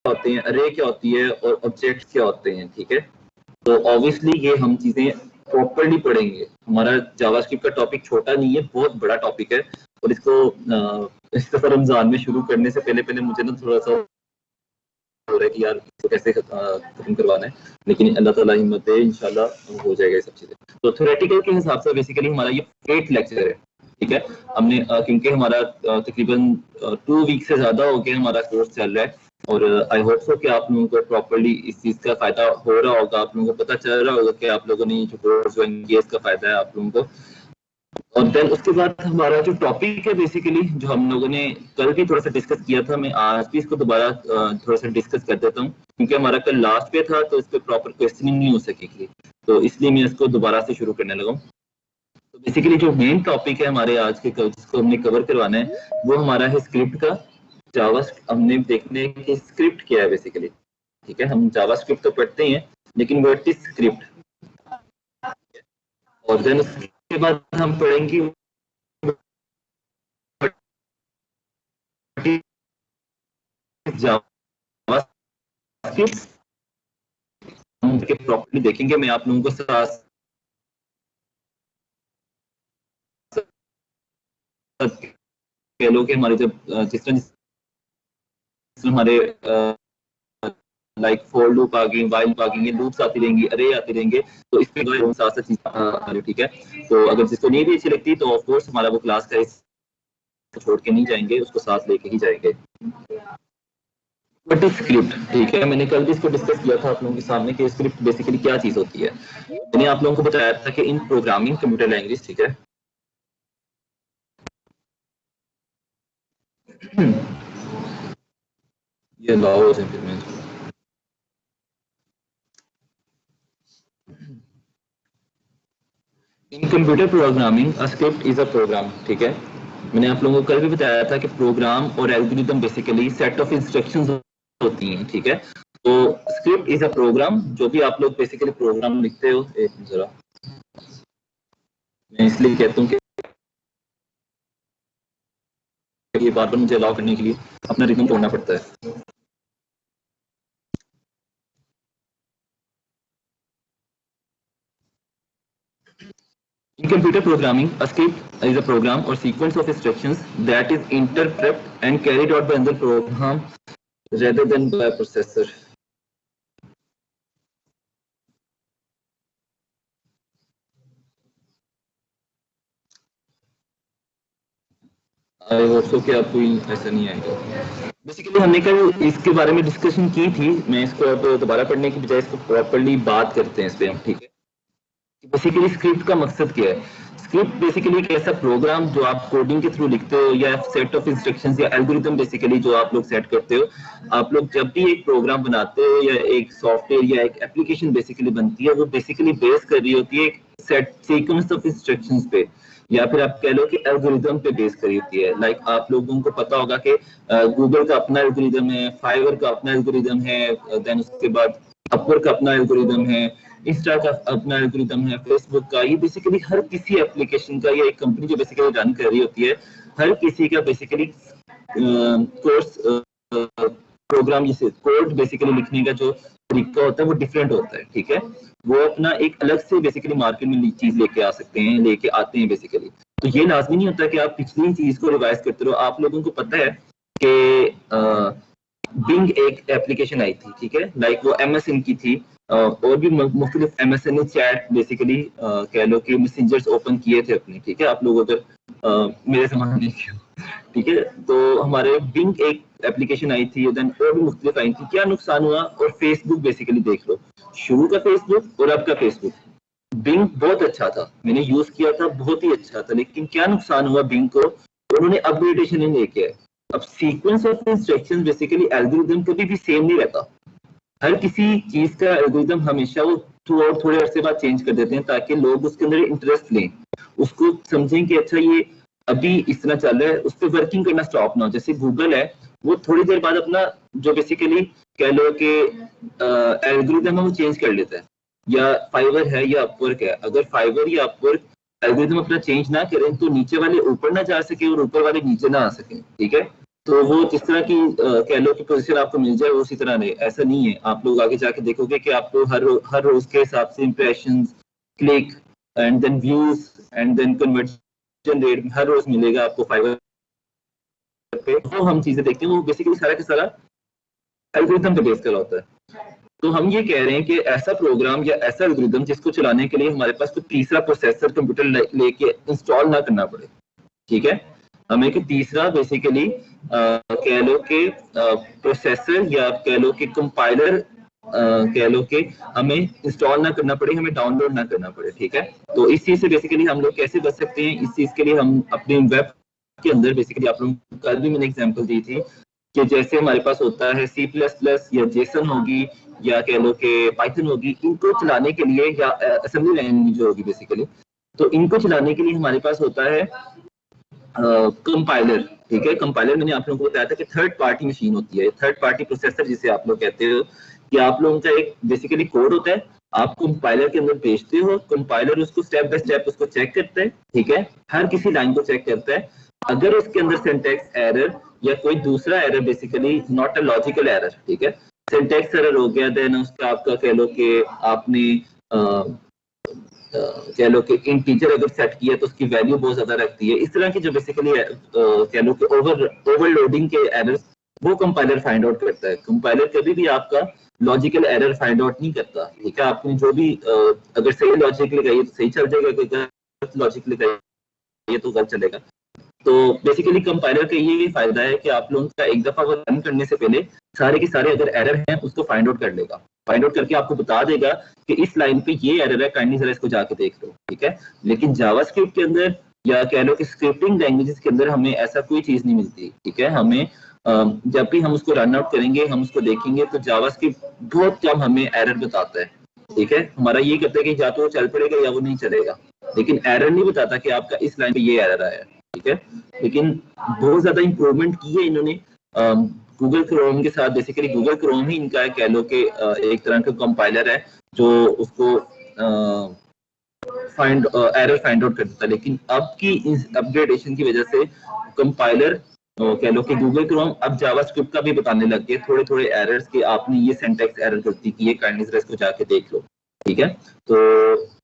होते हैं, अरे क्या होती है और ऑब्जेक्ट क्या होते हैं, ठीक है। तो ऑब्वियसली ये हम चीजें प्रॉपरली पढ़ेंगे। हमारा जावास्क्रिप्ट का टॉपिक छोटा नहीं है, बहुत बड़ा टॉपिक है, और इसको इस दफा रमजान में शुरू करने से पहले मुझे ना थोड़ा सा हो रहा है कि यार इसको कैसे खत्म करवाना है, लेकिन अल्लाह ताला हिम्मत दे, इंशाल्लाह हो जाएगा ये सब चीजें। तो थ्योरेटिकल के हिसाब से बेसिकली हमारा ये 8 लेक्चर है, ठीक है। हमने क्योंकि हमारा तकरीबन 2 वीक से ज्यादा हो गया हमारा कोर्स चल रहा है, और आई होप सो कि आप लोगों को प्रॉपर्ली इस चीज का फायदा हो रहा होगा, आप लोगों को पता चल रहा होगा कि आप लोगों ने जो कोर्स ज्वाइन किया इसका फायदा है आप लोगों को। और देन उसके बाद हमारा जो टॉपिक है बेसिकली जो हम लोगों ने कल भी थोड़ा सा डिस्कस किया था, मैं आज भी इसको दोबारा थोड़ा सा डिस्कस कर देता हूँ, क्योंकि हमारा कल लास्ट पे था तो इस पर प्रॉपर क्वेश्चनिंग नहीं हो सकेगी, तो इसलिए मैं इसको दोबारा से शुरू करने लगा हूँ। तो बेसिकली जो मेन टॉपिक है हमारे आज के जिसको हमने कवर करवाना है वो हमारा है स्क्रिप्ट का। जावास्क्रिप्ट हमने देखने की स्क्रिप्ट क्या है बेसिकली, ठीक है। हम जावास्क्रिप्ट तो पढ़ते हैं लेकिन व्हाट इज स्क्रिप्ट, और देन उसके बाद हम पढ़ेंगे जावास्क्रिप्ट, हम प्रॉपर्ली देखेंगे। मैं आप लोगों को साथ कह लो कि हमारे जब जिस तरह हमारे लाइक फॉर लूप आ गई, वाइल लूप आ गई, ये लूप्स आती रहेंगी, अरे आती रहेंगे, तो इस पे साथ साथ चीज आ रही, ठीक है। तो अगर जिसको नहीं भी अच्छी लगती तो ऑफ कोर्स हमारा वो क्लास का छोड़ के नहीं जाएंगे, उसको साथ लेके ही जाएंगे। व्हाट इज स्क्रिप्ट, ठीक है। मैंने कल भी इसको डिस्कस किया था आप लोगों के सामने कि स्क्रिप्ट बेसिकली क्या चीज होती है। मैंने आप लोगों को बताया था कि इन प्रोग्रामिंग कंप्यूटर लैंग्वेज, ठीक है, ये लाओ फिर मैं in computer programming a script is a program, ठीक है। मैंने आप लोगों को कल भी बताया था कि प्रोग्राम और algorithm basically set of instructions होती हैं, ठीक है। तो स्क्रिप्ट इज अ प्रोग्राम, जो भी आप लोग बेसिकली प्रोग्राम लिखते हो, एक जरा मैं इसलिए कहता हूँ कि ये बार बार मुझे अलाउ करने के लिए अपना रिदम तोड़ना पड़ता है। In computer programming, a script is a program or sequence of instructions that is interpreted and carried out by another program rather than by a processor. I hope so कि आपको ऐसा नहीं आएगा। बेसिकली हमने कल इसके बारे में डिस्कशन की थी, मैं इसको अब दोबारा पढ़ने की बजाय इसको प्रॉपर्ली बात करते हैं इस पे हम, ठीक है। बेसिकली स्क्रिप्ट का मकसद क्या है। स्क्रिप्ट बेसिकली एक ऐसा प्रोग्राम जो आप कोडिंग के थ्रू लिखते हो, या सेट ऑफ इंस्ट्रक्शंस या एल्गोरिथम बेसिकली जो आप लोग सेट करते हो। आप लोग जब भी एक प्रोग्राम बनाते हो या एक सॉफ्टवेयर या एक एप्लीकेशन बेसिकली बनती है, वो बेसिकली बेस कर रही होती है एक सेट सीक्वेंस ऑफ इंस्ट्रक्शंस पे, या फिर आप कह लो कि एल्गोरिथम पे बेस करी होती है। लाइक आप लोगों को पता होगा कि गूगल का अपना एल्गोरिथम है, फाइवर का अपना एल्गोरिथम है, देन उसके बाद अपवर्क का अपना एल्गोरिथम है, इंस्टा का अपना एल्गोरिथम है, फेसबुक का। ये बेसिकली हर किसी एप्लीकेशन का या एक कंपनी जो बेसिकली रन कर रही होती है, हर किसी का बेसिकली कोर्स प्रोग्राम जैसे कोड बेसिकली लिखने का जो तरीका होता है वो डिफरेंट होता है, ठीक है। वो अपना एक अलग से बेसिकली मार्केट में चीज लेके आ सकते हैं, लेके आते हैं बेसिकली। तो ये लाजमी नहीं होता कि आप पिछली चीज को रिवाइज करते रहो। आप लोगों को पता है कि बिंग एक एप्लीकेशन आई थी, ठीक है, लाइक वो MSN की थी, और भी मुख्तलिफ MSN ने चैट बेसिकली कह लो कि मैसेंजर्स ओपन किए थे अपने, ठीक है। आप लोग अगर मेरे जमाने के, ठीक है, तो हमारे बिंग एक एप्लीकेशन आई थी, देन और भी मुख्तलिफ आई थी। क्या नुकसान हुआ, और फेसबुक बेसिकली देख लो, शुरू का फेसबुक और अब का फेसबुक। बिंग बहुत अच्छा था, मैंने यूज किया था, बहुत ही अच्छा था, लेकिन क्या नुकसान हुआ बिंग को, उन्होंने अपग्रेडेशन नहीं लेके आए। अब sequence of instructions basically algorithm कभी भी सेम नहीं रहता। हर किसी चीज का एल्गोरिथम हमेशा वो थोड़े अरसे बाद चेंज कर देते हैं, ताकि लोग उसके अंदर इंटरेस्ट लें, उसको समझें कि अच्छा ये अभी इस तरह चल रहा है, उस पर वर्किंग करना स्टॉप ना हो। जैसे गूगल है, वो थोड़ी देर बाद अपना जो बेसिकली कह लो कि एल्गोरिथम है वो चेंज कर लेता है। या फाइवर है या अपवर्क है, अगर फाइवर या अपवर्क एल्गोरिथम अपना चेंज ना करें तो नीचे वाले ऊपर ना जा सके और ऊपर वाले नीचे ना आ सके, ठीक है। तो वो जिस तरह की कह लो कि पोजीशन आपको मिल जाए वो उसी तरह रहे, ऐसा नहीं है। आप लोग आगे जाके देखोगे कि आपको हर रोज के हिसाब से impressions, click and then views and then conversion rate हर रोज मिलेगा आपको फाइवर पे। वो हम चीजें देखते हैं, वो बेसिकली सारा का सारा एल्गोरिथम पे बेस करा होता है। तो हम ये कह रहे हैं कि ऐसा प्रोग्राम या ऐसा एल्गोरिथम जिसको चलाने के लिए हमारे पास कोई तीसरा प्रोसेसर कंप्यूटर लेके इंस्टॉल ना करना पड़े, ठीक है। हमें कि तीसरा बेसिकली कह लो कि प्रोसेसर या कह लो कि कंपाइलर कह लो कि हमें इंस्टॉल ना करना पड़े, हमें डाउनलोड ना करना पड़े, ठीक है। तो इस चीज से बेसिकली हम लोग कैसे बच सकते हैं, इस चीज के लिए हम अपने वेब के अंदर बेसिकली आप लोग कल भी मैंने एग्जांपल दी थी कि जैसे हमारे पास होता है C++ या जेसन होगी या कह लो कि पाइथन होगी, इनको चलाने के लिए या असेंबली लैंग्वेज होगी बेसिकली, तो इनको चलाने के लिए हमारे पास होता है कंपाइलर, ठीक है। कंपाइलर मैंने आप लोगों को बताया था कि थर्ड पार्टी मशीन होती है, थर्ड पार्टी प्रोसेसर जिसे आप लोग कहते हो, कि आप लोगों का एक बेसिकली कोड होता है, आप कंपाइलर के अंदर भेजते हो, कंपाइलर उसको स्टेप बाय स्टेप उसको चेक करता है, ठीक है, हर किसी लाइन को चेक करता है। अगर उसके अंदर सिंटैक्स एरर या कोई दूसरा error, basically not a logical error, ठीक है, सिंटैक्स एरर हो गया, देन उसका आपका कह लो कि आपने कह लो कि इंटीजर अगर सेट किया तो उसकी वैल्यू बहुत ज्यादा रखती है, इस तरह की जो बेसिकली कह लो कि ओवरलोडिंग के एरर्स वो कंपाइलर फाइंड आउट करता है। कंपाइलर कभी भी आपका लॉजिकल एरर फाइंड आउट नहीं करता, ठीक है। आपने जो भी अगर सही लॉजिक लगाइए तो सही चल जाएगा, अगर गलत लॉजिक लगाइए तो गलत चलेगा। तो बेसिकली कंपाइलर का ये फायदा है कि आप लोगों का एक दफा वो रन करने से पहले सारे के सारे अगर एरर हैं उसको फाइंड आउट कर लेगा, फाइंड आउट करके आपको बता देगा कि इस लाइन पे ये एरर है, काइंडली जरा इसको जाके देख लो, ठीक है। लेकिन जावास्क्रिप्ट के अंदर या कह लो कि स्क्रिप्टिंग लैंग्वेजेस के अंदर हमें ऐसा कोई चीज नहीं मिलती, ठीक है। हमें जब भी हम उसको रन आउट करेंगे, हम उसको देखेंगे तो जावास्क्रिप्ट बहुत कम हमें एरर बताता है, ठीक है। हमारा ये कहता है कि या तो वो चल पड़ेगा या वो नहीं चलेगा, लेकिन एरर नहीं बताता कि आपका इस लाइन पे ये एरर आया है, ठीक है। लेकिन बहुत ज्यादा इंप्रूवमेंट की है इन्होंने गूगल क्रोम के साथ। बेसिकली गूगल क्रोम ही इनका है, कह लो कि एक तरह का कंपाइलर है जो उसको एरर फाइंड आउट कर देता है। लेकिन अब की इस अपग्रेडेशन की वजह से कंपाइलर कह लो कि गूगल क्रोम अब जावास्क्रिप्ट का भी बताने लग गए थोड़े थोड़े एरर्स कि आपने ये सिंटैक्स एरर गलती की है, काइंडली जरा इसको जाके देख लो, ठीक है। तो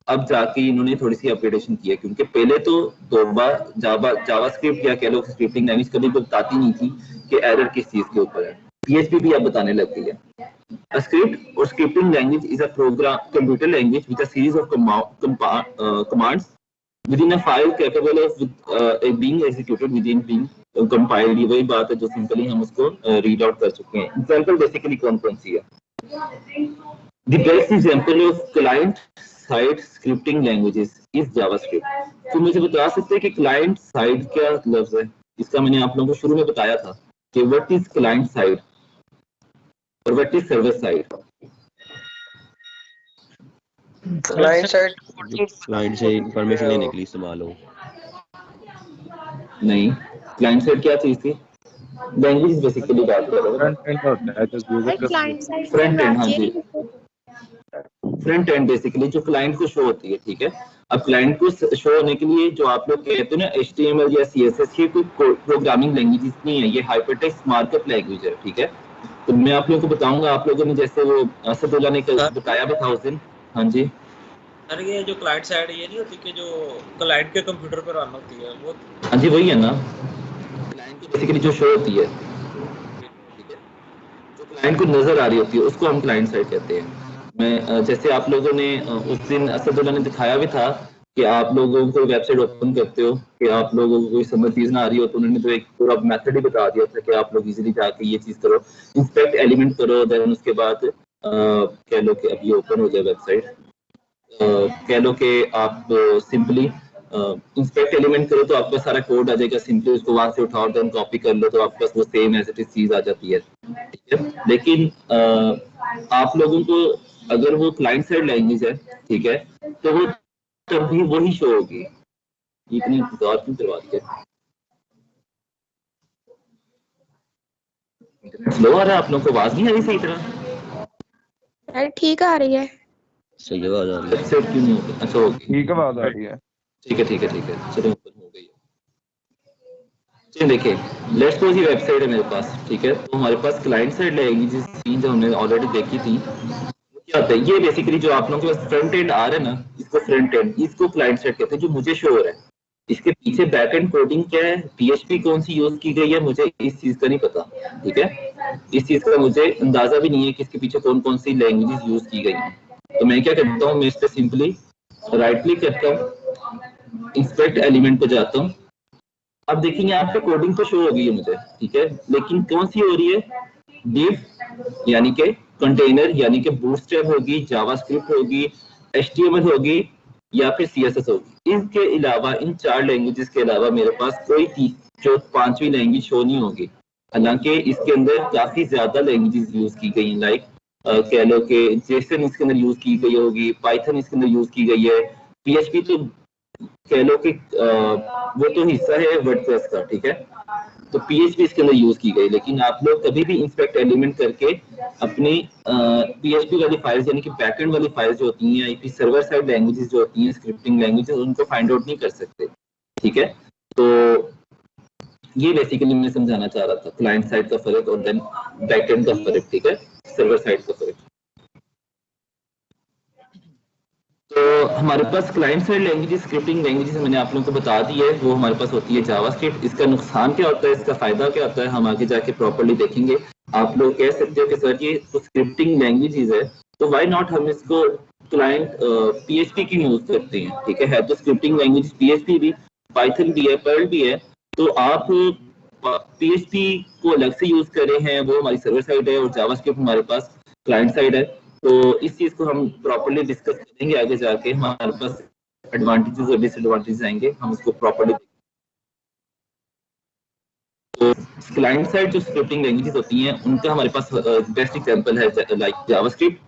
अब जाके इन्होंने थोड़ी सी अपग्रेडेशन की है, क्योंकि पहले तो जावास्क्रिप्ट या कह लो स्क्रिप्टिंग लैंग्वेज कभी बताती नहीं थी कि एरर किस चीज के ऊपर है। PHP भी अब बताने लग गई है। A script or scripting language is a computer language with a series of commands within a file capable of being executed within being compiled। ये वही बात है जो सिंपली हम उसको रीड आउट कर चुके हैं। एग्जाम्पल बेसिकली कौन कौन सी है? The best example of client side scripting languages is JavaScript। तो मुझे बता सकते हैं कि client side क्या लफ्ज है? इसका मैंने आप लोगों को शुरू में बताया था कि what is client side और what is server side। Client से इंफॉर्मेशन लेने के लिए इस्तेमाल हो। नहीं, क्लाइंट साइड क्या चीज थी? लैंग्वेज बेसिकली बात कर रहा हूं। फ्रंट एंड, हाँ जी, फ्रंट एंड बेसिकली जो क्लाइंट को शो होती है, ठीक है। अब क्लाइंट को शो होने के लिए जो आप लोग कहते हैं ना HTML या CSS की कोई प्रोग्रामिंग लैंग्वेज नहीं है, ये हाइपरटेक्स्ट मार्कअप लैंग्वेज है, ठीक है। तो मैं आप लोगों को बताऊंगा, आप लोगों ने जैसे वो असदुल्ला ने बताया भी था उस दिन। हाँ जी सर, ये जो क्लाइंट साइड ये नहीं होती कि जो क्लाइंट के कंप्यूटर पर रन होती है वो? हाँ जी वही है ना, क्लाइंट को बेसिकली जो शो होती है, ठीक है, जो क्लाइंट को नजर आ रही होती है उसको हम क्लाइंट साइड कहते हैं। मैं जैसे आप लोगों ने उस दिन असदुल्ला ने दिखाया भी था कि आप लोगों को वेबसाइट ओपन करते हो कि आप लोगों को कोई समझ चीज ना आ रही हो, तो उन्होंने तो एक पूरा मेथड ही बता दिया था कि आप लोग इजीली जाके ये चीज करो, इंस्पेक्ट एलिमेंट करो, देन उसके बाद कह लो कि अब ये ओपन हो जाए वेबसाइट, कह लो कि आप सिंपली इंस्पेक्ट एलिमेंट करो तो आपका सारा कोड आ जाएगा, सिंपली उसको वहां से उठाओ, देन कॉपी कर लो तो आपके पास वो सेम एज इट इज चीज आ जाती है, ठीक है। लेकिन आप लोगों को अगर वो क्लाइंट साइड लैंग्वेज है, ठीक है, तो वो तभी वही शो होगी। इतनी गौर क्यों करवा दिया? स्लो आ रहा है आप लोगों को, आवाज नहीं आ रही सही तरह? अरे ठीक आ रही है, सही आवाज आ रही है। वेबसाइट क्यों नहीं होगी? अच्छा होगी, ठीक आवाज आ रही है। ठीक है ठीक है ठीक है, चलो ओपन हो गई। देखिए लेट्स सपोज ये वेबसाइट है मेरे पास, ठीक है, तो हमारे पास क्लाइंट साइड लगेगी जिस सीन जो हमने ऑलरेडी देखी थी। क्या होता है ये बेसिकली जो आप लोगों के पास फ्रंट एंड आ रहा है ना, इसको फ्रंट एंड, इसको क्लाइंट साइड कहते हैं, जो मुझे शो हो रहा है। इसके पीछे बैक एंड कोडिंग क्या है, पीएचपी कौन सी यूज की गई है, मुझे इस चीज का नहीं पता, ठीक है। इस चीज का मुझे अंदाजा भी नहीं है कि इसके पीछे कौन कौन सी लैंग्वेजेस यूज की गई हैं। तो मैं क्या करता हूँ, मैं इस पर सिंपली राइट क्लिक करता हूँ, इंस्पेक्ट एलिमेंट पे जाता हूँ। अब देखेंगे यहाँ पे कोडिंग तो शो हो गई है मुझे, ठीक है, लेकिन कौन सी हो रही है, डिव यानी कि कंटेनर यानी कि बूटस्ट्रैप होगी, जावास्क्रिप्ट होगी, एचटीएमएल होगी या फिर सीएसएस होगी। इसके अलावा इन 4 लैंग्वेजेस के अलावा मेरे पास कोई जो 5वीं लैंग्वेज शो नहीं होगी। हालांकि इसके अंदर काफी ज्यादा लैंग्वेजेस यूज की गई हैं, लाइक कह लो कि जेसन इसके अंदर यूज की गई होगी, पाइथन इसके अंदर यूज की गई है, पीएचपी तो कह लो कि वो तो हिस्सा है वर्डप्रेस का, ठीक है, तो पीएचपी इसके अंदर यूज की गई। लेकिन आप लोग कभी भी इंस्पेक्ट एलिमेंट करके अपनी पीएचपी वाली फाइल्स यानी कि बैकएंड वाली फाइल्स जो होती हैं, आईपी सर्वर साइड लैंग्वेजेस जो होती हैं, स्क्रिप्टिंग लैंग्वेजेस, उनको फाइंड आउट नहीं कर सकते, ठीक है। तो ये बेसिकली मैं समझाना चाह रहा था, क्लाइंट साइड का फर्क और देन बैकएंड का फर्क, ठीक है, सर्वर साइड का फर्क। तो हमारे पास client side languages, scripting languages मैंने आप लोगों को बता दी है, वो हमारे पास होती है जावास्क्रिप्ट। इसका नुकसान क्या होता है, इसका फायदा क्या होता है, हम आगे जाके प्रॉपर्ली देखेंगे। आप लोग कह सकते हो कि सर ये तो स्क्रिप्टिंग लैंग्वेजेस है, तो व्हाई नॉट हम इसको क्लाइंट पीएचपी की यूज करते हैं, ठीक है तो स्क्रिप्टिंग लैंग्वेज पीएचपी भी, पाइथन भी है, पर्ल भी है, तो आप पीएचपी को अलग से यूज कर रहे हैं, वो हमारी सर्वर साइड है, और जावास्क्रिप्ट हमारे पास क्लाइंट साइड है। तो इस चीज को हम प्रॉपर्ली डिस्कस करेंगे आगे जाके, हमारे पास एडवांटेजेस और डिसएडवांटेजेस आएंगे, हम उसको प्रॉपर्ली। तो क्लाइंट साइड जो स्क्रिप्टिंग लैंग्वेजेस होती हैं उनका हमारे पास बेस्ट एग्जांपल है लाइक जावास्क्रिप्ट,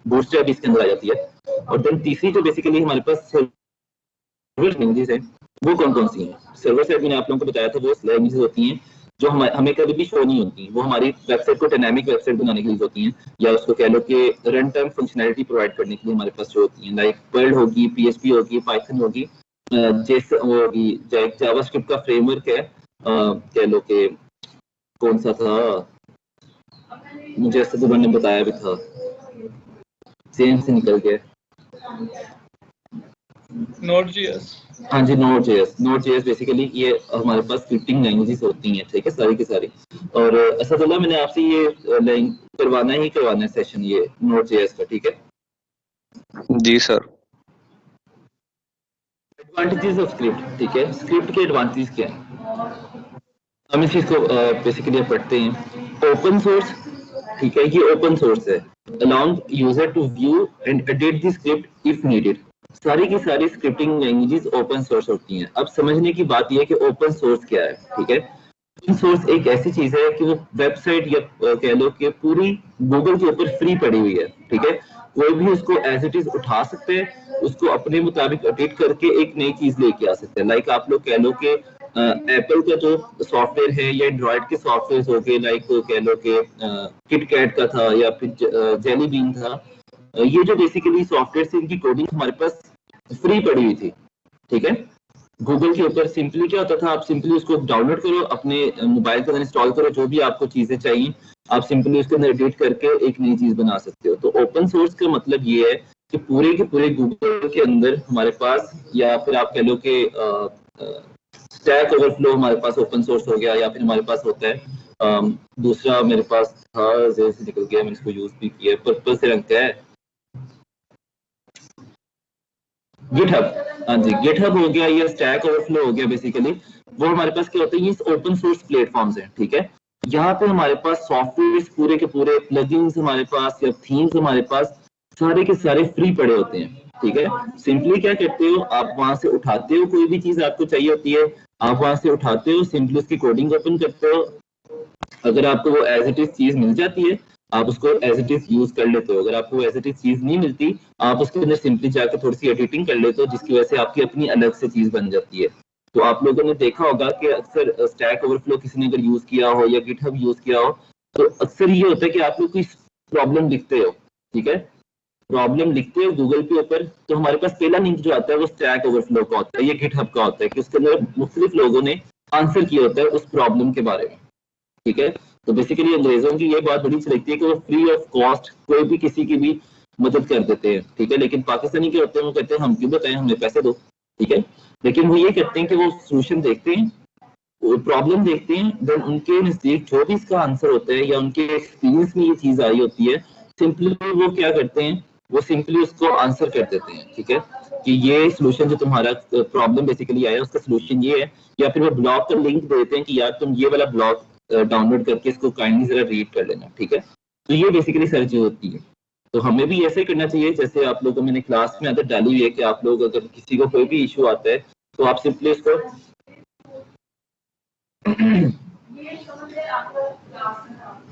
बूटस्ट्रैप इसके अंदर आ जाती है। और देन तीसरी जो बेसिकली हमारे पास सर्वर लैंग्वेजेस है, वो कौन कौन सी हैं। सर्वर साइड मैंने आप लोगों को बताया था, वो लैंग्वेजेस होती हैं जो हमें कभी भी शो नहीं होती, वो हमारी वेबसाइट को डायनामिक वेबसाइट बनाने के लिए होती हैं, या उसको कह लो कि रन टाइम फंक्शनैलिटी प्रोवाइड करने के लिए हमारे पास शो होती हैं, लाइक पर्ल होगी, पीएचपी होगी, पाइथन होगी, जेसन होगी, जावास्क्रिप्ट का फ्रेमवर्क है, कह लो कि कौन सा था, मुझे ऐसा ने बताया भी था, सेम से निकल गया, Node.js। हाँ जी, Node.js बेसिकली ये हमारे पास स्क्रिप्टिंग लैंग्वेजेस होती हैं, ठीक है, सारी की सारी। और असदुल्लाह मैंने आपसे ये करवाना है सेशन ये Node.js का, ठीक है जी सर। एडवांटेजेस ऑफ स्क्रिप्ट, ठीक है, स्क्रिप्ट के एडवांटेज क्या है, हम इस चीज को बेसिकली पढ़ते हैं। ओपन सोर्स, ठीक है, ये ओपन सोर्स है, allowing user to view and edit the script if needed. सारी की सारी स्क्रिप्टिंग लैंग्वेजेस ओपन सोर्स होती हैं। अब समझने की बात यह है कि ओपन सोर्स क्या है, ठीक है। ओपन सोर्स एक ऐसी चीज है कि वो वेबसाइट या कह लो कि पूरी गूगल के ऊपर फ्री पड़ी हुई है, ठीक है, कोई भी उसको एज इट इज उठा सकते हैं, उसको अपने मुताबिक एडिट करके एक नई चीज लेके आ सकते हैं। लाइक आप लोग कह लो कि एप्पल का जो सॉफ्टवेयर है या एंड्रॉइड के सॉफ्टवेयर हो गए, लाइक कह लो कि किटकैट का था या फिर जेली बीन था, ये जो बेसिकली सॉफ्टवेयर से इनकी कोडिंग हमारे पास फ्री पड़ी हुई थी, ठीक है। गूगल के ऊपर सिंपली क्या होता था, आप सिंपली उसको डाउनलोड करो, अपने मोबाइल के अंदर इंस्टॉल करो, जो भी आपको चीजें चाहिए आप सिंपली उसके अंदर एडिट करके एक नई चीज बना सकते हो। तो ओपन सोर्स का मतलब ये है कि पूरे के पूरे गूगल के अंदर हमारे पास, या फिर आप कह लो कि स्टैक ओवरफ्लो हमारे पास ओपन सोर्स हो गया, या फिर हमारे पास होता है दूसरा मेरे पास था, जैसे निकल गया, मैंने इसको यूज भी किया, पर्पल से रंग का है, गिटहब, हाँ जी, गिटहब हो गया या स्टैक ओवरफ्लो हो गया, बेसिकली वो हमारे पास क्या होता है, ये ओपन सोर्स प्लेटफॉर्म्स हैं, ठीक है। यहाँ पे हमारे पास सॉफ्टवेयर पूरे के पूरे, प्लगइन्स हमारे पास या थीम्स हमारे पास सारे के सारे फ्री पड़े होते हैं, ठीक है। सिंपली क्या करते हो, आप वहां से उठाते हो, कोई भी चीज आपको चाहिए होती है आप वहां से उठाते हो, सिंपली उसकी कोडिंग ओपन करते हो, अगर आपको वो एज इट इज चीज मिल जाती है आप उसको एज इट इज यूज कर लेते हो, अगर आपको एज इट इज चीज नहीं मिलती आप उसके अंदर सिंपली जाकर थोड़ी सी एडिटिंग कर लेते हो, जिसकी वजह से आपकी अपनी अलग से चीज बन जाती है। तो आप लोगों ने देखा होगा कि अक्सर स्टैक ओवरफ्लो किसी ने अगर यूज किया हो या गिटहब यूज किया हो, तो अक्सर ये होता है कि आप लोग कोई प्रॉब्लम लिखते हो, ठीक है, प्रॉब्लम लिखते हो गूगल के ऊपर, तो हमारे पास पहला लिंक जो आता है वो स्टैक ओवरफ्लो का होता है, ये गिटहब का होता है, कि उसके अंदर मुख्तलिफ लोगों ने आंसर किया होता है उस प्रॉब्लम के बारे में, ठीक है। तो बेसिकली अंग्रेजों की ये बात बड़ी अच्छी लगती है कि वो फ्री ऑफ कॉस्ट कोई भी किसी की भी मदद कर देते हैं, ठीक है। लेकिन पाकिस्तानी के होते हैं वो कहते हैं हम क्यों बताएं, हमें पैसे दो, ठीक है। लेकिन वो ये कहते हैं कि वो सोल्यूशन देखते हैं, प्रॉब्लम देखते हैं, देन उनके नजदीक जो भी इसका आंसर होता है या उनके एक्सपीरियंस में ये चीज आई होती है, सिंपली वो क्या करते हैं, वो सिंपली उसको आंसर कर देते हैं, ठीक है, कि ये सोल्यूशन जो तुम्हारा प्रॉब्लम बेसिकली आया उसका सोल्यूशन ये है। या फिर वो ब्लॉग का लिंक दे देते हैं कि यार तुम ये वाला ब्लॉग डाउनलोड करके इसको काइंडली जरा रीड कर लेना, ठीक है। तो ये बेसिकली सर्च होती है। तो हमें भी ऐसे ही करना चाहिए जैसे आप लोगों मैंने क्लास में आदत डाली हुई है कि आप लोग अगर किसी को कोई भी इशू आता है तो आप सिंपली उसको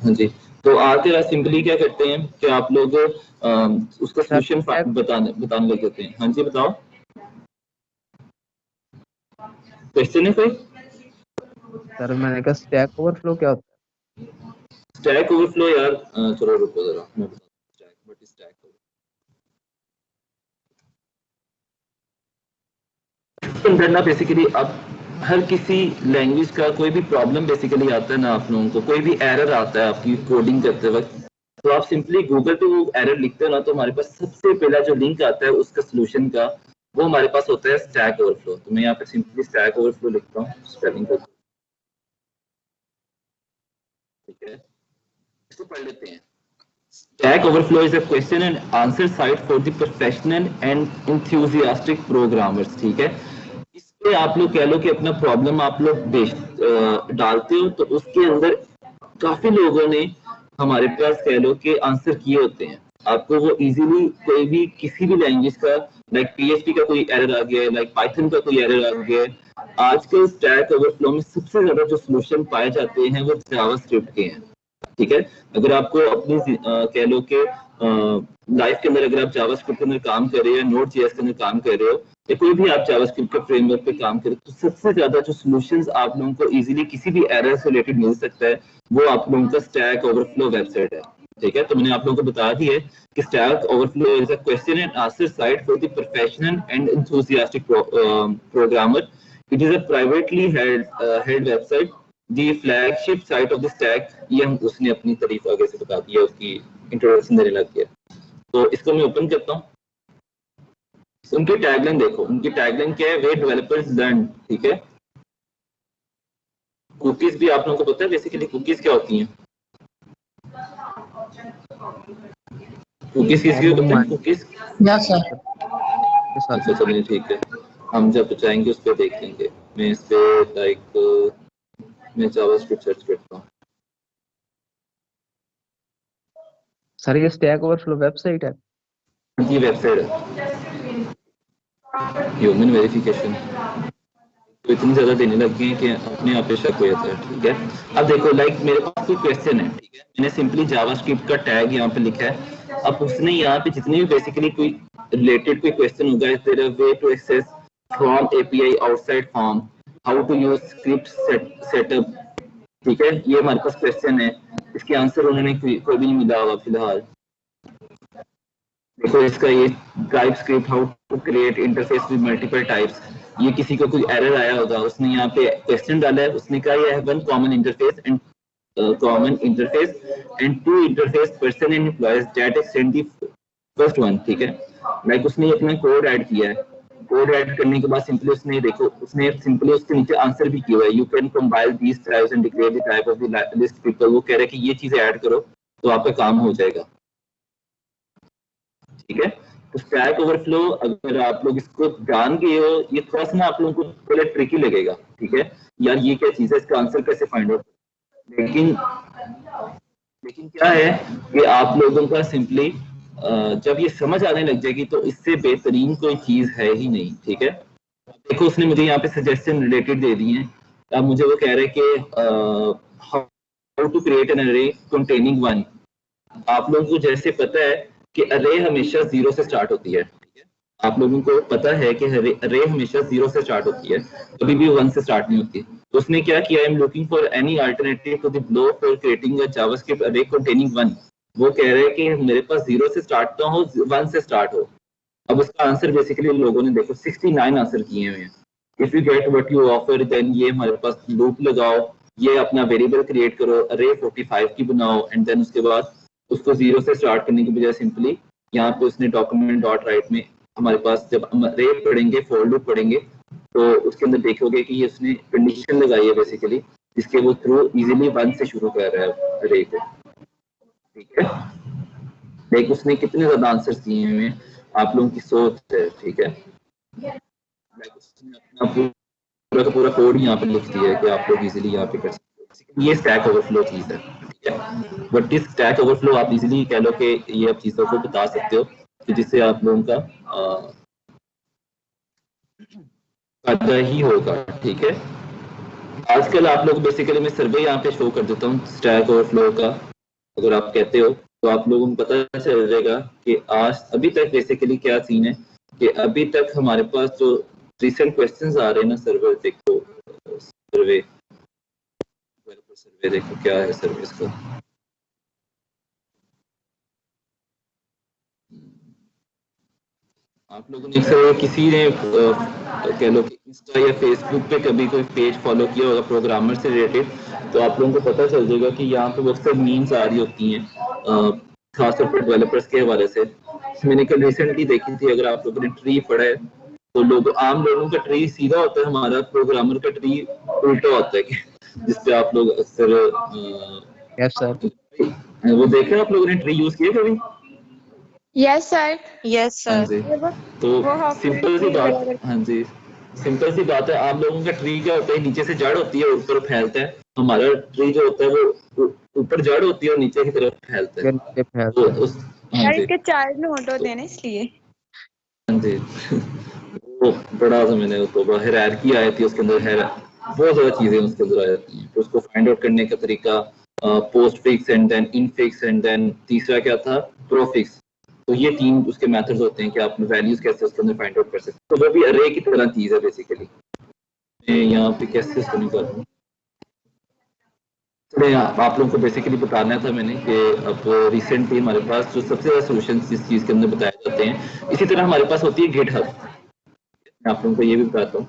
हाँ जी, तो आके सिंपली क्या करते हैं कि आप लोग उसका सोल्यूशन बताने लग जाते हैं। हाँ जी बताओ, क्वेश्चन है कोई? सर मैंने कहा स्टैक ओवरफ्लो क्या होता है? स्टैक ओवरफ्लो यार चलो रुको जरा मैं बताता हूं व्हाट इज स्टैक ओवरफ्लो। अंदर ना बेसिकली अब हर किसी लैंग्वेज का कोई भी प्रॉब्लम बेसिकली आता है ना, आप लोगों को कोई भी एरर आता है आपकी कोडिंग करते वक्त, तो आप सिंपली गूगल पे वो एरर लिखते हो ना, तो हमारे पास सबसे पहला जो लिंक आता है उसका सोल्यूशन का, वो हमारे पास होता है स्टैक ओवरफ्लो। तो मैं यहाँ पे सिंपली स्टैक ओवरफ्लो लिखता हूँ स्पेलिंग को, ठीक है, इसको पढ़ लेते हैं। Stack Overflow is a question and answer site for the professional and enthusiastic programmers, ठीक है। इस पे आप लोग कह लो कि अपना प्रॉब्लम आप लोग डालते हो, तो उसके अंदर काफी लोगों ने हमारे पास कह लो कि आंसर किए होते हैं। आपको वो इजीली कोई भी किसी भी लैंग्वेज का, लाइक PHP का कोई एरर आ गया है, लाइक पाइथन का कोई एरर आ गया है, आजकल स्टैक ओवरफ्लो में सबसे ज्यादा जो सोल्यूशन पाए जाते हैं वो जावास्क्रिप्ट के हैं, ठीक है। अगर आपको अपनी कह लो कि लाइफ के अंदर अगर आप जावास्क्रिप्ट के अंदर काम कर रहे हो या नोड.जेएस के अंदर काम कर रहे हो या कोई भी आप जावास्क्रिप्ट के फ्रेमवर्क पे काम कर रहे हो, तो सबसे ज्यादा जो सॉल्यूशंस आप लोगों को इजीली किसी भी एरर से रिलेटेड मिल सकता है वो आप लोगों का स्टैक ओवरफ्लो वेबसाइट है, ठीक है। तो मैंने आप लोगों को बता दिया है कि stack overflow is a question and answer site for the professional and enthusiastic programmer. It is a privately held website, the flagship site of the stack. ये हम उसने अपनी तारीफ आगे से बता दिया, उसकी इंट्रोडक्शन देने लग गया। तो इसको मैं ओपन करता हूँ। उनकी टैगलाइन देखो, उनकी टैगलाइन क्या है, वे डेवलपर्स लर्न, ठीक है। कुकीज भी आप लोगों को पता है बेसिकली कुकीज क्या होती हैं? कुकीज किसकी पता है? Cookies yes sir. अच्छा चलिए ठीक है, हम जब जाएंगे उस पर देख लेंगे। मैं इस पे लाइक मैं जावास्क्रिप्ट सर्च करता हूँ। सर ये स्टैक ओवरफ्लो वेबसाइट है? ये वेबसाइट है, ह्यूमन वेरिफिकेशन तो इतनी ज्यादा देने लग गए कि अपने आप पे शक हो जाता है, ठीक है। अब देखो लाइक मेरे पास कोई क्वेश्चन है, ठीक है, मैंने सिंपली जावास्क्रिप्ट का टैग यहाँ पे लिखा है। अब उसने यहाँ पे जितने भी बेसिकली कोई रिलेटेड कोई क्वेश्चन होगा, is there a way to access from API outside form, how to use script setup, ठीक है, ये हमारे पास क्वेश्चन है। इसके आंसर उन्होंने कोई भी नहीं मिला हुआ फिलहाल। देखो इसका ये TypeScript, how to create interface with multiple types, ये किसी को कोई एरर आया होगा, उसने यहाँ पे क्वेश्चन डाला है, उसने कहा ये है one common interface and two interface person and employees that extend the first one, ठीक है। लाइक उसने अपना कोड ऐड किया है, कोड ऐड करने के बाद सिंपली उसने देखो उसने सिंपली उसके नीचे आंसर भी किया है, you can compile these types and declare the type of the list people. वो कह रहा है कि ये चीजें ऐड करो तो आपका काम हो जाएगा, ठीक है। तो स्टैक ओवरफ्लो अगर आप लोग इसको जान गए हो, ये थोड़ा सा ना आप लोगों को थोड़ा ट्रिकी लगेगा, ठीक है, यार ये क्या चीज है, इसका आंसर कैसे फाइंड आउट, लेकिन क्या है कि आप लोगों का सिंपली जब ये समझ आने लग जाएगी तो इससे बेहतरीन कोई चीज है ही नहीं, ठीक है। देखो उसने मुझे यहाँ पे सजेशन रिलेटेड दे दिए हैं। अब मुझे वो कह रहे हैं कि हाउ टू क्रिएट एन अरे कंटेनिंग वन। आप लोगों को जैसे पता है कि अरे हमेशा 0 से स्टार्ट होती है, ठीक है, आप लोगों को पता है कि अरे हमेशा 0 से स्टार्ट होती है, कभी भी 1 से स्टार्ट नहीं होती। तो उसने क्या किया, I am looking for any alternative to the below for creating a JavaScript array containing 1। वो कह रहे हैं कि मेरे पास 0 से स्टार्ट ना हो, 1 से स्टार्ट हो। अब उसका आंसर बेसिकली लोगों ने देखो 69 आंसर किए हुए हैं, if you get what you offer then ये हमारे पास लूप लगाओ, ये अपना वेरिएबल क्रिएट करो, अरे 45 की बनाओ, एंड देन उसके बाद उसको 0 से स्टार्ट करने की बजाय सिंपली यहाँ पे उसने डॉक्यूमेंट डॉट राइट में हमारे पास जब हम अरे पढ़ेंगे फॉर लूप पढ़ेंगे तो उसके अंदर देखोगे कि ये उसने कंडीशन लगाई है बेसिकली, जिसके वो थ्रू इजीली 1 से शुरू कर रहा है अरे को, ठीक है। देख उसने कितने ज्यादा आंसर्स दिए हैं, आप लोगों की सोच है, ठीक है। उसने अपना पूरा का पूरा कोड यहाँ पे लिख दिया है कि आप लोग इजीली यहाँ पे कर सकते हो। ये स्टैक ओवरफ्लो चीज है, ठीक है। बट इस स्टैक ओवरफ्लो आप इजीली कह लो कि ये आप चीजों को बता सकते हो कि जिससे आप लोगों का फायदा ही होगा, ठीक है। आजकल आप लोग बेसिकली मैं सर्वे यहाँ पे शो कर देता हूँ स्टैक ओवरफ्लो का, अगर आप कहते हो तो आप लोगों को पता चल जाएगा कि आज अभी तक बेसिकली क्या सीन है कि अभी तक हमारे पास जो रिसेंट क्वेश्चंस आ रहे हैं ना सर्वर, देखो सर्वे देखो क्या है सर्वे इसका, आप लोगों ने किसी ने कह लो कि इंस्टा या फेसबुक पे कभी कोई पेज फॉलो किया होगा प्रोग्रामर से रिलेटेड, तो आप लोगों को पता चल जाएगा कि यहाँ पे अक्सर मीम्स आ रही होती हैं खासतौर पर डेवलपर्स के हवाले से। मैंने कल रिसेंटली देखी थी, अगर आप लोगों ने ट्री पढ़ा है तो लोग आम लोगों का ट्री सीधा होता है, हमारा प्रोग्रामर का ट्री उल्टा होता है, जिसपे आप लोग अक्सर यस सर। वो देखे आप लोगों ने ट्री यूज किया कभी? Yes sir. यस हाँ सर। जी, तो सिंपल सी बात, हाँ जी सिंपल सी बात है, आप लोगों का ट्री क्या होता है, नीचे से जड़ होती है ऊपर फैलता है, हमारा ट्री जो होता है वो ऊपर जड़ होती है और नीचे की तरफ फैलता है। तो उस हाँ जी, के चार्ज में ऑटो देने इसलिए। हाँ जी वो बड़ा सा मैंने तो हायरार्की आई थी उसके अंदर, है बहुत ज्यादा चीजें उसके अंदर आ जाती हैं, तो उसको फाइंड आउट करने का तरीका postfix and then infix and then तीसरा क्या था प्रोफिक्स। तो ये 3 उसके मेथड्स होते हैं कि आप वैल्यूज कैसे उसके अंदर फाइंड आउट कर सकते हैं। तो वो भी अरे की तरह चीज है बेसिकली। मैं यहाँ पे कैसे इसको नहीं कर रहा हूँ, आप लोगों को बेसिकली बताना था मैंने कि अब रिसेंटली हमारे पास जो सबसे ज्यादा सॉल्यूशंस इस चीज के अंदर बताए जाते हैं, इसी तरह हमारे पास होती है गिटहब। मैं आप लोगों को ये भी बताता हूँ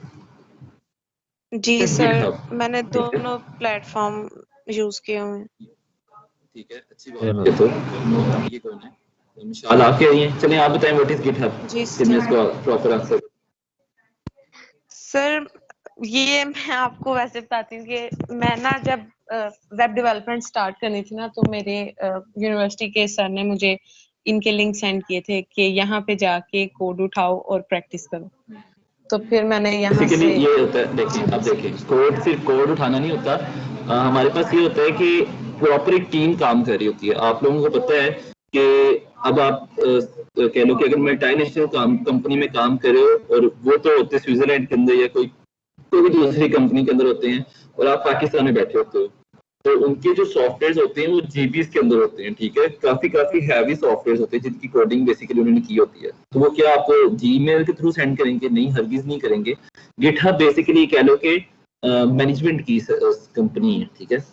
जी सर, GitHub, मैंने ठीक है? दोनों प्लेटफॉर्म यूज किए हुए हैं। ठीक है, अच्छी बात है। तो ये कौन है? मिशाल आप कह रही हैं, चलिए आप बताएं व्हाट इज गिटहब, जी फिर मैं इसको प्रॉपर आंसर। सर ये मैं आपको वैसे बताती हूँ कि मैं ना जब वेब डेवलपमेंट स्टार्ट करनी थी ना, तो मेरे यूनिवर्सिटी के सर ने मुझे इनके लिंक सेंड किए थे कि यहाँ पे जाके कोड उठाओ और प्रैक्टिस करो। तो फिर मैंने यहाँ बेसिकली से ये होता है, देखिए अब देखिए कोड सिर्फ कोड उठाना नहीं होता, हमारे पास ये होता है कि प्रॉपर एक टीम काम कर रही होती है। आप लोगों को पता है कि अब आप कह लो कि अगर मल्टीनेशनल कंपनी में काम कर रहे हो और वो तो होते हैं स्विट्जरलैंड के अंदर या कोई भी दूसरी कंपनी के अंदर होते हैं, और आप पाकिस्तान में बैठे होते हो, तो उनके जो सॉफ्टवेयर होते हैं वो जीबीज के अंदर होते हैं, ठीक है। काफी हैवी सॉफ्टवेयर होते हैं जिनकी कोडिंग बेसिकली उन्होंने की होती है। तो वो क्या आपको जीमेल के थ्रू सेंड करेंगे? नहीं, हरगिज नहीं करेंगे। गिटहब बेसिकली कह लो कि मैनेजमेंट की कंपनी है, ठीक है,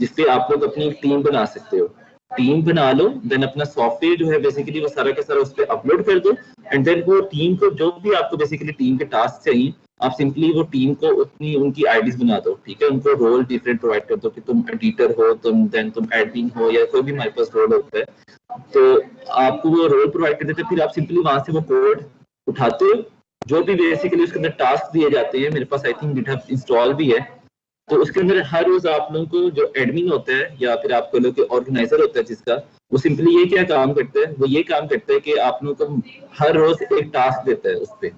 जिसपे आप लोग अपनी टीम बना सकते हो। टीम बना लो, देन अपना सॉफ्टवेयर जो है बेसिकली वो सारा के सारा उस पर अपलोड कर दो, एंड देन वो टीम को जो भी आपको बेसिकली टीम के टास्क चाहिए, आप सिंपली वो टीम को उतनी उनकी आईडीज बना दो, ठीक है। उनको रोल डिफरेंट प्रोवाइड कर दो कि तुम एडिटर हो, तुम एडमिन हो, या कोई भी हमारे पास रोल होता है, तो आपको वो रोल प्रोवाइड कर देते हैं। फिर आप सिंपली वहां से वो कोड उठाते हो, जो भी बेसिकली उसके अंदर टास्क दिए जाते हैं। मेरे पास आई थिंक गिटहब इंस्टॉल भी है, तो उसके अंदर हर रोज आप लोगों को जो एडमिन होता है या फिर आपको लोग ऑर्गेनाइजर होता है जिसका, वो सिंपली ये क्या काम करता है, वो ये काम करता है कि आप लोगों को हर रोज एक टास्क देता है उस पर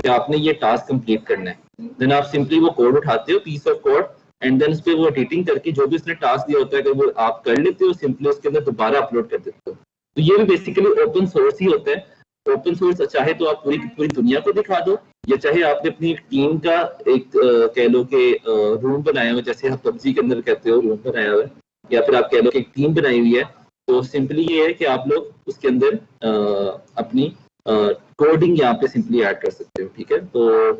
कि आपने ये टास्क कंप्लीट करना है। देन आप सिंपली वो कोड उठाते हो, piece of code, and then उस पर वो एडिटिंग करके जो भी उसने टास्क दिया होता है कि वो आप कर लेते हो, सिंपली उसके अंदर दोबारा अपलोड कर देते हो। तो ये भी बेसिकली ओपन सोर्स ही होता है। ओपन सोर्स चाहे तो आप पूरी दुनिया को दिखा दो, या चाहे आपने अपनी टीम का एक कह लो कि रूम बनाया हुआ, जैसे आप पबजी के अंदर कहते हो रूम बनाया हुआ है, या फिर आप कह लो कि एक टीम बनाई हुई है, तो सिंपली ये है कि आप लोग उसके अंदर अपनी कोडिंग यहाँ पे सिंपली ऐड कर सकते हो, ठीक है। तो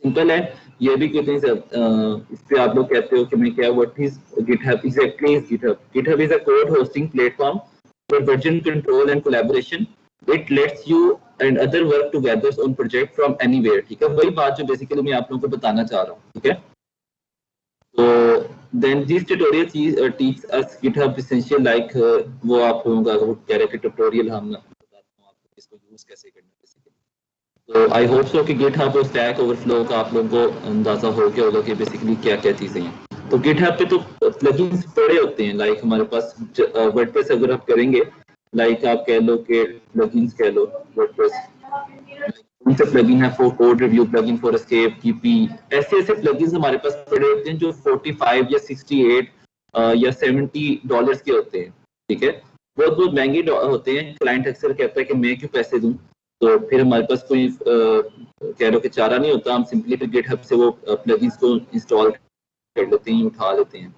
सिंपल है, ये भी कितनी इस पे आप लोग कहते हो कि मैं क्या, what is GitHub exactly? Is GitHub is a code hosting platform for version control and collaboration it let's you and other work together on project from anywhere, ठीक है, वही बात जो बेसिकली मैं आप लोगों को बताना चाह रहा हूँ, ठीक है। तो then this tutorial teach us GitHub essential, like वो आप लोगों का वो कह रहे थे ट्यूटोरियल हम बताता हूँ आपको इसको यूज कैसे करना है बेसिकली। तो आई होप सो कि गिटहब और स्टैक ओवरफ्लो का आप लोगों को अंदाजा हो गया होगा कि बेसिकली क्या क्या चीजें हैं। तो गिटहब पे तो प्लगइन्स पड़े होते हैं, लाइक हमारे पास वर्डप्रेस अगर आप करेंगे, लाइक आप कह लो कि प्लगइन्स कह लो वर्डप्रेस, कौन से प्लगइन है for code review, plugin for escape, KP, ऐसे प्लगइन्स हमारे पास पड़े होते हैं जो 45 या 68 या $70 के होते हैं, ठीक है, बहुत महंगे होते हैं। क्लाइंट अक्सर कहता है कि मैं क्यों पैसे दूं, तो फिर हमारे पास कोई कह लो कि चारा नहीं होता, हम सिंपली फिर गिटहब से वो प्लगइन्स को इंस्टॉल कर लेते हैं, उठा लेते हैं,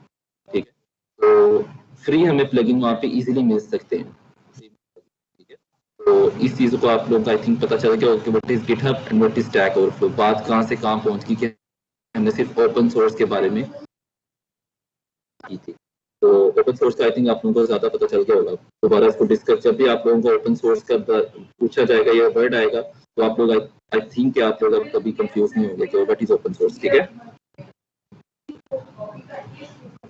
ठीक है। तो फ्री हमें प्लगइन वहाँ पे इजीली मिल सकते हैं, ठीक है। तो इस चीज़ को आप लोगों को आई थिंक पता चल गया कि what is GitHub and what is stack overflow. बात कहाँ से कहाँ पहुँच गई कि हमने सिर्फ ओपन सोर्स के बारे में की थी, तो ओपन सोर्स का आई थिंक आप लोगों को ज्यादा पता चल गया होगा। दोबारा इसको डिस्कस, जब भी आप लोगों को ओपन सोर्स का पूछा जाएगा या वर्ड आएगा तो आप लोग आई थिंक कि आप लोग कभी कंफ्यूज नहीं होंगे कि व्हाट इज ओपन सोर्स, ठीक है।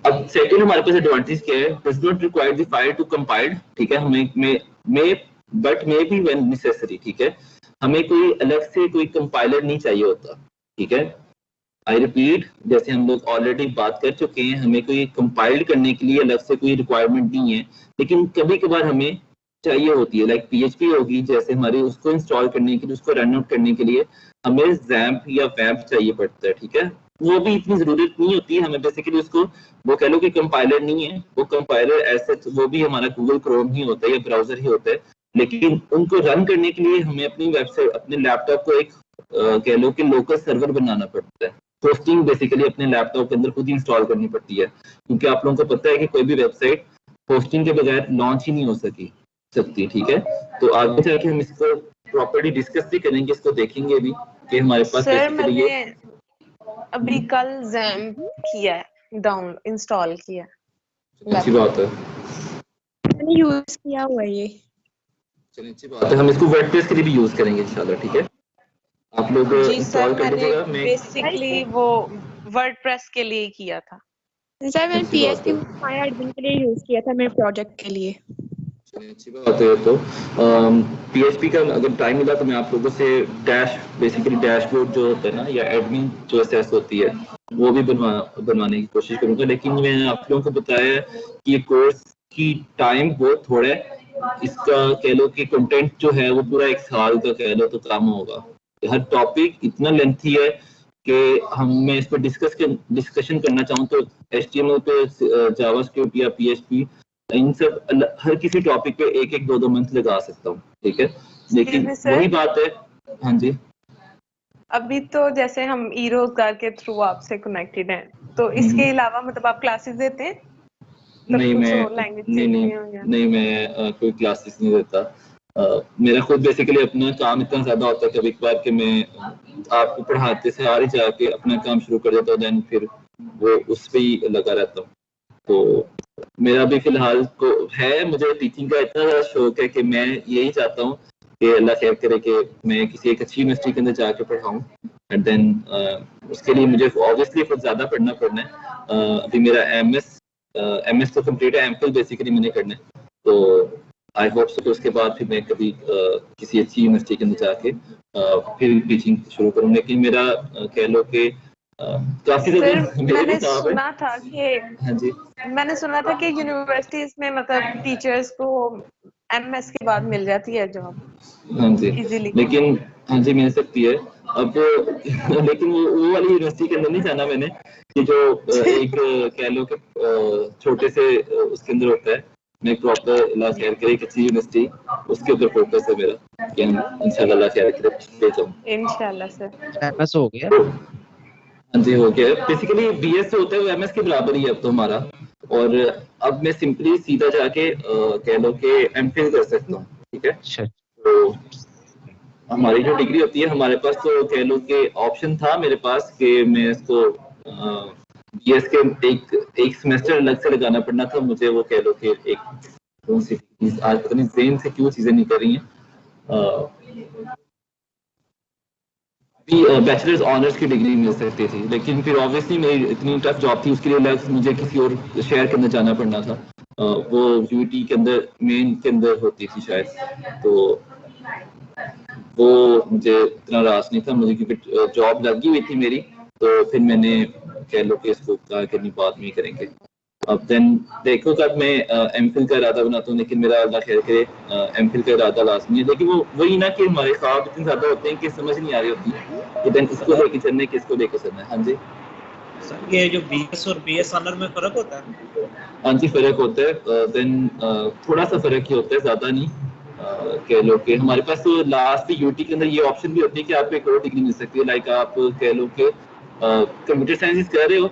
अब सेकंड हमारे पास एडवांटेज क्या है, does not require the file to compiled, ठीक है, हमें but maybe when necessary, ठीक है, हमें कोई अलग से कोई कंपाइलर नहीं चाहिए होता, ठीक है। आई रिपीट, जैसे हम लोग ऑलरेडी बात कर चुके हैं, हमें कोई कंपाइल करने के लिए अलग से कोई रिक्वायरमेंट नहीं है, लेकिन कभी कभार हमें चाहिए होती है, लाइक PHP होगी जैसे हमारे, उसको इंस्टॉल करने के लिए, उसको रन आउट करने के लिए हमें XAMPP या वैम्प चाहिए पड़ता है, ठीक है। वो भी इतनी जरूरत नहीं होती है हमें, बेसिकली उसको वो कह लो कि कंपाइलर नहीं है, वो कंपाइलर ऐसे वो भी हमारा गूगल क्रोम ही होता है या ब्राउजर ही होता है, लेकिन उनको रन करने के लिए हमें अपनी वेबसाइट, अपने लैपटॉप को एक कह लो कि लोकल सर्वर बनाना पड़ता है। होस्टिंग बेसिकली अपने लैपटॉप के अंदर खुद ही इंस्टॉल करनी पड़ती है, क्योंकि आप लोगों को पता है कि कोई भी वेबसाइट होस्टिंग के बगैर लॉन्च ही नहीं हो सकती, ठीक है। तो आगे जाके हम इसको प्रॉपर्ली डिस्कस भी करेंगे, इसको देखेंगे भी कि हमारे पास सर बेसिकली ये अभी कल XAMPP किया है, डाउन इंस्टॉल किया, अच्छी बात है, मैंने यूज किया हुआ है ये। चलिए अच्छी बात है, हम इसको वर्डप्रेस के लिए भी यूज करेंगे इंशाल्लाह, ठीक है। आप लोग जी इंस्टॉल सर, कर मैंने लीजिएगा, मैं बेसिकली वो वर्डप्रेस के लिए किया था। सर मैंने अच्छी बात PHP है। MyAdmin के लिए यूज किया था मेरे प्रोजेक्ट के लिए। अच्छी बात है। तो PHP का अगर टाइम मिला तो मैं आप लोगों से बेसिकली डैशबोर्ड जो होता है ना, या एडमिन जो असेस होती है, वो भी बनवाने की कोशिश करूंगा, लेकिन मैंने आप लोगों को बताया कि ये कोर्स की टाइम बहुत थोड़ा है, इसका कह लो कि कंटेंट जो है वो पूरा 1 साल का कह लो तो काम होगा। हर टॉपिक इतना लेंथी है कि मैं इस पर डिस्कशन करना चाहूँ तो HTML पे, जावास्क्रिप्ट या PHP, इन सब हर किसी टॉपिक पे 1-2 मंथ लगा सकता हूँ, ठीक है, लेकिन वही बात है। हाँ जी, अभी तो जैसे हम ई-रोजगार के थ्रू आपसे कनेक्टेड हैं, तो इसके अलावा मतलब आप क्लासेस देते हैं? नहीं मैं कोई क्लासेस नहीं देता। मेरा खुद बेसिकली अपना काम इतना ज्यादा होता है कभी कभार कि मैं आपको पढ़ाते से आ ही जाके अपना काम शुरू कर देता हूँ, देन फिर वो उस पे ही लगा रहता हूँ। तो मेरा भी फिलहाल को है, मुझे टीचिंग का इतना ज्यादा शौक है कि मैं यही चाहता हूँ कि अल्लाह खैर करे कि मैं किसी एक अच्छी यूनिवर्सिटी के अंदर जाके पढ़ाऊँ, एंड देन उसके लिए मुझे ऑब्वियसली बहुत ज्यादा पढ़ना है। अभी मेरा MS तो कंप्लीट है, MPhil बेसिकली मैंने करना है, तो आई होप सो उसके बाद फिर मैं कभी किसी अच्छी यूनिवर्सिटी के अंदर जाके फिर टीचिंग शुरू करूँ। लेकिन मेरा कह लो कि काफी मैंने सुना था कि हाँ जी, मैंने सुना था कि यूनिवर्सिटीज में मतलब टीचर्स को MS के बाद मिल जाती है जॉब। हाँ जी इजीली, लेकिन हाँ जी मिल सकती है अब लेकिन वो वाली यूनिवर्सिटी के अंदर नहीं जाना मैंने, कि जो एक कह लो कि छोटे से उसके अंदर होता है। मैं प्रॉपर अल्लाह खैर करे एक अच्छी यूनिवर्सिटी, उसके ऊपर फोकस है मेरा कि हम इंशाल्लाह अल्लाह खैर करे ले जाऊं। इंशाल्लाह सर। MS हो गया? हाँ जी हो गया, बेसिकली BS होता है वो MS के बराबर ही है अब तो हमारा, और अब मैं सिंपली सीधा जाके कह लो कि MPhil कर सकता हूँ, ठीक है। अच्छा, तो हमारी जो डिग्री होती है, हमारे पास तो कह लो कि ऑप्शन था मेरे पास कि मैं इसको BS के एक सेमेस्टर अलग से लगाना पड़ना था मुझे, वो कह लो कि एक कौन सी आज पता नहीं जेन से क्यों चीजें नहीं कर रही हैं, बैचलर्स ऑनर्स की डिग्री मिल सकती थी, लेकिन फिर ऑब्वियसली मेरी इतनी टफ जॉब थी, उसके लिए अलग मुझे किसी और शहर के अंदर जाना पड़ना था। वो यूटी के अंदर मेन के अंदर होती थी शायद, तो वो मुझे इतना रास नहीं था मुझे, क्योंकि जॉब लगी हुई थी मेरी। तो फिर मैंने कह लो कि इसको कहा कि नहीं बात नहीं करेंगे। अब देन देखो कब मैं एमफिल का इरादा बनाता हूँ, लेकिन मेरा अल्लाह खैर करे एमफिल का इरादा लाजमी है, लेकिन वो वही ना कि हमारे ख्वाब इतने ज्यादा होते हैं कि समझ नहीं आ रही होती कि देन इसको लेके चलना है किसको लेके चलना है। हाँ जी सर ये जो बीएस और बीएस ऑनर में फर्क होता है? हाँ जी फर्क होता है। देन थोड़ा सा फर्क ही होता है, ज्यादा नहीं। कह लो कि हमारे पास तो लास्ट यूटी के अंदर ये ऑप्शन भी होती है कि आपको एक और डिग्री मिल सकती है। लाइक आप कह लो कि कंप्यूटर साइंस कर रहे हो,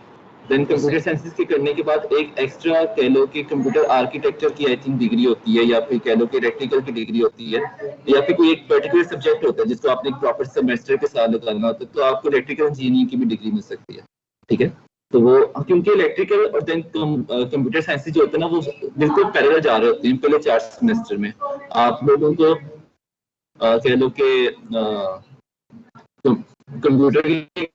देन कंप्यूटर साइंस के करने के बाद एक एक्स्ट्रा कह लो कि कंप्यूटर आर्किटेक्चर की आई थिंक डिग्री होती है, या फिर कह लो कि इलेक्ट्रिकल की डिग्री होती है, या फिर कोई एक पर्टिकुलर सब्जेक्ट होता है जिसको आपने एक प्रॉपर सेमेस्टर के साथ लगाना होता है, तो आपको इलेक्ट्रिकल इंजीनियरिंग की भी डिग्री मिल सकती है। ठीक है, तो वो क्योंकि इलेक्ट्रिकल और देन कंप्यूटर साइंस जो होता है ना वो बिल्कुल पैरेलल जा रहे होते हैं पहले 4 सेमेस्टर में। आप लोगों को कह लो कि कंप्यूटर की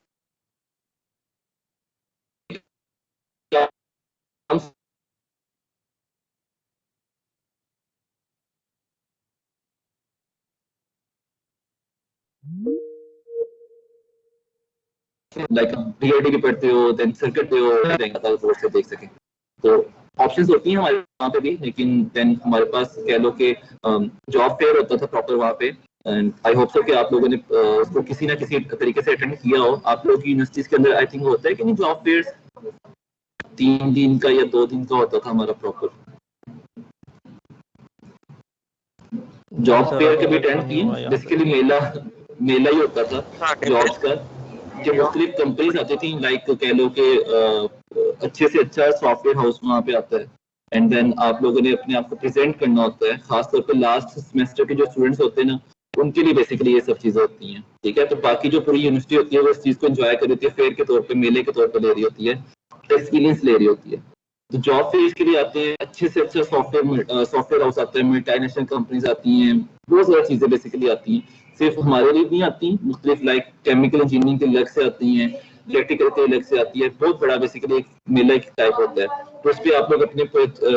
लाइक डीआईडी के पढ़ते हो, देन सर्किट पे हो, बोर्ड से देख सकें। तो ऑप्शंस होती हैं हमारे वहाँ पे भी, लेकिन देन हमारे पास कह लो कि जॉब फेयर होता था प्रॉपर वहाँ पे। एंड आई होप सो कि आप लोगों ने उसको किसी ना किसी तरीके से अटेंड किया हो। आप लोग की यूनिवर्सिटीज के अंदर आई थिंक होता है कि नहीं जॉब फेयर 3 दिन का या 2 दिन का होता था हमारा प्रॉपर। जॉब फेयर के भी अटेंड किए, बेसिकली मेला ही होता था जॉब्स का, जो मुख्तलिफ कंपनीज आती थी। लाइक कह लो कि अच्छे से अच्छा सॉफ्टवेयर हाउस वहाँ पे आता है, एंड देन आप लोगों ने अपने आप को प्रेजेंट करना होता है। खासतौर पे लास्ट सेमेस्टर के जो स्टूडेंट्स होते हैं ना, उनके लिए बेसिकली ये सब चीजें होती हैं। ठीक है, तो बाकी जो पूरी यूनिवर्सिटी होती है वो इस चीज को एंजॉय कर रही होती है, फेयर के तौर पे, मेले के तौर पर ले रही होती है, एक्सपीरियंस ले रही होती है। तो जॉब फेयर के लिए आते हैं, अच्छे से अच्छा सॉफ्टवेयर हाउस आता है, मल्टीनेशनल कंपनीज आती हैं, बहुत सारी चीजें बेसिकली आती हैं। सिर्फ हमारे लिए नहीं आती, मुख्तलिफ लाइक केमिकल इंजीनियरिंग के अलग से आती हैं, इलेक्ट्रिकल के अलग से आती है। बहुत बड़ा बेसिकली एक मेला की टाइप होता है। तो उस पर आप लोग अपने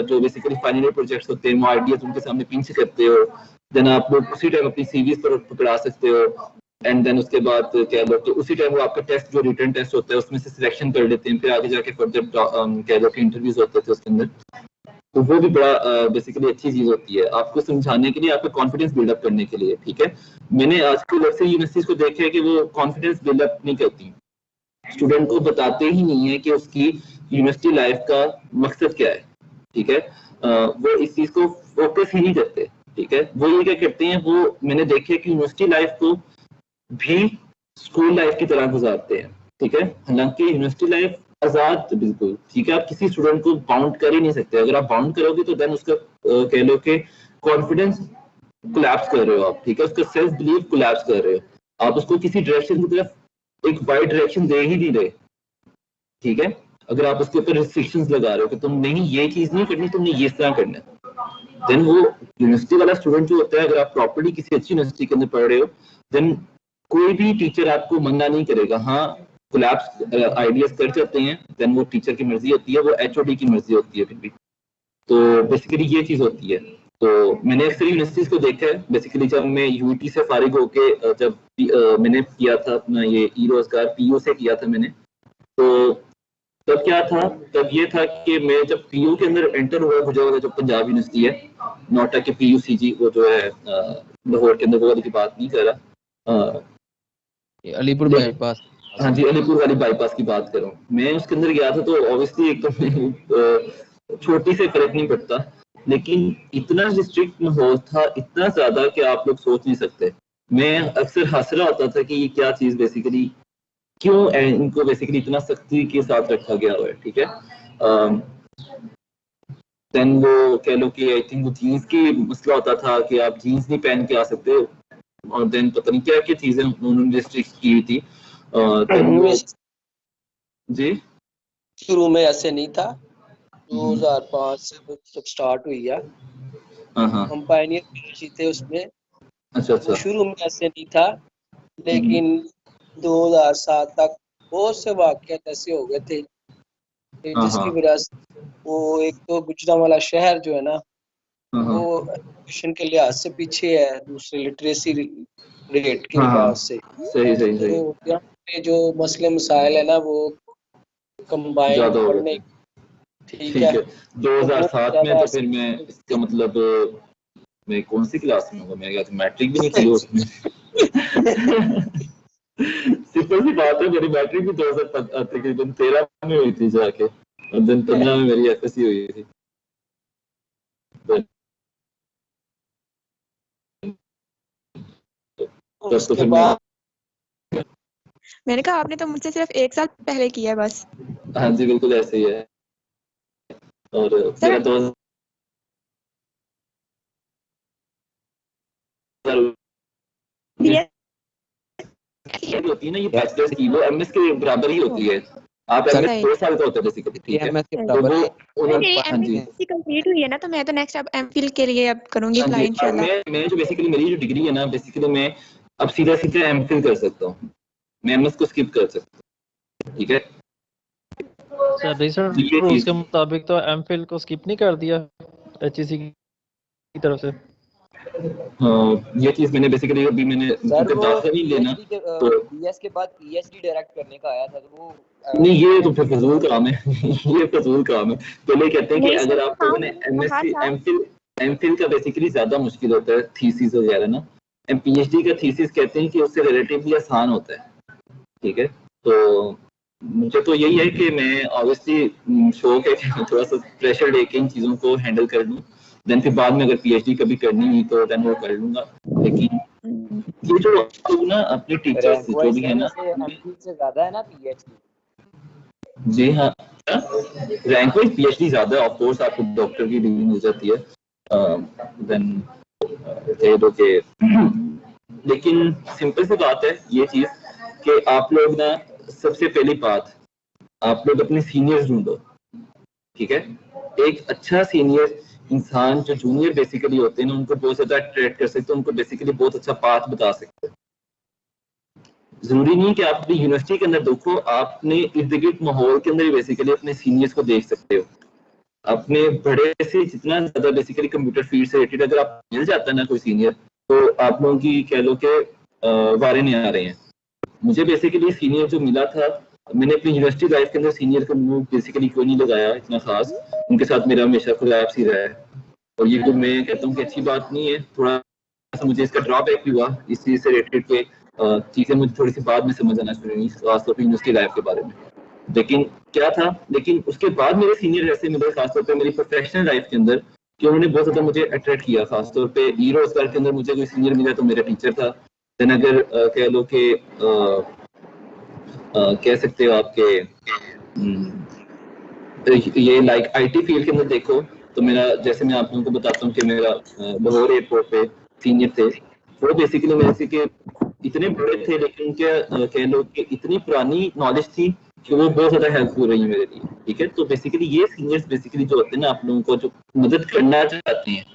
जो बेसिकली फाइनल प्रोजेक्ट्स होते हैं वो आइडियाज उनके सामने पिंच करते हो, देन आप लोग उसी टाइम अपनी सीवीज पर पकड़ा सकते हो। एंड देन उसके बाद क्या लो कि उसी टाइम वो आपका टेस्ट जो रिटर्न टेस्ट होता है उसमें से सिलेक्शन कर लेते हैं, फिर आगे जाके फर्दर कह लो कि इंटरव्यूज होते थे उसके अंदर। तो वो भी बड़ा बेसिकली अच्छी चीज होती है आपको समझाने के लिए, आपका कॉन्फिडेंस बिल्डअप करने के लिए। ठीक है, मैंने आजकल अक्सर यूनिवर्सिटीज को देखा है कि वो कॉन्फिडेंस बिल्डअप नहीं करती, स्टूडेंट को बताते ही नहीं है कि उसकी यूनिवर्सिटी लाइफ का मकसद क्या है। ठीक है, वो इस चीज को फोकस ही नहीं करते। ठीक है, वो ये क्या करते हैं, वो मैंने देखे कि यूनिवर्सिटी लाइफ को भी स्कूल लाइफ की तरह गुजारते हैं। ठीक है, हालांकि यूनिवर्सिटी लाइफ आजाद बिल्कुल, ठीक है, आप किसी स्टूडेंट को बाउंड कर ही नहीं सकते। अगर आप बाउंड करोगे तो देन उसका कह लो कि कॉन्फिडेंस कोलैप्स कर रहे हो आप। ठीक है, उसका सेल्फ बिलीव कोलैप्स कर रहे हो आप, उसको किसी डायरेक्शन की तरफ एक वाइड डायरेक्शन दे ही नहीं रहे। ठीक है, अगर आप उसके ऊपर रिस्ट्रिक्शंस लगा रहे हो कि तुम नहीं ये चीज नहीं करनी, तुमने ये तरह करना है, देन वो यूनिवर्सिटी वाला स्टूडेंट जो होता है, अगर आप प्रॉपर्ली किसी अच्छी यूनिवर्सिटी के अंदर पढ़ रहे हो, देन कोई भी टीचर आपको मना नहीं करेगा। हाँ, कोलैप्स आइडियाज कर जाते हैं, देन वो टीचर की मर्जी होती है, वो एचओडी की मर्जी होती है फिर भी। तो बेसिकली ये चीज होती है। तो मैंने अक्सर यूनिवर्सिटीज को देखा है, बेसिकली जब मैं यूटी से फारिग होके जब मैंने किया था अपना ये ई रोजगार पीयू से किया था मैंने, तो तब क्या था, तब ये था कि मैं जब पीयू के अंदर एंटर हुआ, गुजरात जो पंजाब यूनिवर्सिटी है, नोटा के पीयूसीजी, वो जो है लाहौर के अंदर, वो वाली की बात नहीं कर रहा, अलीपुर बाईपास। हाँ जी, अलीपुर वाली बाईपास की बात करूं, मैं उसके अंदर गया था। तो ऑब्वियसली एक तो छोटी से फर्क नहीं पड़ता, लेकिन इतना रिस्ट्रिक्ट माहौल था, इतना ज्यादा कि आप लोग सोच नहीं सकते। मैं अक्सर हंस रहा होता था कि ये क्या चीज बेसिकली, क्यों इनको बेसिकली इतना सख्ती के साथ रखा गया हुआ है। ठीक है, देन वो कह लो कि आई थिंक वो जीन्स की मसला होता था कि आप जीन्स नहीं पहन के आ सकते, और देन पता नहीं क्या क्या चीजें उन्होंने रिस्ट्रिक्ट की हुई थी। जी शुरू में ऐसे नहीं था, 2005 से जब स्टार्ट हुई है, हम पायनियर थे उसमें, अच्छा वो शुरू में ऐसे नहीं था, लेकिन 2007 तक बहुत से वाक़यात ऐसे हो गए थे कि हाँ, जिसकी हाँ। वजह से वो एक तो गुजरांवाला शहर जो है ना, हाँ, हाँ। वो एजुकेशन के लिहाज से पीछे है, दूसरे लिटरेसी रेट के हाँ, हाँ। लिहाज से। सही, सही, सही। तो यहाँ पे जो मसले मसाइल है ना, वो कंबाइन ज़्यादा हो गए पढ़ने, थे। ठीक ठीक है, है। तो वो 2007 में ज़्यादा तो फिर मैं इसका मतलब मैं कौन सी क्लास में होगा, मेरे ख्याल से मैट्रिक भी नहीं थी उसमें। सिंपल सी बात है, मेरी मैट्रिक भी 2000 तकरीबन 13 में हुई थी जाके, और दिन 15 में मेरी एफएससी हुई थी। तब तो उसके फिर बाद मैंने कहा आपने तो मुझसे सिर्फ 1 साल पहले किया है बस। हाँ जी, बिल्कुल ऐसे ही है। और सर मेरा 2000 BS होती है ना, ये बैचलर्स की, वो एमएस के बराबर ही होती है। आप एमएस सही 2 साल का होता है बेसिकली, ठीक है। एमएस के सही। तो बराबर वो सर उन्होंने, मेरी हाँ जी, MSc कंप्लीट हुई है ना, तो मैं तो नेक्स्ट अब MPhil के लिए अब करूंगी हाँ जी। अप्लाई अब इंशाल्लाह। मैं जो बेसिकली मेरी जो डिग्री है ना, बेसिकली मैं अब सीधा सीधा एमफिल कर सकता हूँ, मैं एमएस को स्किप कर सकता हूँ, ठीक है। सर रिसेंट तो ये रूल्स चीज, के मुताबिक तो एमफिल को स्किप नहीं कर दिया एचईसी की तरफ से। हाँ, ये चीज मैंने बेसिकली अभी मैंने सर क्योंकि वो दाखिला नहीं लेना, पीएचडी के तो बीएस के बाद पीएचडी डायरेक्ट करने का आया था, तो वो नहीं, ये तो फिर फजूल काम है। ये फजूल काम है। पहले कहते हैं कि नहीं सर अगर आप हाँ लोगों ने मैंने कहा एमएससी था। एमफिल का बेसिकली ज्यादा मुश्किल होता है, थीसिस वगैरह ना। पीएचडी का थीसिस कहते हैं कि उससे रिलेटिवली आसान होता है, ठीक है। तो मुझे तो यही है कि मैं ऑब्वियसली शौक है कि मैं थोड़ा सा प्रेशर लेके इन चीज़ों को हैंडल कर लूँ, देन फिर बाद में अगर पीएचडी कभी करनी हुई तो देन वो कर लूँगा। लेकिन ये जो लोग ना अपने टीचर्स रैंक जो वाइज भी है सर ना, वैसे एमफिल से ज्यादा है ना पीएचडी। जी हाँ, रैंक वाइज पीएचडी ज्यादा है, ऑफ कोर्स आपको डॉक्टर की डिग्री मिल जाती है देन कह दो कि, लेकिन सिंपल सी बात है ये चीज कि आप लोग ना, सबसे पहली बात, आप लोग अपने सीनियर्स ढूंढो, ठीक है। एक अच्छा सीनियर इंसान जो जूनियर बेसिकली होते हैं ना, उनको बहुत ज्यादा अट्रैक्ट कर सकते हैं, उनको बेसिकली बहुत अच्छा पाथ बता सकते हैं। जरूरी नहीं कि आप अपनी यूनिवर्सिटी के अंदर देखो, आपने इर्द गिर्द माहौल के अंदर ही बेसिकली अपने सीनियर्स को देख सकते हो। अपने बड़े से जितना ज्यादा बेसिकली कंप्यूटर फील्ड से रिलेटेड अगर आप मिल जाता है ना कोई सीनियर, तो आप लोगों की कह लो कि वारे नहीं आ रहे हैं। मुझे बेसिकली सीनियर जो मिला था, मैंने अपनी यूनिवर्सिटी लाइफ के अंदर सीनियर का मुंह बेसिकली क्यों नहीं लगाया इतना खास, उनके साथ मेरा हमेशा कोलैप्स ही रहा है। और ये तो मैं कहता हूँ कि अच्छी बात नहीं है, थोड़ा सा मुझे इसका ड्रॉबैक भी हुआ इस चीज से रिलेटेड पे, चीजें मुझे थोड़ी सी बाद में समझ आना शुरू हुई, खासतौर पर यूनिवर्सिटी लाइफ के बारे में। लेकिन क्या था, लेकिन उसके बाद मेरे सीनियर ऐसे मिले खासतौर पे मेरी प्रोफेशनल लाइफ के अंदर, कि उन्होंने बहुत ज्यादा मुझे अट्रैक्ट किया। खासतौर पे ई रोजगार के अंदर मुझे कोई सीनियर मिला तो मेरा टीचर था। देन अगर कह लो कि कह सकते हो आपके ये लाइक आईटी फील्ड के अंदर देखो, तो मेरा, जैसे मैं आप लोगों को बताता हूँ कि मेरा लाहौर एयरपोर्ट पे सीनियर थे, वो बेसिकली मेरे से के इतने बड़े थे, लेकिन उनके कह लो कि इतनी पुरानी नॉलेज थी कि वो बहुत ज्यादा हेल्पफुल रही है मेरे लिए, ठीक है। तो बेसिकली ये सीनियर्स बेसिकली जो होते हैं ना, आप लोगों को जो मदद करना चाहते हैं,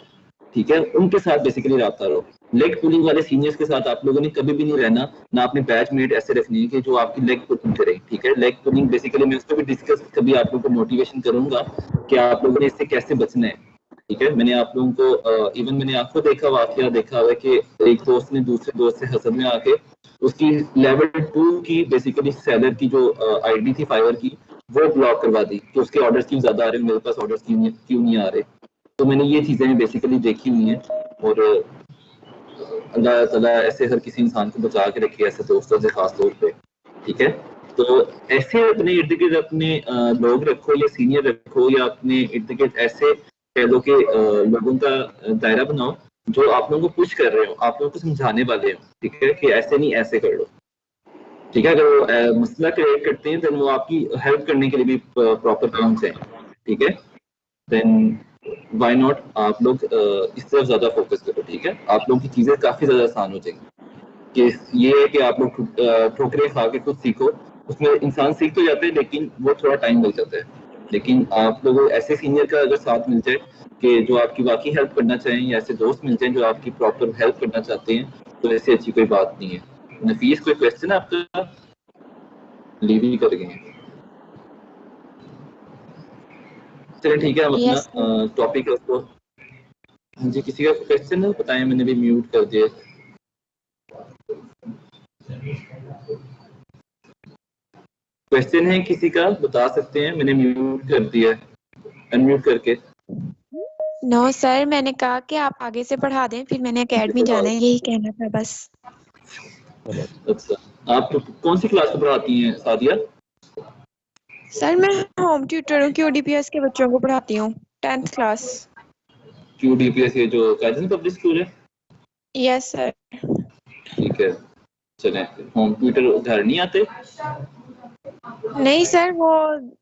ठीक है, उनके साथ बेसिकली रब्ता रहो। लेग पुलिंग वाले सीनियर्स के साथ आप लोगों ने कभी भी नहीं रहना, ना अपने बैचमेट ऐसे रखनी है कि जो आपकी लेग पुलिंग करें, ठीक है। लेग पुलिंग बेसिकली मैं उस पर भी डिस्कस कभी आप लोगों को मोटिवेशन करूंगा कि आप लोगों ने इससे कैसे बचना है, ठीक है। मैंने आप लोगों को इवन मैंने आंखों देखा वाकया देखा हुआ है कि एक दोस्त ने दूसरे दोस्त से हसद में आके उसकी लेवल 2 की बेसिकली सेलर की जो आईडी थी फाइवर की, वो ब्लॉक करवा दी कि उसके ऑर्डर्स क्यों ज्यादा आ रहे हैं, मेरे पास ऑर्डर्स क्यों नहीं आ रहे। तो मैंने ये चीजें बेसिकली देखी हुई हैं, और अल्लाह ताला ऐसे हर किसी इंसान को बचा के रखे ऐसे दोस्तों से खास तौर पे, ठीक है। तो ऐसे अपने इर्द गिर्द अपने लोग रखो या सीनियर रखो, या अपने इर्द गिर्द ऐसे कह लो कि लोगों का दायरा बनाओ जो आप लोगों को पुश कर रहे हो, आप लोगों को समझाने वाले हो, ठीक है, कि ऐसे नहीं ऐसे कर लो, ठीक है। अगर वो मसला क्रिएट करते हैं तो वो आपकी हेल्प करने के लिए भी प्रॉपर पहुंच है, ठीक है। देन व्हाई नॉट आप लोग इस तरफ ज्यादा फोकस करो, ठीक है। आप लोगों की चीजें काफी ज्यादा आसान हो जाएंगी। कि ये है कि आप लोग ठोकरें खा के कुछ सीखो, उसमें इंसान सीख तो जाते हैं लेकिन वो थोड़ा टाइम लग जाता है, लेकिन आप लोगों ऐसे सीनियर का अगर साथ मिल जाए कि जो आपकी वाकई हेल्प करना चाहें, या ऐसे दोस्त मिल जाएं जो आपकी प्रॉपर हेल्प करना चाहते हैं, तो ऐसे अच्छी कोई बात नहीं है। नफीस, कोई क्वेश्चन है आपका? लीव ही कर गए हैं। चलिए ठीक है, हम अपना Yes, sir. टॉपिक है उसको। हाँ जी, किसी का क्वेश्चन है बताएं, मैंने भी म्यूट कर दिया। क्वेश्चन है किसी का, बता सकते हैं, मैंने म्यूट कर दिया है, अनम्यूट करके। नो सर, मैंने कहा कि आप आगे से पढ़ा दें, फिर मैंने एकेडमी जाना है, यही कहना था बस। अच्छा, आप कौन सी क्लास में पढ़ाती हैं सादिया? सर मैं होम ट्यूटर हूँ, QDPS के बच्चों को पढ़ाती हूँ, 10th क्लास। QDPS ये जो काइजन पब्लिक स्कूल है? Yes sir. ठीक है, चलें। होम ट्यूटर घर नहीं आते? नहीं सर, वो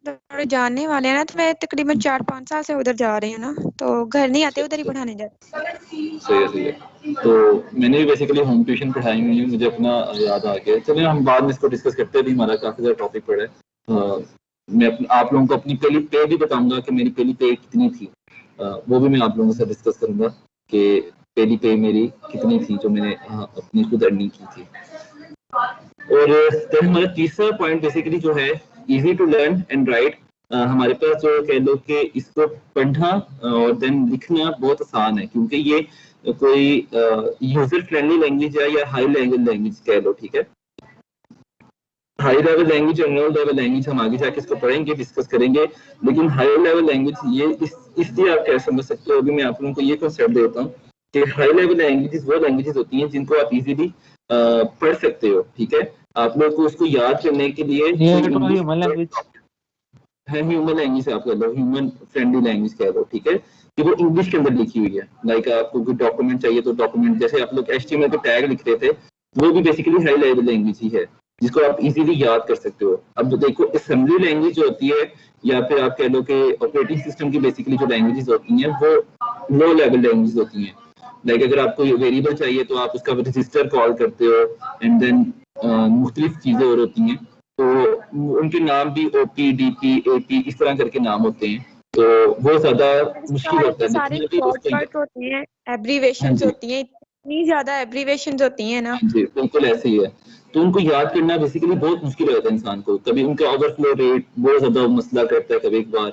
थोड़े जानने वाले हैं ना, तो मैं तकरीबन 4-5 साल से उधर जा रही हूँ ना, तो घर नहीं आते, उधर ही पढ़ाने जाते। सही है। तो मैंने भी बेसिकली होम ट्यूशन पढ़ाई हुई है, मुझे अपना याद आ गया। चलिए हम बाद में इसको डिस्कस करते हैं, अभी हमारा काफी ज़्यादा टॉपिक पड़ा है। मैं आप लोगों को अपनी पहली पे भी बताऊंगा कि मेरी पहली पे कितनी थी, वो भी मैं आप लोगों से डिस्कस करूंगा कि पहली पे मेरी कितनी थी जो मैंने अपनी खुद अर्निंग की थी। और then हमारा तीसरा पॉइंट बेसिकली जो है easy to learn and write. हमारे पास जो कह लो कि इसको पढ़ना और देन लिखना बहुत आसान है, क्योंकि ये कोई यूजर फ्रेंडली लैंग्वेज है या हाई लेवल लैंग्वेज कह लो, ठीक है। हाई लेवल लैंग्वेज और लो लेवल लैंग्वेज हम आगे जाके इसको पढ़ेंगे, डिस्कस करेंगे, लेकिन हाई लेवल लैंग्वेज ये इसलिए आप क्या समझ सकते हो, अभी मैं आप लोगों को ये कॉन्सेप्ट देता हूँ कि हाई लेवल लैंग्वेजेस वो लैंग्वेजेस होती हैं जिनको आप इजीली पढ़ सकते हो, ठीक है। आप लोग को उसको याद करने के लिए ह्यूमन लैंग्वेज आप कह लो, ह्यूमन फ्रेंडली लैंग्वेज कह लो, ठीक है, कि वो इंग्लिश के अंदर लिखी हुई है। लाइक आपको कोई डॉक्यूमेंट चाहिए तो डॉक्यूमेंट, जैसे आप लोग HTML के टैग लिख रहे थे, वो भी बेसिकली हाई लेवल लैंग्वेज ही है जिसको आप इजीली याद कर सकते हो। अब देखो असेंबली लैंग्वेज जो होती है, या फिर आप कह लो कि ऑपरेटिंग सिस्टम की बेसिकली जो लैंग्वेजेस होती हैं वो लो लेवल लैंग्वेज होती हैं। लाइक अगर आपको वेरिएबल चाहिए तो आप उसका रजिस्टर कॉल करते हो, एंड देन मुख्तलिफ चीजें और होती हैं, तो उनके नाम भी OP, DP, AP इस तरह करके नाम होते हैं, तो वो ज्यादा मुश्किल होता है। सारे शॉर्टकट होते हैं, एब्रीवेशंस होती हैं, इतनी ज्यादा एब्रीवेशंस होती हैं ना। जी बिल्कुल ऐसे ही है, तो उनको याद करना बेसिकली बहुत मुश्किल होता है इंसान को। कभी उनका ओवरफ्लो रेट बहुत ज्यादा मसला करता है कभी एक बार,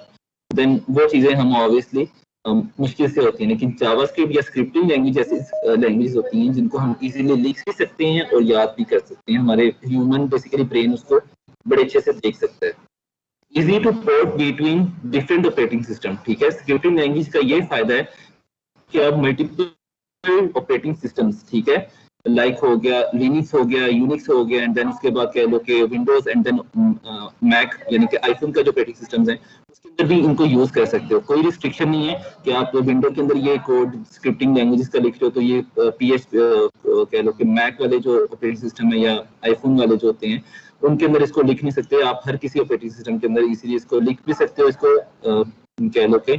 देन वो चीजें हम ऑब्वियसली मुश्किल से होती हैं। लेकिन जावास्क्रिप्ट या स्क्रिप्टिंग लैंग्वेज ऐसी लैंग्वेज होती हैं जिनको हम इजीली लिख भी सकते हैं और याद भी कर सकते हैं। हमारे ह्यूमन बेसिकली ब्रेन उसको बड़े अच्छे से देख सकता है। Easy two port between different operating system, ठीक है। स्क्रिप्टिंग लैंग्वेज का ये फायदा है कि आप मल्टीपल ऑपरेटिंग सिस्टम्स, ठीक है, लाइक हो गया लिनक्स हो गया, यूनिक्स हो गया, एंड देन उसके बाद कह लो कि विंडोज एंड देन मैक यानी कि आईफोन का जो ऑपरेटिंग सिस्टम्स हैं उसके अंदर भी इनको यूज कर सकते हो। कोई रिस्ट्रिक्शन नहीं है कि आप विंडो के अंदर ये कोड स्क्रिप्टिंग लैंग्वेजेस का लिख रहे हो तो ये कह लो कि मैक वाले जो ऑपरेटिंग सिस्टम है या आईफोन वाले जो होते हैं उनके अंदर इसको लिख नहीं सकते। आप हर किसी ऑपरेटिंग सिस्टम के अंदर इसीलिए इसको लिख भी सकते हो, इसको कह लो कि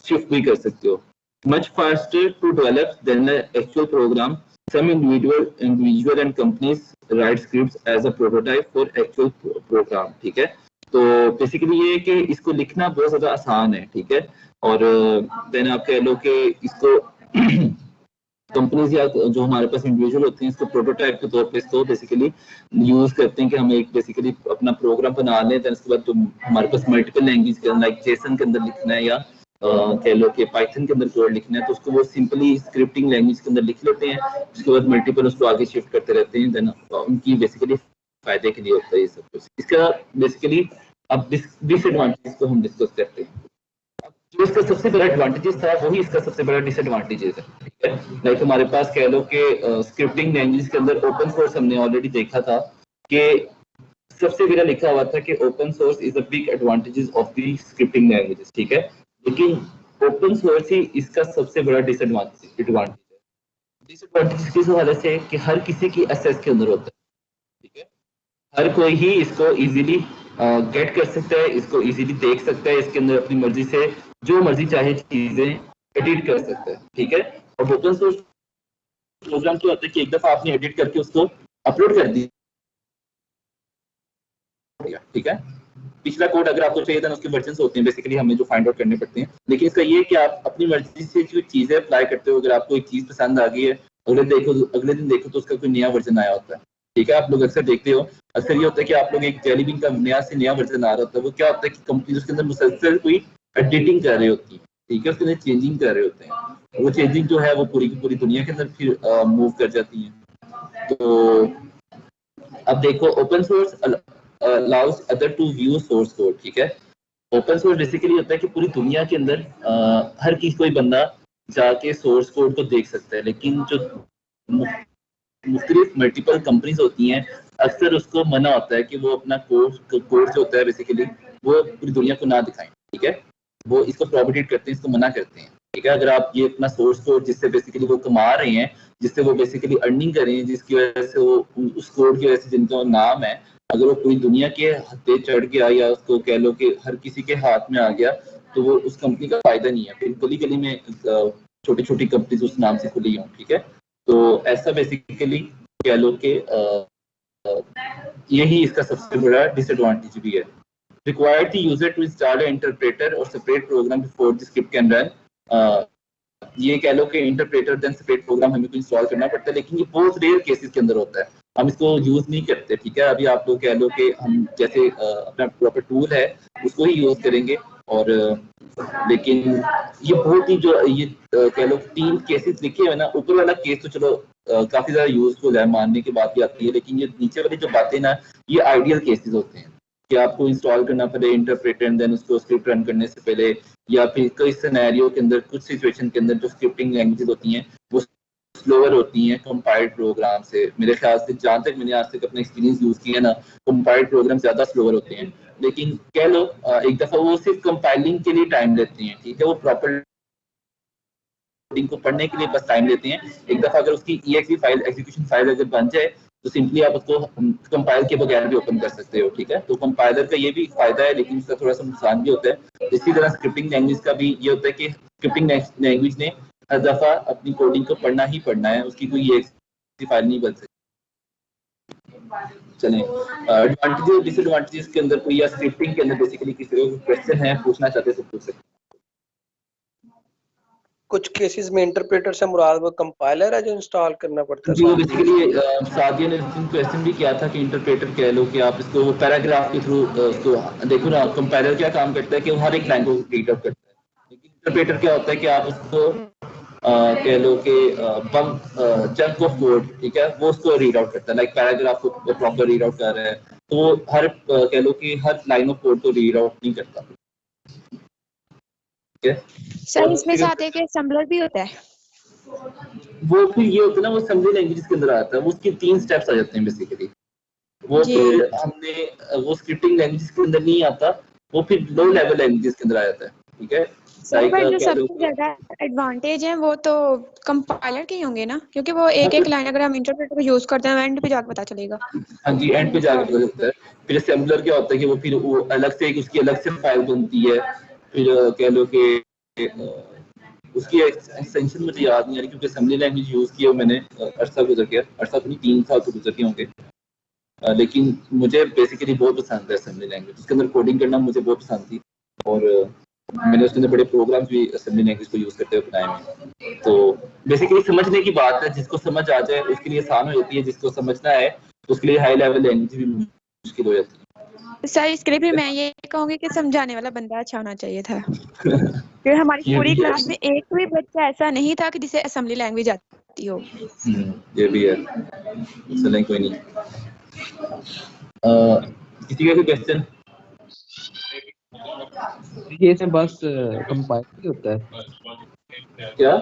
शिफ्ट भी कर सकते हो। much faster to develop than the actual program. Some individual and companies write scripts as a prototype for actual program, ठीक है। तो बेसिकली ये है कि इसको लिखना बहुत ज्यादा आसान है, ठीक है। और देन आप कह लो कि इसको कंपनीज या जो हमारे पास इंडिविजुअल होते हैं इसको प्रोटोटाइप के तौर पे इसको बेसिकली यूज करते हैं कि हम एक बेसिकली अपना प्रोग्राम बना लें। देन उसके बाद तो हमारे पास मल्टीपल लैंग्वेज के लाइक जेसन के अंदर लिखना है या कह लो कि पाइथन के अंदर कोड लिखना है तो उसको वो सिंपली स्क्रिप्टिंग लैंग्वेज के अंदर लिख लेते हैं, उसके बाद मल्टीपल उसको आगे शिफ्ट करते रहते हैं। देन उनकी बेसिकली फायदे के लिए होता है ये सब कुछ। इसका बेसिकली अब डिसएडवांटेज को हम डिस्कस करते हैं। जो इसका सबसे बड़ा एडवांटेजेस था वही इसका सबसे बड़ा डिसएडवांटेजेस है, ठीक है। लाइक हमारे पास कह लो कि स्क्रिप्टिंग लैंग्वेज के अंदर ओपन सोर्स हमने ऑलरेडी देखा था कि सबसे पहले लिखा हुआ था कि open source is the big advantages of the scripting languages, ठीक है। लेकिन ओपन सोर्स ही इसका सबसे बड़ा डिसएडवांटेज है। डिसएडवांटेज किस हवाले से कि हर किसी की एक्सेस के अंदर होता है, ठीक है। हर कोई ही इसको इजीली गेट कर सकता है, इसको इजीली देख सकता है, इसके अंदर अपनी मर्जी से जो मर्जी चाहे चीजें एडिट कर सकता है, ठीक है। और ओपन सोर्स प्रोग्राम क्या होता है कि एक दफा आपने एडिट करके उसको अपलोड कर दिया, ठीक है। पिछला कोड अगर आपको चाहिए था उसके वर्जन होते हैं बेसिकली, हमें जो फाइंड आउट करने पड़ते हैं। लेकिन इसका ये है कि आप अपनी मर्जी से जो चीजें अप्लाई करते हो, अगर आपको एक चीज पसंद आ गई है, अगले दिन देखो तो उसका कोई नया वर्जन आया होता है, ठीक है। आप लोग अक्सर देखते हो, अक्सर ये होता है कि आप लोग एक जेली बीन का नया से नया वर्जन आ रहा होता है, वो क्या होता है कि कंपनी उसके अंदर मुसलसल कोई एडिटिंग कर रही होती है, ठीक है, उसके अंदर चेंजिंग कर रहे होते हैं। वो चेंजिंग जो है वो पूरी की पूरी दुनिया के अंदर फिर मूव कर जाती है। तो अब देखो, open source allows other to view source code, ठीक है। ओपन सोर्स बेसिकली होता है कि पूरी दुनिया के अंदर हर कोई बंदा जाके सोर्स कोड को देख सकता है, लेकिन जो मुख्तलिफ मल्टीपल कंपनीज होती हैं अक्सर उसको मना होता है कि वो अपना कोड जो होता है बेसिकली वो पूरी दुनिया को ना दिखाएं, ठीक है। वो इसको प्रोहिबिट करते हैं, इसको मना करते हैं, ठीक है। अगर आप ये अपना सोर्स कोड जिससे बेसिकली वो कमा रहे हैं, जिससे वो बेसिकली अर्निंग कर रहे हैं, जिसकी वजह से वो उस कोड की वजह से जिनका नाम है, अगर वो पूरी दुनिया के हत्थे चढ़ गया या उसको कह लो कि हर किसी के हाथ में आ गया, तो वो उस कंपनी का फायदा नहीं है। फिर गली गली में छोटी छोटी कंपनीज उस नाम से खुली हों, ठीक है। तो ऐसा बेसिकली कह लो कि यही इसका सबसे बड़ा डिसएडवांटेज भी है। Required the user to install an interpreter or separate program before the script can run. ये कह लो कि इंटरप्रेटर देन सेपरेट प्रोग्राम हमें को इंस्टॉल करना पड़ता है, लेकिन ये बहुत रेयर केसेस के अंदर होता है, हम इसको यूज नहीं करते, ठीक है। अभी आप लोग कह लो कि हम जैसे अपना प्रॉपर टूल है उसको ही यूज करेंगे, और लेकिन ये बहुत ही जो ये कह लो 3 केसेस लिखे हुए ना, ऊपर वाला केस तो चलो काफी ज्यादा यूजफुल है, मानने की बात भी आती है, लेकिन ये नीचे वाली जो बातें ना ये आइडियल केसेस होते हैं कि आपको इंस्टॉल करना पड़े इंटरप्रेटर एंड देन उसको स्क्रिप्ट रन करने से पहले, या फिर कई सिनेरियो के अंदर कुछ सिचुएशन के अंदर जो स्क्रिप्टिंग लैंग्वेजेस होती हैं वो स्लोअर होती हैं कंपाइल्ड प्रोग्राम से। मेरे ख्याल से जहाँ तक मैंने आज तक अपना एक्सपीरियंस यूज किया ना, कंपाइल्ड प्रोग्राम ज्यादा स्लोअर होते हैं, लेकिन कह लो एक दफा वो सिर्फ कंपाइलिंग के लिए टाइम लेते हैं, ठीक है। वो प्रॉपर कोडिंग को पढ़ने के लिए बस टाइम लेते हैं। एक दफा अगर उसकी EXE फाइल एग्जीक्यूशन फाइल अगर बन जाए तो सिंपली आप उसको कंपाइल के बगैर भी ओपन कर सकते हो, ठीक है। तो कंपाइलर का ये भी फायदा है, लेकिन इसका थोड़ा सा नुकसान भी होता है। इसी तरह स्क्रिप्टिंग लैंग्वेज का भी ये होता है कि स्क्रिप्टिंग लैंग्वेज ने हर दफा अपनी कोडिंग को पढ़ना ही पढ़ना है, उसकी कोई EXE फाइल नहीं बन सकती। चलें, एडवांटेजेस और डिसएडवांटेजेस के अंदर कोई या स्क्रिप्टिंग के अंदर बेसिकली किसी को क्वेश्चन है पूछना चाहते हैं तो पूछ सकते हैं। कुछ केसेस में इंटरप्रेटर से मुराद वो कंपाइलर है जो इंस्टॉल करना पड़ता है। जी, वो बेसिकली सादिया ने क्वेश्चन भी किया था कि इंटरप्रेटर कह लो कि आप इसको पैराग्राफ के थ्रू उसको देखो ना, कंपाइलर क्या काम करता है कि वो हर एक लाइन को रीड आउट करता है, लेकिन इंटरप्रेटर क्या होता है कि आप उसको कह लो कि चंक ऑफ कोड, ठीक है, वो उसको रीड आउट करता है, लाइक पैराग्राफ को प्रॉपर रीड आउट कर रहा है, तो वो हर कह लो कि हर लाइन ऑफ कोड को रीड आउट नहीं करता, ठीक है। सर इसमें साथ एक असेंबलर भी होता है, वो फिर ये होता है ना, वो असेंबली लैंग्वेज के अंदर आता है, वो उसके 3 स्टेप्स आ जाते हैं बेसिकली। वो फिर हमने वो स्क्रिप्टिंग लैंग्वेज के अंदर नहीं आता, वो फिर लो लेवल लैंग्वेज के अंदर आ जाता है, ठीक है। सर पर जो सबसे ज्यादा एडवांटेज है वो तो कंपाइलर के ही होंगे ना, क्योंकि वो एक लाइन अगर हम इंटरप्रेटर को यूज करते हैं एंड पे जाकर पता चलेगा। हाँ जी, एंड पे जाकर पता चलता है। फिर असेंबलर क्या होता है कि वो फिर वो अलग से उसकी अलग से फाइल बनती है, फिर कह लो कि उसकी एक्सटेंशन मुझे याद नहीं आ रही, क्योंकि असेंबली लैंग्वेज यूज किया मैंने अरसा गुजर गया, अरसा तो नहीं 3 साल तो गुजर गए होंगे, लेकिन मुझे बेसिकली बहुत पसंद है असेंबली लैंग्वेज। उसके अंदर कोडिंग करना मुझे बहुत पसंद थी, और मैंने उसके अंदर बड़े प्रोग्राम्स भी असेंबली लैंग्वेज को यूज करते हुए बनाए हैं। तो बेसिकली समझने की बात है, जिसको समझ आ जाए उसके लिए आसान हो जाती है, जिसको समझना है तो उसके लिए हाई लेवल लैंग्वेज भी मुश्किल हो जाती है। सर इसके लिए भी मैं ये कहूंगी कि समझाने वाला बंदा अच्छा होना चाहिए था, क्योंकि हमारी पूरी क्लास में एक भी बच्चा ऐसा नहीं था कि जिसे असेंबली लैंग्वेज आती हो। ये भी है, चलें कोई नहीं। किसी का कोई क्वेश्चन? ये से बस कंपाइल ही होता है क्या?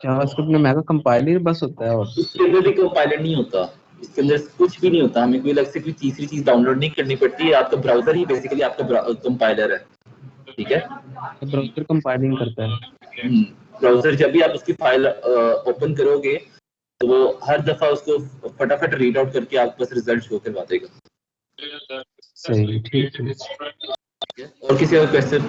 जावास्क्रिप्ट में मैगा कंपाइलर बस होता है, और इसके अंदर भी कंपाइलर नहीं होता, इसके अंदर कुछ भी नहीं होता, हमें कोई अलग से कोई तीसरी चीज डाउनलोड नहीं करनी पड़ती है। आपका ब्राउजर ही बेसिकली आपका कंपाइलर है, ठीक है। ब्राउजर कंपाइलिंग करता है। ब्राउजर जब भी आप उसकी फाइल ओपन करोगे तो वो हर दफा उसको फटाफट रीड आउट करके आपके पास रिजल्ट शो करवा देगा। सही, ठीक है। और किसी और क्वेश्चन?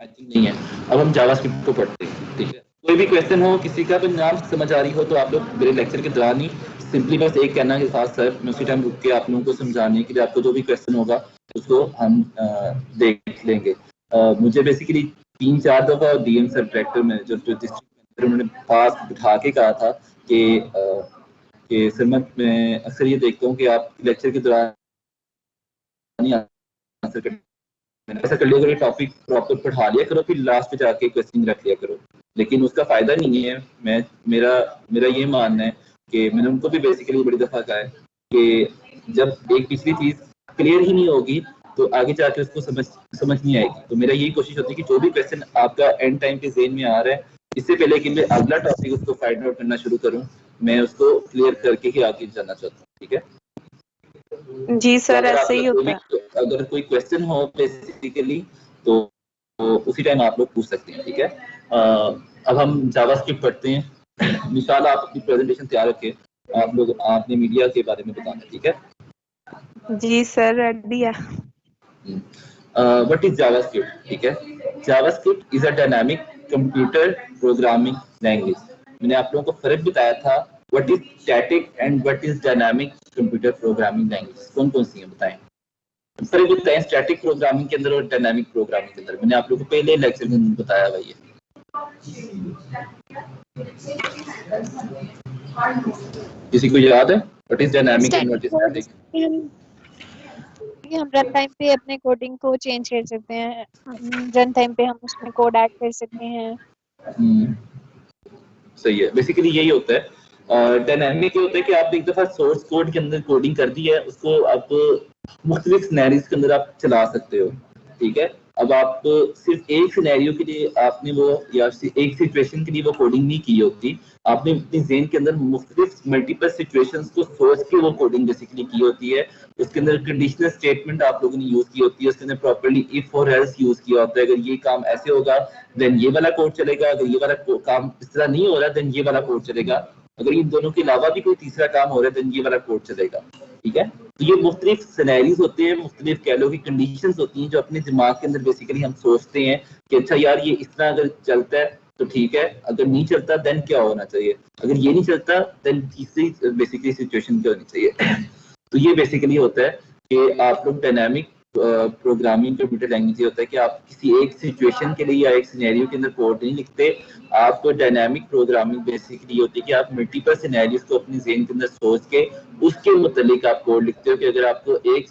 आई थिंक नहीं है। अब हम जावास्क्रिप्ट को पढ़ते हैं, ठीक है। कोई भी क्वेश्चन हो किसी का भी नाम समझ आ रही हो तो आप लोग मेरे लेक्चर के दौरान ही सिंपली बस एक कहना के साथ सर मैं उसी टाइम रुक के आप लोगों को समझाने के लिए आपको जो भी क्वेश्चन होगा उसको हम देख लेंगे। मुझे बेसिकली 3-4 दफा डीएम सर डायरेक्टर मैनेजर जो डिस्ट्रिक्ट उन्होंने पास बिठा के कहा था कि सर मैं अक्सर ये देखता हूँ कि आप लेक्चर के दौरान नहीं आंसर कर ऐसा कर लिया करो, टॉपिक प्रॉपर पढ़ा लिया करो, फिर लास्ट पे जाके क्वेश्चन रख लिया करो, लेकिन उसका फायदा नहीं है। मेरा ये मानना है कि मैंने उनको भी बेसिकली बड़ी दफा कहा है कि जब एक पिछली चीज क्लियर ही नहीं होगी तो आगे जाके उसको समझ नहीं आएगी। तो मेरा यही कोशिश होती है कि जो भी क्वेश्चन आपका एंड टाइम के ज़हन में आ रहा है, इससे पहले कि मैं अगला टॉपिक उसको फाइंड आउट करना शुरू करूँ, मैं उसको क्लियर करके ही आगे जाना चाहता हूँ। ठीक है जी सर, ऐसे ही होता है। अगर कोई क्वेश्चन हो बेसिकली तो उसी टाइम आप लोग पूछ सकते हैं। ठीक है, अब हम जावास्क्रिप्ट पढ़ते हैं। मिसाल आप अपनी प्रेजेंटेशन तैयार रखें, आप लोग आपने मीडिया के बारे में बताना है। ठीक है जी सर, रेडी है। What is JavaScript? ठीक है, JavaScript is a dynamic computer programming language. मैंने आप लोगों को फर्क बताया था what is static and what is dynamic computer programming language. कौन कौन सी हैं बताएं, फर्क बताएं स्टैटिक प्रोग्रामिंग के अंदर और डायनामिक प्रोग्रामिंग के अंदर। मैंने आप लोगों को पहले लेक्चर में बताया भाई ये। किसी को याद है what is dynamic and what is static? हम रन टाइम पे अपने कोडिंग को चेंज कर सकते हैं, रन टाइम पे हम उसमें कोड ऐड कर सकते हैं। सही है, बेसिकली यही होता है। डायनामिक ये होता है कि आप एक दफा सोर्स कोड के अंदर कोडिंग कर दी है, उसको आप मुख्तलिफ सिनेरियोज के अंदर आप चला सकते हो। ठीक है, अब आप सिर्फ एक सिनेरियो के लिए आपने वो या एक सिचुएशन के लिए वो कोडिंग नहीं की होती, आपने अपने ज़हन के अंदर मुख्तलिफ मल्टीपल सिचुएशंस को सोच के वो कोडिंग बेसिकली की होती है। उसके अंदर कंडीशनल स्टेटमेंट आप लोगों ने यूज की होती है, उसके अंदर प्रॉपर्ली इफ और एल्स यूज किया होता है। अगर ये काम ऐसे होगा देन ये वाला कोड चलेगा, अगर ये वाला काम इस तरह नहीं हो रहा देन ये वाला कोड चलेगा, अगर इन दोनों के अलावा भी कोई तीसरा काम हो रहा है देन ये वाला कोड चलेगा। ठीक है, तो ये मुख्तलिफ सिनेरियोज होते हैं, मुख्तलिफ कह लो कि कंडीशंस होती हैं जो अपने दिमाग के अंदर बेसिकली हम सोचते हैं कि अच्छा यार ये इस तरह अगर चलता है तो ठीक है, अगर नहीं चलता देन क्या होना चाहिए, अगर ये नहीं चलता देन तीसरी बेसिकली सिचुएशन क्या होनी चाहिए। तो ये बेसिकली होता है कि आप लोग डायनामिक प्रोग्रामिंग कंप्यूटर लैंग्वेज होता है कि आप किसी एक सिचुएशन के लिए या एक सिनेरियो के अंदर कोड नहीं लिखते। आपको डायनामिक प्रोग्रामिंग बेसिकली होती है कि आप मल्टीपल सिनेरियोज को अपने ज़हन के अंदर सोच के उसके मुतालिक आप कोड लिखते हो कि अगर आपको एक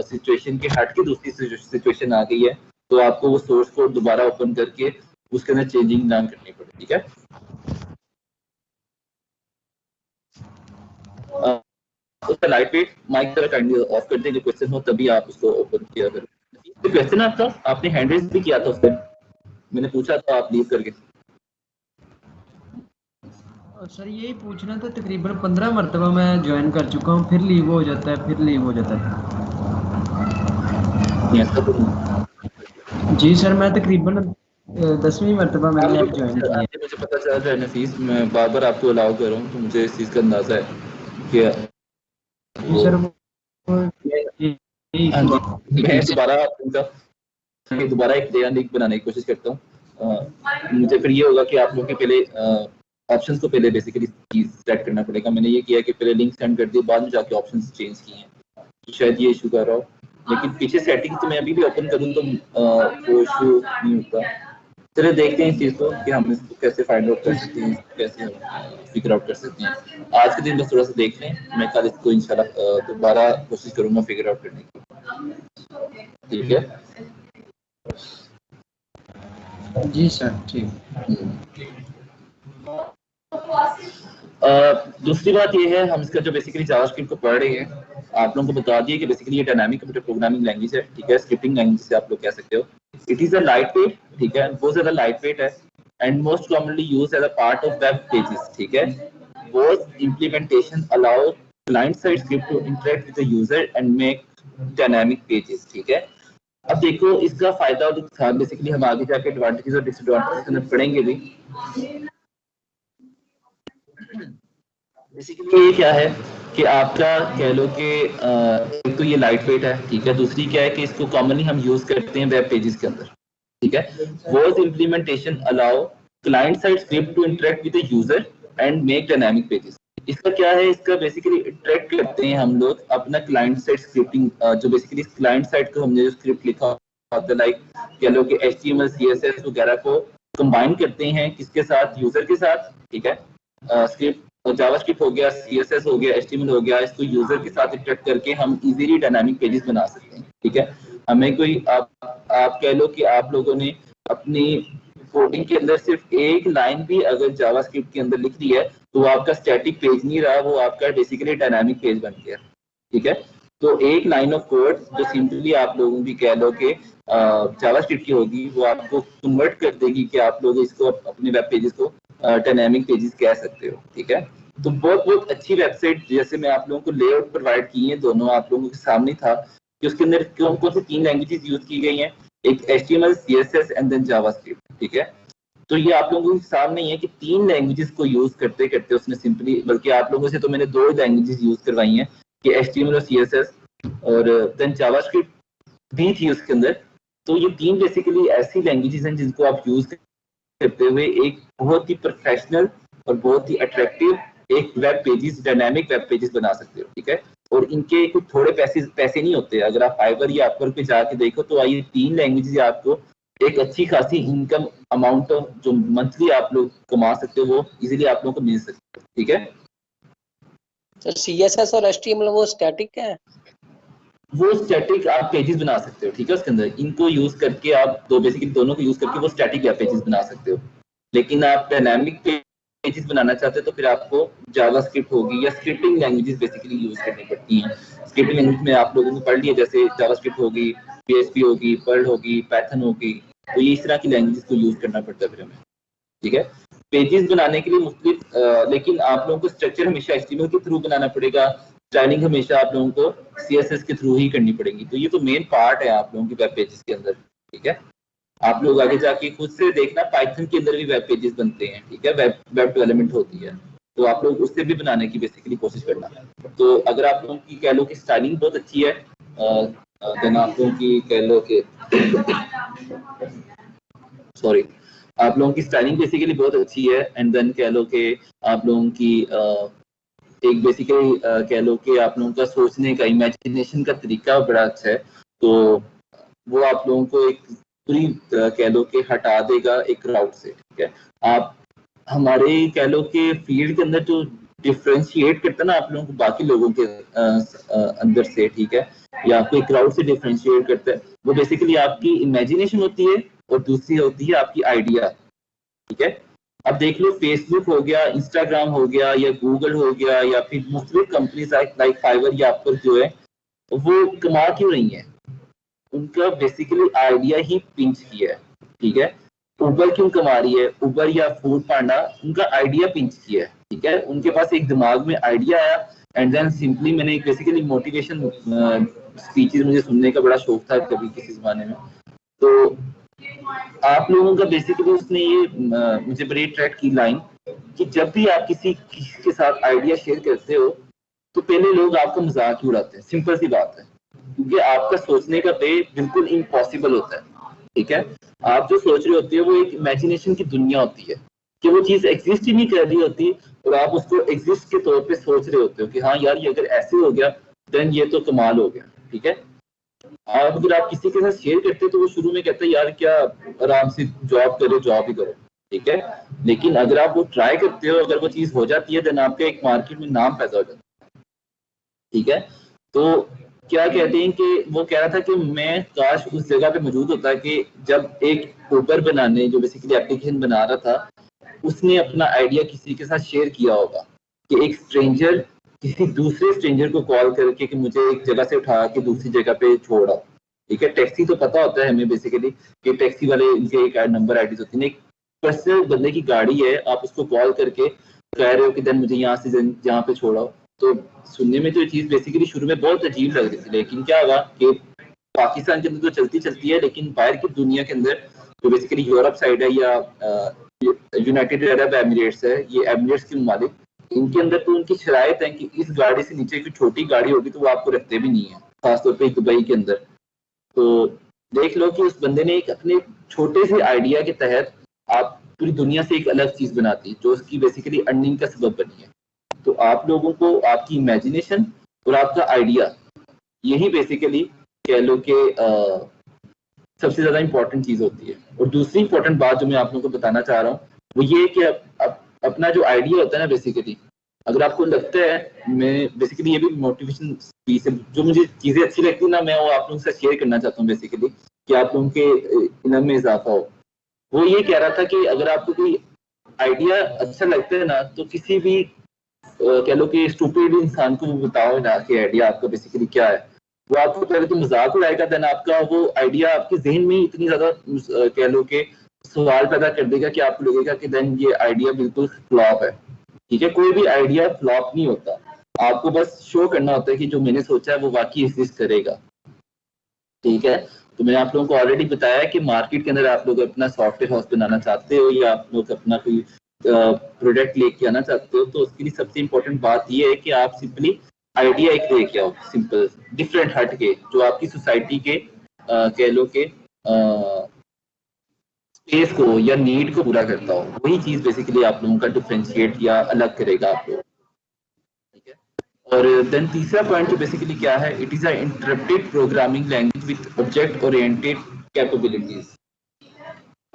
सिचुएशन के हट के दूसरी सिचुएशन आ गई है तो आपको वो सोर्स कोड दोबारा ओपन करके उसके अंदर चेंजिंग ना करनी पड़े। ठीक है, उसका लाइट वेट माइक का काइंडली ऑफ कर देंगे, क्वेश्चन हो तभी आप उसको ओपन किया करें। क्वेश्चन आपका आपने हैंड रेज भी किया था उस दिन, मैंने पूछा था आप लीव करके। सर यही पूछना था, तकरीबन 15 मरतबा मैं ज्वाइन कर चुका हूँ, फिर लीव हो जाता है, फिर लीव हो जाता है। जी सर, मैं तकरीबन 10वीं मरतबा मैंने अब ज्वाइन किया। मुझे पता चल रहा है नफीस, मैं बार बार आपको अलाउ कर रहा हूँ तो मुझे इस चीज़ का अंदाजा है कि सर मैं दोबारा एक नया लिंक बनाने की कोशिश करता हूँ। मुझे फिर ये होगा कि आप लोगों के पहले ऑप्शंस को पहले बेसिकली सेट करना पड़ेगा। मैंने ये किया कि पहले लिंक सेंड कर दिए, बाद में जाके ऑप्शंस चेंज किए हैं, तो शायद ये इशू कर रहा हो। लेकिन पीछे सेटिंग तो मैं अभी भी ओपन करूँ तो वो इशू नहीं होता। चलिए देखते हैं इस चीज़ को कि हम इसको कैसे फाइंड आउट कर सकते हैं, कैसे फिगर आउट कर सकते हैं। आज के दिन बस थोड़ा सा देख लें, मैं कल इसको इंशाल्लाह दोबारा कोशिश करूँगा फिगर आउट करने की। ठीक है जी सर, ठीक। दूसरी बात ये है, हम इसका जो बेसिकली जावास्क्रिप्ट को पढ़ रहे हैं, आप लोगों को बता दिए कि बेसिकली ये डायनामिक कंप्यूटर प्रोग्रामिंग लैंग्वेज है। ठीक है, स्क्रिप्टिंग लैंग्वेज से आप लोग कह सकते हो। It is a lightweight, ठीक है, बहुत ज्यादा लाइट वेट है and most commonly used as a part of web pages. ठीक है, both implementation allow client side script to interact with the user and make dynamic pages. ठीक है, अब देखो इसका फायदा और नुकसान बेसिकली हम आगे जाके एडवांटेजेस और डिसएडवांटेजेस पढ़ेंगे भी। बेसिकली ये क्या है कि आपका कह लो कि एक तो ये लाइट वेट है, ठीक है, दूसरी क्या है कि इसको कॉमनली हम यूज करते हैं वेब पेजेस के अंदर। ठीक है, was implementation allow client side script to interact with the user and make dynamic pages. इसका क्या है, इसका बेसिकली ट्रैक करते हैं हम लोग अपना क्लाइंट साइड स्क्रिप्टिंग, जो बेसिकली क्लाइंट साइड को हमने जो स्क्रिप्ट लिखा होता है, लाइक कह लो कि HTML CSS वगैरह को कंबाइन करते हैं किसके साथ, यूजर के साथ, ठीक है। स्क्रिप्ट जावास्क्रिप्ट हो गया, CSS हो गया, HTML हो गया, इसको यूजर के साथ इंटरेक्ट करके हम इजीली डायनामिक पेजेस बना सकते हैं, ठीक है। हमें कोई आप कह लो कि आप लोगों ने अपनी कोडिंग के अंदर सिर्फ एक लाइन भी अगर जावास्क्रिप्ट के अंदर लिख दी है तो वो आपका स्टैटिक पेज नहीं रहा, वो आपका बेसिकली डायनामिक पेज बन गया, ठीक है। तो एक लाइन ऑफ कोड जो सिंपली आप लोगों की कह लो कि जावास्क्रिप्ट की होगी, वो आपको कन्वर्ट कर देगी कि आप लोग इसको अपने वेब पेजेस को डायनामिक पेजेस कह सकते हो, ठीक है। तो बहुत अच्छी वेबसाइट, जैसे मैं आप लोगों को लेआउट प्रोवाइड की है, दोनों आप लोगों के सामने था कि उसके अंदर कौन कौन सी 3 लैंग्वेजेस यूज की गई हैं, एक HTML CSS and then JavaScript, ठीक है। तो ये आप लोगों के सामने ही है कि 3 लैंग्वेजेस को यूज करते करते उसने सिंपली, बल्कि आप लोगों से तो मैंने 2 लैंग्वेजेस यूज करवाई हैं कि HTML और CSS, और देन जावास्क्रिप्ट भी थी उसके अंदर। तो ये 3 बेसिकली ऐसी लैंग्वेजेस हैं जिनको आप यूज करते हुए एक बहुत ही प्रोफेशनल और बहुत ही अट्रैक्टिव एक web pages, dynamic web pages बना सकते हो, ठीक है। और इनके कुछ थोड़े पैसे नहीं होते, अगर आप फाइवर या अपवर्क पे जाके देखो तो ये 3 लैंग्वेजेस आपको एक अच्छी खासी इनकम अमाउंट जो मंथली आप लोग कमा सकते हो वो इजीली आप लोगों को मिल सकते हो, ठीक है। तो CSS और HTML वो स्टैटिक है, वो स्टैटिक आप पेजेस बना सकते हो, ठीक है। उसके अंदर इनको यूज करके आप बेसिकली दोनों को यूज करके वो स्टैटिक वेब पेजेस बना सकते हो। लेकिन आप डायनामिक पेजेस बनाना चाहते हो तो फिर आपको जावास्क्रिप्ट होगी या स्क्रिप्टिंग लैंग्वेजेस बेसिकली यूज करनी पड़ती हैं। स्क्रिप्टिंग लैंग्वेज में आप लोगों ने पढ़ लिया, जैसे जावास्क्रिप्ट होगी, PHP होगी, पर्ल होगी, पाइथन होगी, तो ये इस तरह की लैंग्वेजेस को यूज करना पड़ता है फिर हमें, ठीक है। पेजेस बनाने के लिए मुख्तलिफ, लेकिन आप लोगों को स्ट्रक्चर हमेशा HTML के थ्रू बनाना पड़ेगा, स्टाइलिंग हमेशा आप लोगों को CSS के थ्रू ही करनी पड़ेगी। तो ये तो मेन पार्ट है आप लोगों की वेब पेजेस के अंदर, ठीक है। आप लोग आगे जाके खुद से देखना, पाइथन के अंदर भी वेब पेजेस बनते हैं, ठीक है, वेब डेवलपमेंट होती है, तो आप लोग उससे भी बनाने की बेसिकली कोशिश करना। तो अगर आप लोगों की कह लो कि स्टाइलिंग बहुत अच्छी है, देन आप लोगों की कह लो कि आप लोगों की स्टाइलिंग बेसिकली बहुत अच्छी है, एंड देन कह लो कि आप लोगों की एक बेसिकली कह लो कि आप लोगों का सोचने का, इमेजिनेशन का तरीका बड़ा अच्छा है, तो वो आप लोगों को एक पूरी कह लो कि हटा देगा एक क्राउड से, ठीक है। आप हमारे कह लो कि फील्ड के अंदर जो डिफरेंशिएट करता है ना आप लोगों को बाकी लोगों के अंदर से, ठीक है, या आपको एक क्राउड से डिफरेंशिएट करता है, वो बेसिकली आपकी इमेजिनेशन होती है और दूसरी होती है आपकी आइडिया, ठीक है। अब देख लो फेसबुक हो गया, इंस्टाग्राम हो गया, या गूगल हो गया, या फिर मुख्तलिफ कंपनीज लाइक फाइवर या अपवर्क जो है वो कमा क्यों रही है, उनका बेसिकली आइडिया ही पिंच किया है, ठीक है। उबर क्यों कमा रही है, उबर या फूड पांडा, उनका आइडिया पिंच किया है, ठीक है। उनके पास एक दिमाग में आइडिया आया, एंड देन सिंपली मैंने एक बेसिकली मोटिवेशन स्पीचेस मुझे सुनने का बड़ा शौक था कभी किसी जमाने में, तो आप लोगों का बेसिकली उसने ये मुझे बड़ी अट्रैक्ट की लाइन कि जब भी आप किसी के साथ आइडिया शेयर करते हो तो पहले लोग आपका मजाक ही उड़ाते हैं, सिंपल सी बात है, क्योंकि आपका सोचने का वे बिल्कुल इम्पॉसिबल होता है, ठीक है। आप जो सोच रहे होते हो वो एक इमेजिनेशन की दुनिया होती है कि वो चीज एग्जिस्ट ही नहीं कर रही होती, और आप उसको एग्जिस्ट के तौर पे सोच रहे होते हो कि हाँ यार ये अगर ऐसे हो गया देन ये तो कमाल हो गया, ठीक है। अगर आप किसी के साथ शेयर करते तो वो शुरू में कहता है यार क्या आराम से जॉब करो, जॉब ही करो, ठीक है। लेकिन अगर आप वो ट्राई करते हो, अगर वो चीज हो जाती है देन आपका एक मार्केट में नाम पैदा हो जाता है, ठीक है। तो क्या कहते हैं कि वो कह रहा था कि मैं काश उस जगह पे मौजूद होता कि जब एक उबर बनाने जो बेसिकली एप्लीकेशन बना रहा था उसने अपना आइडिया किसी के साथ शेयर किया होगा कि एक स्ट्रेंजर किसी दूसरे स्ट्रेंजर को कॉल करके कि मुझे एक जगह से उठा के दूसरी जगह पे छोड़ा, ठीक है। टैक्सी तो पता होता है हमें बेसिकली कि टैक्सी वाले इनके एक नंबर आईडी होती है, एक पर्सनल बंदे की गाड़ी है, आप उसको कॉल करके कह रहे हो कि देन मुझे यहाँ से जहाँ पे छोड़ाओ। तो सुनने में तो ये चीज बेसिकली शुरू में बहुत अजीब लग रही थी, लेकिन क्या हुआ कि पाकिस्तान के अंदर तो चलती है, लेकिन बाहर की दुनिया के अंदर जो बेसिकली यूरोप साइड है या यूनाइटेड अरब एमिरेट्स है, ये एमिरेट्स के ममालिक, इनके अंदर तो उनकी शरायत है कि इस गाड़ी से नीचे की छोटी गाड़ी होगी तो वो आपको रखते भी नहीं है, खासतौर पे दुबई के अंदर। तो देख लो कि उस बंदे ने एक अपने छोटे से आइडिया के तहत आप पूरी दुनिया से एक अलग चीज बनाती जो उसकी बेसिकली अर्निंग का सबब बनी है, तो आप लोगों को आपकी इमेजिनेशन और आपका आइडिया, यही बेसिकली कह लो कि सबसे ज्यादा इंपॉर्टेंट चीज होती है। और दूसरी इंपॉर्टेंट बात जो मैं आप लोगों को बताना चाह रहा हूँ वो ये है कि अपना जो आइडिया होता है ना, बेसिकली अगर आपको लगता है, मैं बेसिकली ये भी मोटिवेशन स्पीच है, जो मुझे चीजें अच्छी लगती है ना, मैं वो आप लोगों से शेयर करना चाहता हूँ बेसिकली, कि आप लोगों के इल्म में इजाफा हो। वो ये कह रहा था कि अगर आपको कोई आइडिया अच्छा लगता है ना, तो किसी भी कह लो कि स्टूपिड इंसान को बताओ ना कि आइडिया आपका बेसिकली क्या है, वो आपको पहले तो मजाक उड़ाएगा, देन आपका वो आइडिया आपके जहन में इतनी ज्यादा कह लो कि सवाल पैदा कर देगा कि आपको लगेगा कि देन ये आइडिया बिल्कुल फ्लॉप है। ठीक है, कोई भी आइडिया फ्लॉप नहीं होता, आपको बस शो करना होता है कि जो मैंने सोचा है वो वाकई एग्जिस्ट करेगा। ठीक है, तो मैंने आप लोगों को ऑलरेडी बताया कि मार्केट के अंदर आप लोग अपना सॉफ्टवेयर हाउस बनाना चाहते हो या आप लोग अपना कोई प्रोडक्ट लेके आना चाहते हो, तो उसके लिए सबसे इंपॉर्टेंट बात ये है कि आप सिंपली आइडिया एक लेके आओ, सिंपल डिफरेंट हट के, जो आपकी सोसाइटी के कह लो के स्पेस को या नीड को पूरा करता हो। वही चीज बेसिकली आप लोगों का डिफरेंशिएट या अलग करेगा आप लोग। ठीक है, और देन तीसरा पॉइंट जो बेसिकली क्या है, it is a interpreted programming language with object oriented capabilities.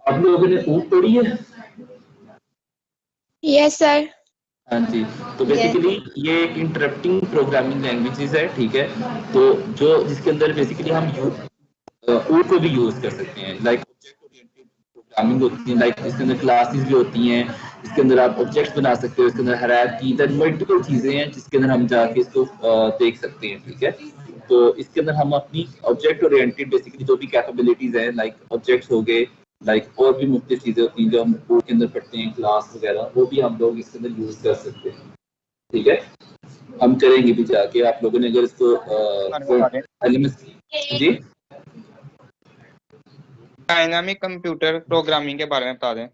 आप लोगों ने ऊप पढ़ी है? Yes sir. हाँ जी, तो बेसिकली ये एक इंटरप्टिंग प्रोग्रामिंग लैंग्वेजेस है। ठीक है, तो जो जिसके अंदर बेसिकली हम ऊप को भी यूज कर सकते हैं, लाइक ऑब्जेक्ट ओरिएंटेड प्रोग्रामिंग होती है, लाइक इसके अंदर क्लासेस भी होती हैं, इसके अंदर आप ऑब्जेक्ट्स बना सकते हो, इसके अंदर हायरार्की, दैट मल्टीपल चीजें हैं जिसके अंदर हम जाके इसको देख सकते हैं। ठीक है, तो इसके अंदर हम अपनी ऑब्जेक्ट ओरिएंटेड बेसिकली जो भी कैपेबिलिटीज है, लाइक ऑब्जेक्ट्स हो गए, लाइक और भी मुख्तलिफ चीजें होती हैं जो हम कोड के अंदर पढ़ते हैं, क्लास वगैरह, वो भी हम लोग इसके अंदर यूज कर सकते हैं। ठीक है, हम करेंगे भी जाके, आप लोगों ने अगर इसको जी डायनामिक कंप्यूटर प्रोग्रामिंग के बारे में बता दें।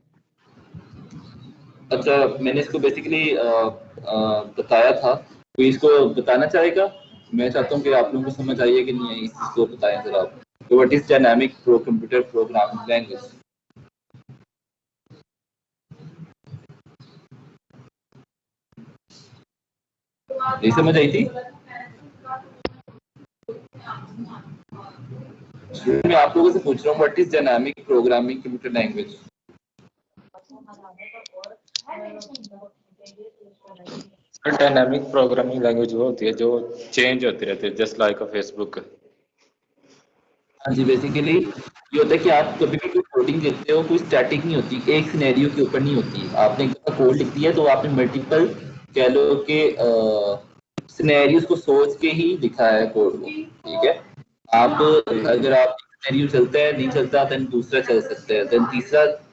अच्छा, मैंने इसको बेसिकली बताया था, कोई इसको बताना चाहेगा? मैं चाहता हूँ कि आप लोगों को समझ आइए कि नहीं, इसको बताएं जरा आप। तो what is dynamic computer programming language? नहीं समझ आई थी? मैं आप लोगों से पूछ रहा हूँ, what is dynamic programming computer language? Dynamic programming language वो होती है जो चेंज होती रहती है, जस्ट लाइक अ फेसबुक। हाँ जी, बेसिकली ये होता है कि आप कभी भी कोई कोडिंग लिखते हो, कोई स्टैटिक नहीं होती, एक सिनेरियो के ऊपर नहीं होती। आपने एक दफा कोड लिख दिया तो आपने मल्टीपल कह लो कि सिनेरियोज को सोच के ही लिखा है कोड को। ठीक है, आप अगर आप सिनेरियो चलता है, नहीं चलता, देन दूसरा चल सकता है, देन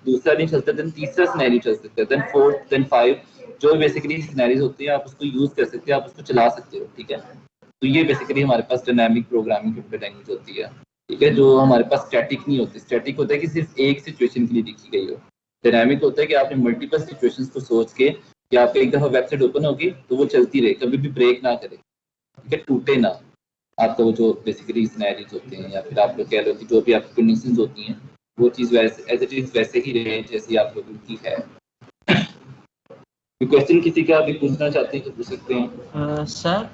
दूसरा नहीं चलता, देन तीसरा सिनेरियो चल सकता है, देन फोर्थ, देन 5, जो बेसिकली सिनेरियोज होते हैं आप उसको यूज कर सकते हैं, आप उसको चला सकते हो। ठीक है, तो ये बेसिकली हमारे पास डायनामिक प्रोग्रामिंग कंप्यूटर लैंग्वेज होती है। ठीक है, जो हमारे पास स्टैटिक नहीं होती। स्टैटिक होता है कि सिर्फ एक सिचुएशन के लिए लिखी गई हो। डायनामिक होता है कि आपने मल्टीपल सिचुएशंस को सोच के, कि आपका एक दफा वेबसाइट ओपन होगी तो वो चलती रहे, कभी भी ब्रेक ना करे, ठीक है, टूटे ना। आपका वो जो बेसिकली सिनेरियोज होते हैं या फिर आप लोग कह लो कि जो भी आपकी कंडीशंस होती हैं, वो चीज़ वैसे एज इट इज वैसे ही रहे जैसी आप लोगों की है। क्वेश्चन किसी का भी पूछना चाहते हैं तो पूछ सकते हैं। सर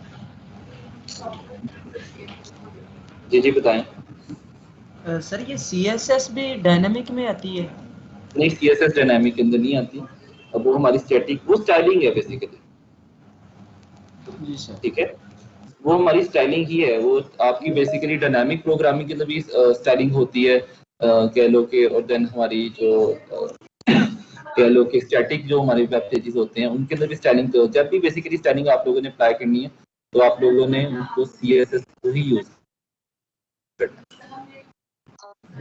जी बताएं। सर ये CSS भी डायनामिक में आती है? नहीं, CSS डायनामिक के अंदर नहीं आती। अब वो हमारी स्टैटिक, वो स्टाइलिंग है बेसिकली। जी सर। ठीक है, वो हमारी स्टाइलिंग ही है। वो आपकी बेसिकली डायनामिक प्रोग्रामिंग के अंदर भी स्टाइलिंग होती है, कह लो कि, और देन हमारी जो कह लो कि स्टैटिक जो हमारे वेब पेजेस होते हैं उनके अंदर भी स्टाइलिंग। तो जब भी बेसिकली स्टाइलिंग आप लोगों ने अप्लाई करनी है तो आप लोगों ने उनको CSS को ही यूज करना।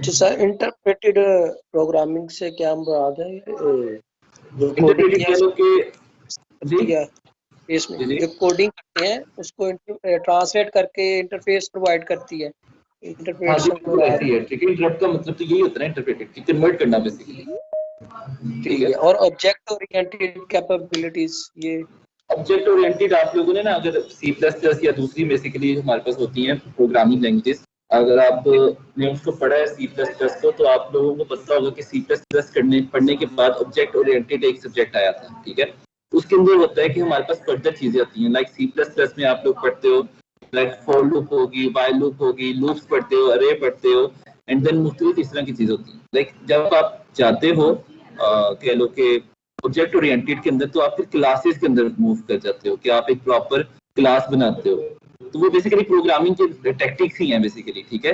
जी सर, इंटरप्रेटेड प्रोग्रामिंग से क्या मुराद है? जो इंटरप्रेटेड कह लो कि इसमें जो कोडिंग करते हैं उसको ट्रांसलेट करके इंटरफेस प्रोवाइड करती है। इंटरप्रेटेड ऐसी है। ठीक है, इंटरप्ट का मतलब तो यही होता है ना, इंटरप्रेटेड कि कन्वर्ट करना बेसिकली। ठीक है, और ऑब्जेक्ट ओरिएंटेड कैपेबिलिटीज, ये ऑब्जेक्ट ओरिएंटेड आप लोगों ने ना, अगर C++ या दूसरी बेसिकली हमारे पास होती हैं प्रोग्रामिंग लैंग्वेजेस, अगर आपने उसको पढ़ा है C++ को, तो आप लोगों को पता होगा कि C++ पढ़ने के बाद ऑब्जेक्ट ओरिएंटेड एक सब्जेक्ट आया था। ठीक है, उसके अंदर होता है कि हमारे पास फर्दर चीजें आती हैं, लाइक C++ में आप लोग पढ़ते हो लाइक फॉर लूप होगी, वाइल लूप होगी, लूप्स पढ़ते हो, अरे पढ़ते हो, एंड देन मुख्तलिफ इस तरह की चीजें होती हैं। लाइक जब आप जाते हो कह लो कि ऑब्जेक्ट ओरिएंटेड के अंदर, तो आप फिर क्लासेस के अंदर मूव कर जाते हो कि आप एक प्रॉपर क्लास बनाते हो। तो वो बेसिकली प्रोग्रामिंग के टैक्टिक्स ही हैं बेसिकली, ठीक है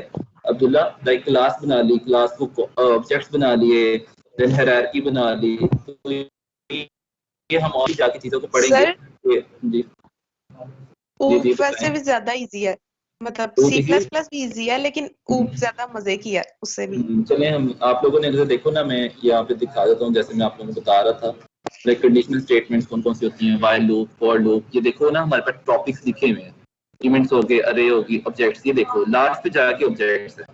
अब्दुल्ला। लाइक क्लास बना ली, क्लास को ऑब्जेक्ट्स बना लिए, देन हायरार्की बना ली। तो ये हम और जाके चीजों को पढ़ेंगे। जी ऊप वैसे भी ज्यादा इजी है, मतलब C++ भी इजी है, लेकिन ऊप ज्यादा मजे की है उससे भी। चले हम आप लोगों ने अगर देखो ना, मैं यहाँ पे दिखा देता हूँ, जैसे मैं आप लोगों को बता रहा था लाइक कंडीशनल स्टेटमेंट्स कौन कौन सी होती हैं, व्हाइल लूप, फॉर लूप। ये देखो ना हमारे पास टॉपिक्स लिखे हुए हैं, इवेंट्स हो गए, अरे होगी, ऑब्जेक्ट्स। ये देखो लास्ट पे जाके ऑब्जेक्ट्स है।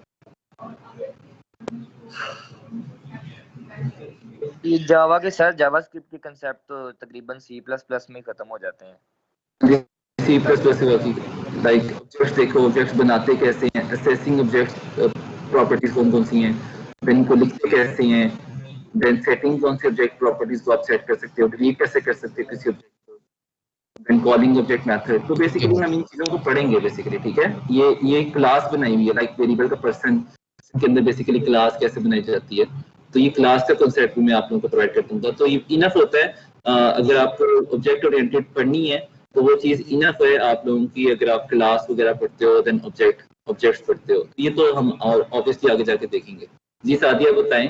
ये जावा के सर जावास्क्रिप्ट के कांसेप्ट तो तकरीबन C++ में खत्म हो जाते हैं। C++ लाइक ऑब्जेक्ट्स देखो, ऑब्जेक्ट्स बनाते कैसे हैं, असेसिंग ऑब्जेक्ट्स प्रॉपर्टीज कौन कौन सी हैं, देन इनको लिखते कैसे हैं, देन सेटिंग कौन सी ऑब्जेक्ट प्रॉपर्टीज को आप सेट कर सकते हो, डिलीट कैसे कर सकते हो किसी ऑब्जेक्ट को, देन कॉलिंग ऑब्जेक्ट मेथड। तो बेसिकली हम इन चीजों को पढ़ेंगे बेसिकली, ठीक है। ये क्लास बनाई हुई है, लाइक वेरिएबल का पर्सन के अंदर बेसिकली क्लास कैसे बनाई जाती है। तो ये क्लास का कॉन्सेप्ट भी मैं आप लोगों को प्रोवाइड कर दूंगा। तो ये इनफ होता है अगर आपको ऑब्जेक्ट ओरिएंटेड पढ़नी है तो वो चीज इनफ है आप लोगों की। अगर आप क्लास वगैरह पढ़ते हो, देन ऑब्जेक्ट्स पढ़ते हो, ये तो हम और ऑब्वियसली आगे जाके देखेंगे। जी सादिया बताएं,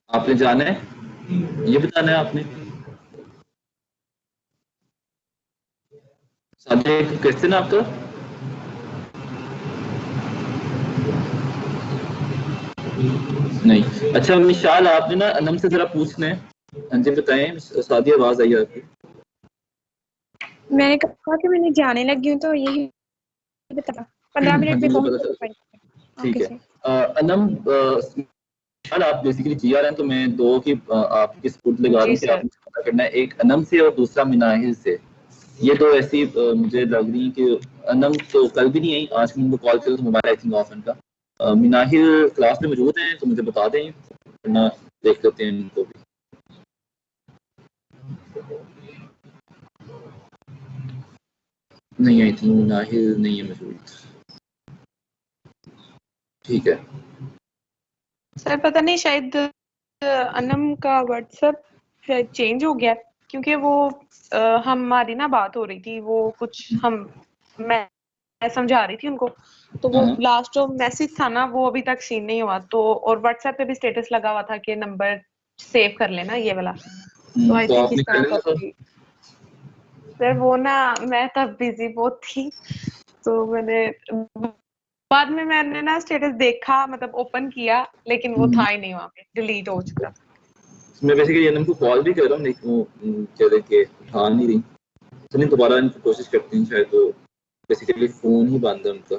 आपने जाना है, ये बताना है आपने। सादिया क्वेश्चन आपका? नहीं। अच्छा मिशाल, आपने ना अनम से जरा पूछना है। हाँ जी बताएं सादिया, आवाज आई आपकी? मैंने कहा कि मैंने जाने लगी हूँ, तो यही बता 15 मिनट में पहुंच। ठीक है अनम, आप बेसिकली GR हैं, तो मैं दो की आपकी स्पूट लगा रहा हूँ कि आपको पता करना है, एक अनम से और दूसरा मिनाहिल से। ये तो ऐसी मुझे लग रही है कि अनम तो कल भी नहीं आई, आज मैं उनको कॉल करूँ तो मोबाइल आई थिंक ऑफ इनका। मिनाहिल क्लास में मौजूद हैं तो मुझे बता दें, वरना देख लेते हैं इनको भी। नहीं आई थी मिनाहिल, नहीं है मौजूद, ठीक है। सर पता नहीं, शायद अनम का व्हाट्सएप शायद चेंज हो गया, क्योंकि वो हमारी ना बात हो रही थी, वो कुछ मैं समझा रही थी उनको, तो वो लास्ट जो मैसेज था ना वो अभी तक सीन नहीं हुआ। तो और व्हाट्सएप पे भी स्टेटस लगा हुआ था कि नंबर सेव कर लेना ये वाला। तो आई थिंक इस तरह का सर वो ना मैं तब बिजी बहुत थी, तो मैंने बाद में मैंने ना स्टेटस देखा, मतलब ओपन किया, लेकिन वो था ही नहीं वहाँ पे, डिलीट हो चुका। मैं बेसिकली अनम को कॉल भी कर रहा हूँ, लेकिन वो कह रहे कि उठा नहीं रही। चलिए दोबारा इनको कोशिश करते हैं, शायद तो बेसिकली फोन ही बंद है उनका।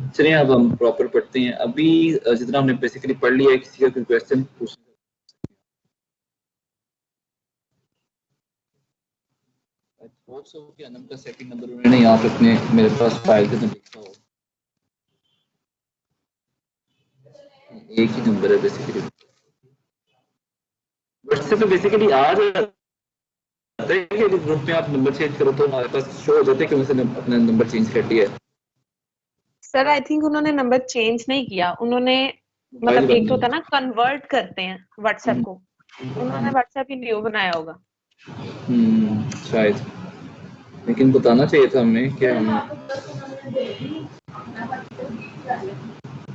चलिए अब हम प्रॉपर पढ़ते हैं। अभी जितना हमने बेसिकली पढ़ लिया है, किसी का कोई क्वेश्चन पूछना? अनम का सेकंड नंबर उन्होंने यहाँ पे अपने मेरे पास फाइल के अंदर लिखा हो, एक ही नंबर है बेसिकली। व्हाट्सएप पे बेसिकली आ जाता है कि ग्रुप में आप नंबर चेंज करो तो हमारे पास शो हो जाता है कि उन्होंने अपना नंबर चेंज कर दिया है। सर आई थिंक उन्होंने नंबर चेंज नहीं किया, उन्होंने मतलब एक तो होता ना कन्वर्ट करते हैं व्हाट्सएप को, उन्होंने व्हाट्सएप ही न्यू बनाया होगा शायद, लेकिन बताना चाहिए था हमें कि हम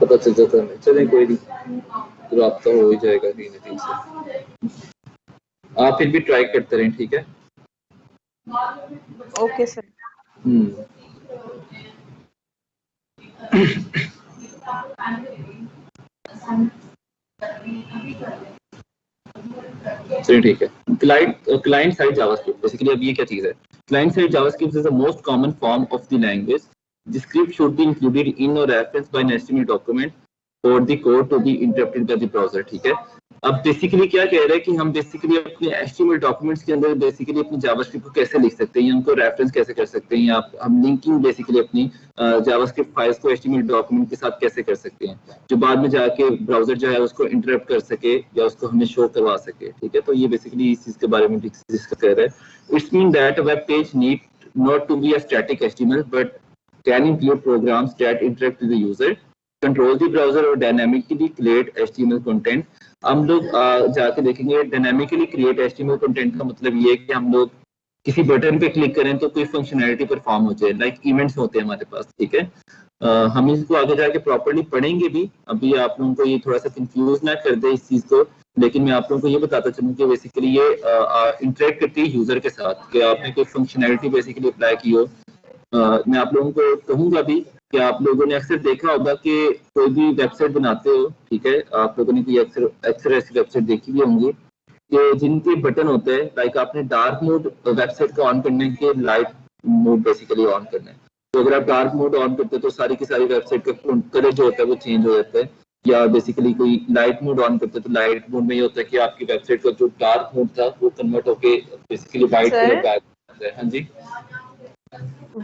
पता चल जाता हमें। चलें कोई नहीं, तो राब्ता हो ही जाएगा कहीं ना कहीं से। आप फिर भी ट्राई करते रहें, ठीक है? Okay sir. चलिए ठीक है। क्लाइंट साइड जावास्क्रिप्ट बेसिकली अब ये क्या चीज है? Client side JavaScript is the most common form of the language. The script should be included in or referenced by an HTML document for the code to be interpreted by the browser, ठीक है? अब basically क्या कह रहे हैं कि हम basically अपने HTML डॉक्यूमेंट्स के अंदर बेसिकली अपनी जावास्क्रिप्ट को कैसे लिख सकते हैं या उनको रेफरेंस कैसे कर सकते हैं, या हम लिंकिंग बेसिकली अपनी जावास्क्रिप्ट फाइल्स को HTML डॉक्यूमेंट के साथ कैसे कर सकते हैं, जो बाद में जाके ब्राउजर जो है उसको इंटरप्ट कर सके या उसको हमें शो करवा सके। ठीक है, तो ये बेसिकली इस चीज के बारे में डिस्कस कर रहे हैं। It's mean that web page need not to be a static HTML but can include programs that interact with the user, control the browser और डायनामिकली क्रिएट HTML कंटेंट। हम लोग जाके देखेंगे डायनामिकली क्रिएट HTML कंटेंट का मतलब ये है कि हम लोग किसी बटन पे क्लिक करें तो कोई फंक्शनैलिटी परफॉर्म हो जाए, लाइक इवेंट्स होते हैं हमारे पास। ठीक है, हम इसको आगे जाके प्रॉपर्ली पढ़ेंगे भी, अभी आप लोगों को ये थोड़ा सा कंफ्यूज ना कर दे इस चीज को, लेकिन मैं आप लोगों को ये बताता चलूँ कि बेसिकली ये इंटरेक्ट करती है यूजर के साथ कि आपने कोई फंक्शनैलिटी बेसिकली अप्लाई की हो। मैं आप लोगों को कहूंगा भी कि आप लोगों ने अक्सर देखा होगा कि कोई भी वेबसाइट बनाते हो, ठीक है, आप लोगों ने कोई अक्सर ऐसी वेबसाइट देखी भी होंगी कि जिनके बटन होते हैं, लाइक आपने डार्क मोड वेबसाइट को ऑन करने के लाइट मोड बेसिकली ऑन करना है। तो अगर आप डार्क मोड ऑन करते हो तो सारी की सारी वेबसाइट का कलर जो होता है वो चेंज हो जाता है, या बेसिकली कोई लाइट मोड ऑन करते हो तो लाइट मोड में ये होता है कि आपकी वेबसाइट का जो डार्क मोड था वो कन्वर्ट होके बेसिकली व्हाइट कलर बैक होता है। हाँ जी,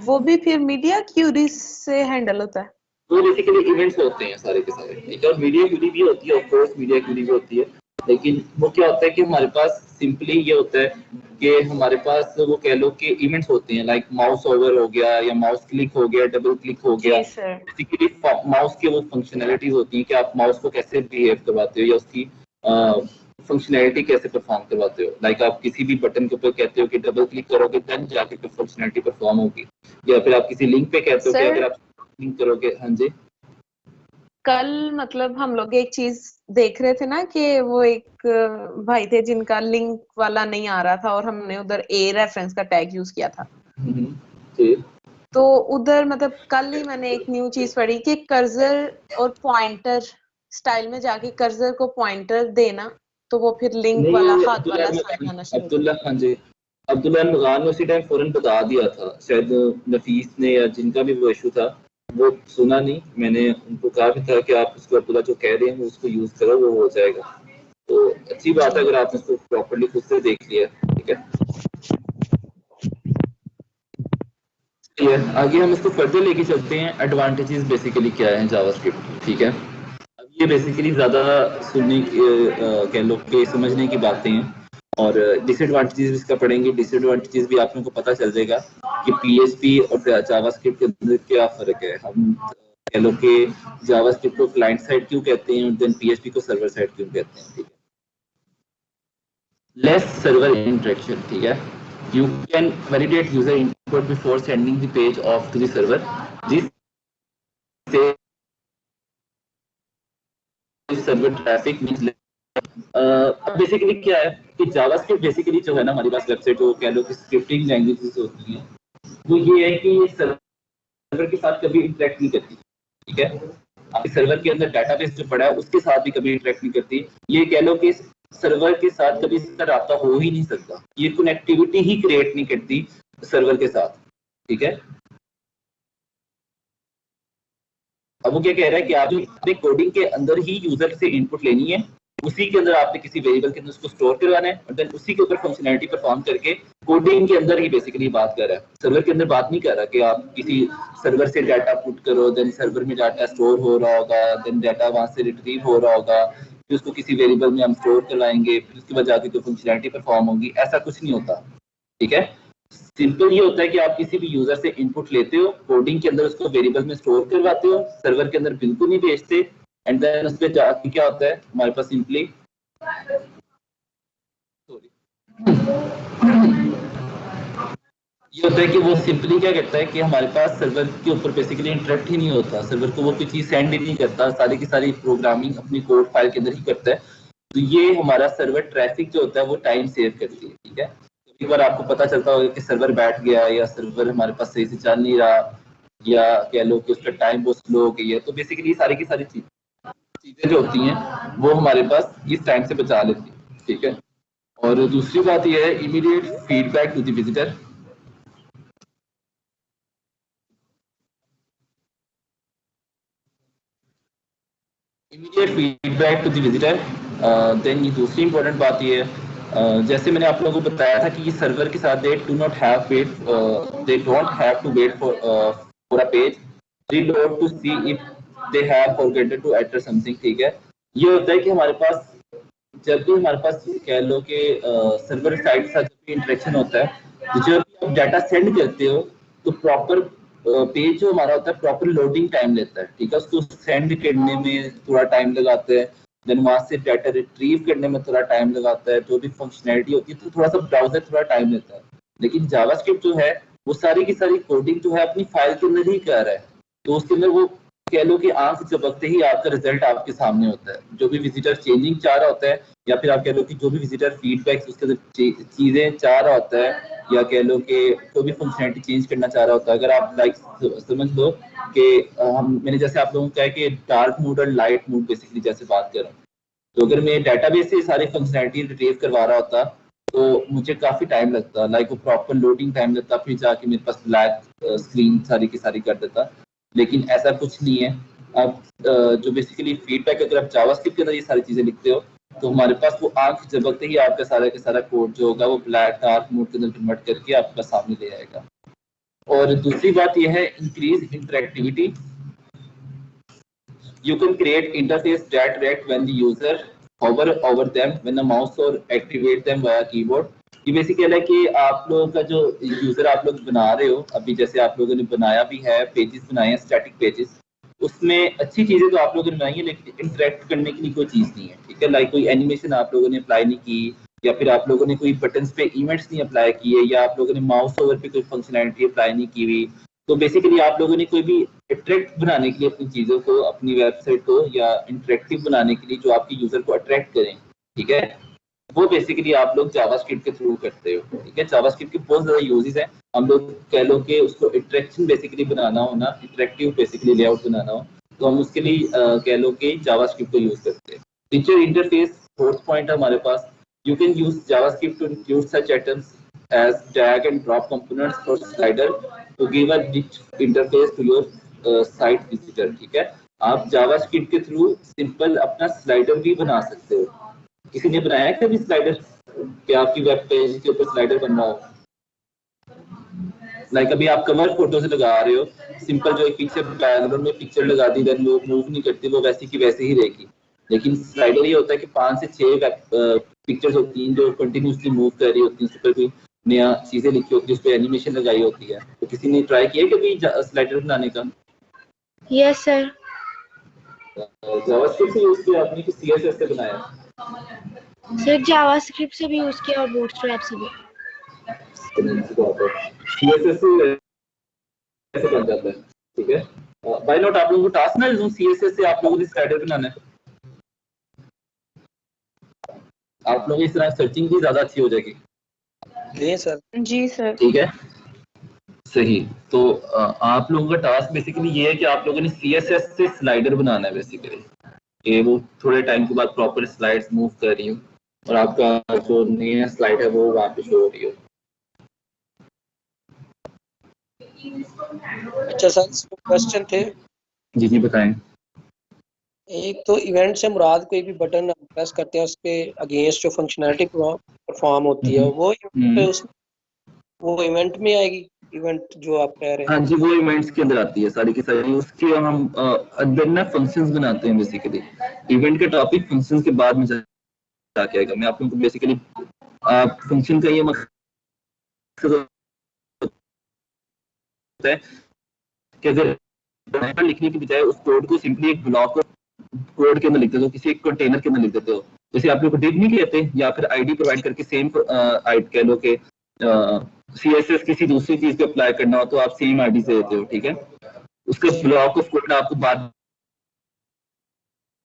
वो भी फिर मीडिया क्यूरी से हैंडल होता है? तो बेसिकली इवेंट्स होते हैं सारे के सारे, ठीक है, और मीडिया क्यूरी भी होती है, ऑफ कोर्स मीडिया क्यूरी भी होती है, लेकिन वो क्या होता है कि हमारे पास सिंपली ये होता है कि हमारे पास वो कह लो कि इवेंट्स होते हैं, लाइक माउस ओवर हो गया या माउस क्लिक हो गया, डबल क्लिक हो गया। बेसिकली माउस की वो फंक्शनैलिटीज होती हैं कि आप माउस को कैसे बिहेव करवाते हो या उसकी फंक्शनैलिटी कैसे परफॉर्म करवाते हो। लाइक आप किसी भी बटन के ऊपर कहते हो कि डबल क्लिक करोगे देन जाके कोई फंक्शनैलिटी परफॉर्म होगी, या फिर आप किसी लिंक पे कहते हो कि अगर आप लिंक करोगे। हाँ जी, कल मतलब हम लोग एक चीज देख रहे थे ना कि वो एक भाई थे जिनका लिंक वाला नहीं आ रहा था और हमने उधर ए रेफरेंस का टैग यूज किया था। तो उधर मतलब कल ही मैंने एक न्यू चीज पढ़ी कि कर्सर और पॉइंटर स्टाइल में जाके कर्सर को पॉइंटर देना तो वो फिर लिंक वाला हाथ वाला साइन आना शुरू। अब्दुल्ला, हाँ जी, अब्दुल्ला नगान ने उसी टाइम फौरन बता दिया था, शायद नफीस ने या जिनका भी वो इशू था वो सुना नहीं, मैंने उनको कहा भी था कि आप उसको अब्दुल्ला जो कह रहे हैं वो उसको यूज करो, वो हो जाएगा। तो अच्छी बात है अगर आपने उसको प्रॉपर्ली खुद से देख लिया। ठीक है, आगे हम इसको फर्दर लेके चलते हैं। एडवांटेजेस बेसिकली क्या है जावास्क्रिप्ट। ठीक है, अब ये बेसिकली ज्यादा सुनने कह लो कि समझने की बातें हैं, और डिसएडवांटेजेस भी इसका पढ़ेंगे। डिसएडवांटेजेस भी आप लोगों को पता चल जाएगा कि PHP और जावास्क्रिप्ट के अंदर क्या फर्क है। हम कह लो कि जावास्क्रिप्ट को क्लाइंट साइड क्यों कहते हैं और देन PHP को सर्वर साइड क्यों कहते हैं। ठीक है, लेस सर्वर इंटरेक्शन। ठीक है, you can validate user input before sending the page off to the server. This server traffic means basically क्या है कि जावास्क्रिप्ट बेसिकली जो है ना हमारी पास वेबसाइट को कह लो कि स्क्रिप्टिंग लैंग्वेजेस होती हैं, वो ये है कि ये सर्वर के साथ कभी इंटरेक्ट नहीं करती। ठीक है, आपके सर्वर के अंदर डाटाबेस जो पड़ा है उसके साथ भी कभी इंटरेक्ट नहीं करती। ये कह लो कि सर्वर के साथ कभी इसका राब्ता हो ही नहीं सकता, ये कनेक्टिविटी ही क्रिएट नहीं करती सर्वर के साथ। ठीक है, अब वो क्या कह रहा है कि आपने कोडिंग के अंदर ही यूजर से इनपुट लेनी है, उसी के अंदर आपने किसी वेरिएबल के अंदर उसको स्टोर करवाना है और देन उसी के ऊपर फंक्शनैलिटी परफॉर्म करके कोडिंग के अंदर ही बेसिकली बात कर रहा है। सर्वर के अंदर बात नहीं कर रहा कि आप किसी सर्वर से डाटा पुट करो, देन सर्वर में डाटा स्टोर हो रहा होगा, देन डाटा वहां से रिट्रीव हो रहा होगा, फिर उसको किसी वेरिएबल में हम स्टोर करवाएंगे, फिर उसके बाद जाके कोई फंक्शनैलिटी परफॉर्म होगी। ऐसा कुछ नहीं होता। ठीक है, सिंपल ये होता है कि आप किसी भी यूजर से इनपुट लेते हो, कोडिंग के अंदर उसको वेरिएबल में स्टोर करवाते हो, सर्वर के अंदर बिल्कुल नहीं भेजते, एंड देन उस पे जाके क्या होता है हमारे पास सिंपली ये होता है कि वो सिंपली क्या करता है कि हमारे पास सर्वर के ऊपर बेसिकली इंटरेक्ट ही नहीं होता, सर्वर को वो कोई चीज सेंड ही नहीं करता, सारी की सारी प्रोग्रामिंग अपनी कोड फाइल के अंदर ही करता है। तो ये हमारा सर्वर ट्रैफिक जो होता है वो टाइम सेव करती है। ठीक है, एक बार आपको पता चलता होगा कि सर्वर बैठ गया या सर्वर हमारे पास सही से चल नहीं रहा, या कह लो कि उसका टाइम बहुत स्लो हो गई है, तो बेसिकली सारी की सारी चीजें जो होती हैं वो हमारे पास इस टाइम से बचा लेती है। ठीक है, और दूसरी बात यह है immediate feedback to the visitor. Immediate feedback to the visitor. Then ये दूसरी इंपॉर्टेंट बात ये है, जैसे मैंने आप लोगों को बताया था कि सर्वर के साथ they don't have to wait for a page reload to see if they have forgotten to enter something. ठीक है, ये होता है कि हमारे पास जब भी हमारे पास कह लो कि सर्वर साइड के साथ जब भी इंटरेक्शन होता है, तो जब आप डाटा सेंड करते हो तो प्रॉपर पेज जो हमारा होता है प्रॉपर लोडिंग टाइम लेता है। ठीक है, उसको सेंड करने में थोड़ा टाइम लगाते हैं, देन वहां से डाटा रिट्रीव करने में थोड़ा टाइम लगाता है, जो भी फंक्शनैलिटी होती है तो थोड़ा सा ब्राउजर थोड़ा टाइम लेता है। लेकिन जावास्क्रिप्ट जो है वो सारी की सारी कोडिंग जो है अपनी फाइल के अंदर ही कर रहा है, तो उसके अंदर वो कह लो कि आंख झपकते ही आपका रिजल्ट आपके सामने होता है। जो भी विजिटर चेंजिंग चाह रहा होता है, या फिर आप कह लो कि जो भी विजिटर फीडबैक उसके अंदर चीजें चाह रहा होता है, या कह लो कि कोई भी फंक्शनैलिटी चेंज करना चाह रहा होता है, अगर आप लाइक समझ लो कि मैंने जैसे आप लोगों को कहा कि डार्क मोड और लाइट मोड बेसिकली जैसे बात कर रहा हूँ, तो अगर मैं डेटाबेस से सारी फंक्शनैलिटी रिट्रीव करवा रहा होता तो मुझे काफी टाइम लगता, लाइक वो प्रॉपर लोडिंग टाइम लगता, फिर जाके मेरे पास ब्लैक स्क्रीन सारी की सारी कर देता। लेकिन ऐसा कुछ नहीं है। अब जो बेसिकली फीडबैक अगर आप जावास्क्रिप्ट के अंदर ये सारी चीजें लिखते हो तो हमारे पास वो आंख झपकते ही आपका सारा का सारा कोड जो होगा वो ब्लैक डार्क मोड के अंदर कन्वर्ट करके आपका सामने ले आएगा। और दूसरी बात यह है increase interactivity. You can create interface that react when the user hover over them when the mouse or activate them via keyboard। ये बेसिकली है कि आप लोगों का जो यूजर आप लोग बना रहे हो, अभी जैसे आप लोगों ने बनाया भी है, पेजेस बनाए हैं स्टैटिक पेजेस, उसमें अच्छी चीजें तो आप लोगों ने बनाई है, लेकिन इंटरेक्ट करने के लिए कोई चीज नहीं है। ठीक है, लाइक कोई एनिमेशन आप लोगों ने अप्लाई नहीं की, या फिर आप लोगों ने कोई बटन्स पे इवेंट्स नहीं अप्लाई किए, या आप लोगों ने माउस ओवर पे कोई फंक्शनैलिटी अप्लाई नहीं की हुई। तो बेसिकली आप लोगों ने कोई भी अट्रैक्ट बनाने के लिए अपनी चीज़ों को, अपनी वेबसाइट को या इंटरेक्टिव बनाने के लिए जो आपके यूजर को अट्रैक्ट करें, ठीक है, वो बेसिकली आप लोग जावास्क्रिप्ट के थ्रू करते हो। ठीक है, जावास्क्रिप्ट के बहुत ज़्यादा यूजेस हैं। हम लोग कह लो कि उसको इंटरेक्शन बेसिकली बनाना हो ना, इंटरेक्टिव बेसिकली लेआउट बनाना हो, तो हम उसके लिए कह लो कि जावास्क्रिप्ट को यूज़ करते हैं। फीचर इंटरफेस फोर्थ पॉइंट है हमारे पास। You can use JavaScript to include such items as drag and drop components or slider to give a rich interface to your site visitor। ठीक है, आप जावास्क्रिप्ट के थ्रू सिंपल अपना slider भी बना सकते हो। किसी ने बनाया है कभी स्लाइडर? क्या आपकी वेब पेज के ऊपर स्लाइडर बनना हो? लाइक अभी आप कवर फोटो से लगा रहे हो, सिंपल जो एक पिक्चर बैकग्राउंड में पिक्चर लगा दी, देन वो मूव नहीं करती, वो वैसी की वैसे ही रहेगी। लेकिन स्लाइडर ये होता है कि 5 से 6 पिक्चर्स होती हैं जो कंटिन्यूसली मूव कर रही होती हैं, उस पर कोई नया चीजें लिखी होती है, उस पर एनिमेशन लगाई होती है। तो किसी ने ट्राई किया कभी स्लाइडर बनाने का? Yes sir. जावास्क्रिप्ट से यूज किया आपने कि सीएसएस से बनाया? सर जावास्क्रिप्ट से भी यूज किया और बूटस्ट्रैप से भी। सीएसएस से ऐसे बन जाता है। ठीक है, बाय नोट आप लोगों को टास्क ना दूं, सीएसएस से आप लोगों को स्लाइडर बनाना है। आप लोगों की इस तरह सर्चिंग भी ज्यादा अच्छी हो जाएगी। जी सर। जी सर। ठीक है, सही। तो आप लोगों का टास्क बेसिकली ये है कि आप लोगों ने सीएसएस से स्लाइडर बनाना है बेसिकली। ये वो थोड़े टाइम के बाद प्रॉपर स्लाइड्स मूव कर रही हो और आपका जो नया स्लाइड है वो वहाँ पे शो हो रही हो। अच्छा सर, क्वेश्चन थे। जी जी बताएं। एक तो इवेंट से मुराद कोई भी बटन प्रेस करते हैं उसके अगेंस्ट जो फंक्शनैलिटी परफॉर्म होती है वो इवेंट में आएगी, इवेंट जो आप कह रहे हैं? हाँ जी, वो इवेंट्स के अंदर आती है सारी की सारी। उसके हम अंदर ना फंक्शंस बनाते हैं बेसिकली। इवेंट के टॉपिक फंक्शंस के बाद में जाके आएगा। मैं आप लोगों को बेसिकली फंक्शन का ये मकसद होता है कि अगर लिखने की बजाय उस कोड को सिंपली एक ब्लॉक कोड के अंदर लिख देते हो, किसी एक कंटेनर के अंदर लिख देते हो, जैसे आप लोग को डिव नहीं कहते, या फिर आईडी प्रोवाइड करके सेम कह लो कि सीएसएस किसी दूसरी चीज पे अप्लाई करना हो तो आप सेम आईडी से देते हो। ठीक है, उसका ब्लॉक ऑफ कोड आपको बाद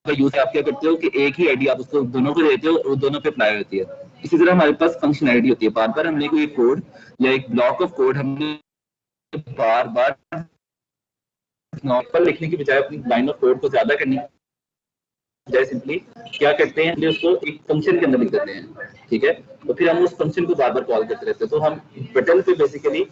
का यूज आप क्या करते हो कि एक ही आईडी आप उसको दोनों को देते हो और दोनों पे अप्लाई होती है। इसी तरह हमारे पास फंक्शनैलिटी होती है। बार बार हमने कोई कोड या एक ब्लॉक ऑफ कोड हमने बार बार नॉर्मल लिखने की बजाय अपनी लाइन ऑफ कोड को ज्यादा करने की बजाय सिंपली क्या करते हैं, उसको एक फंक्शन के अंदर लिख देते हैं। ठीक है, तो फिर हम उस फंक्शन को बार बार कॉल करते रहते हैं। तो हम बटन पे बेसिकली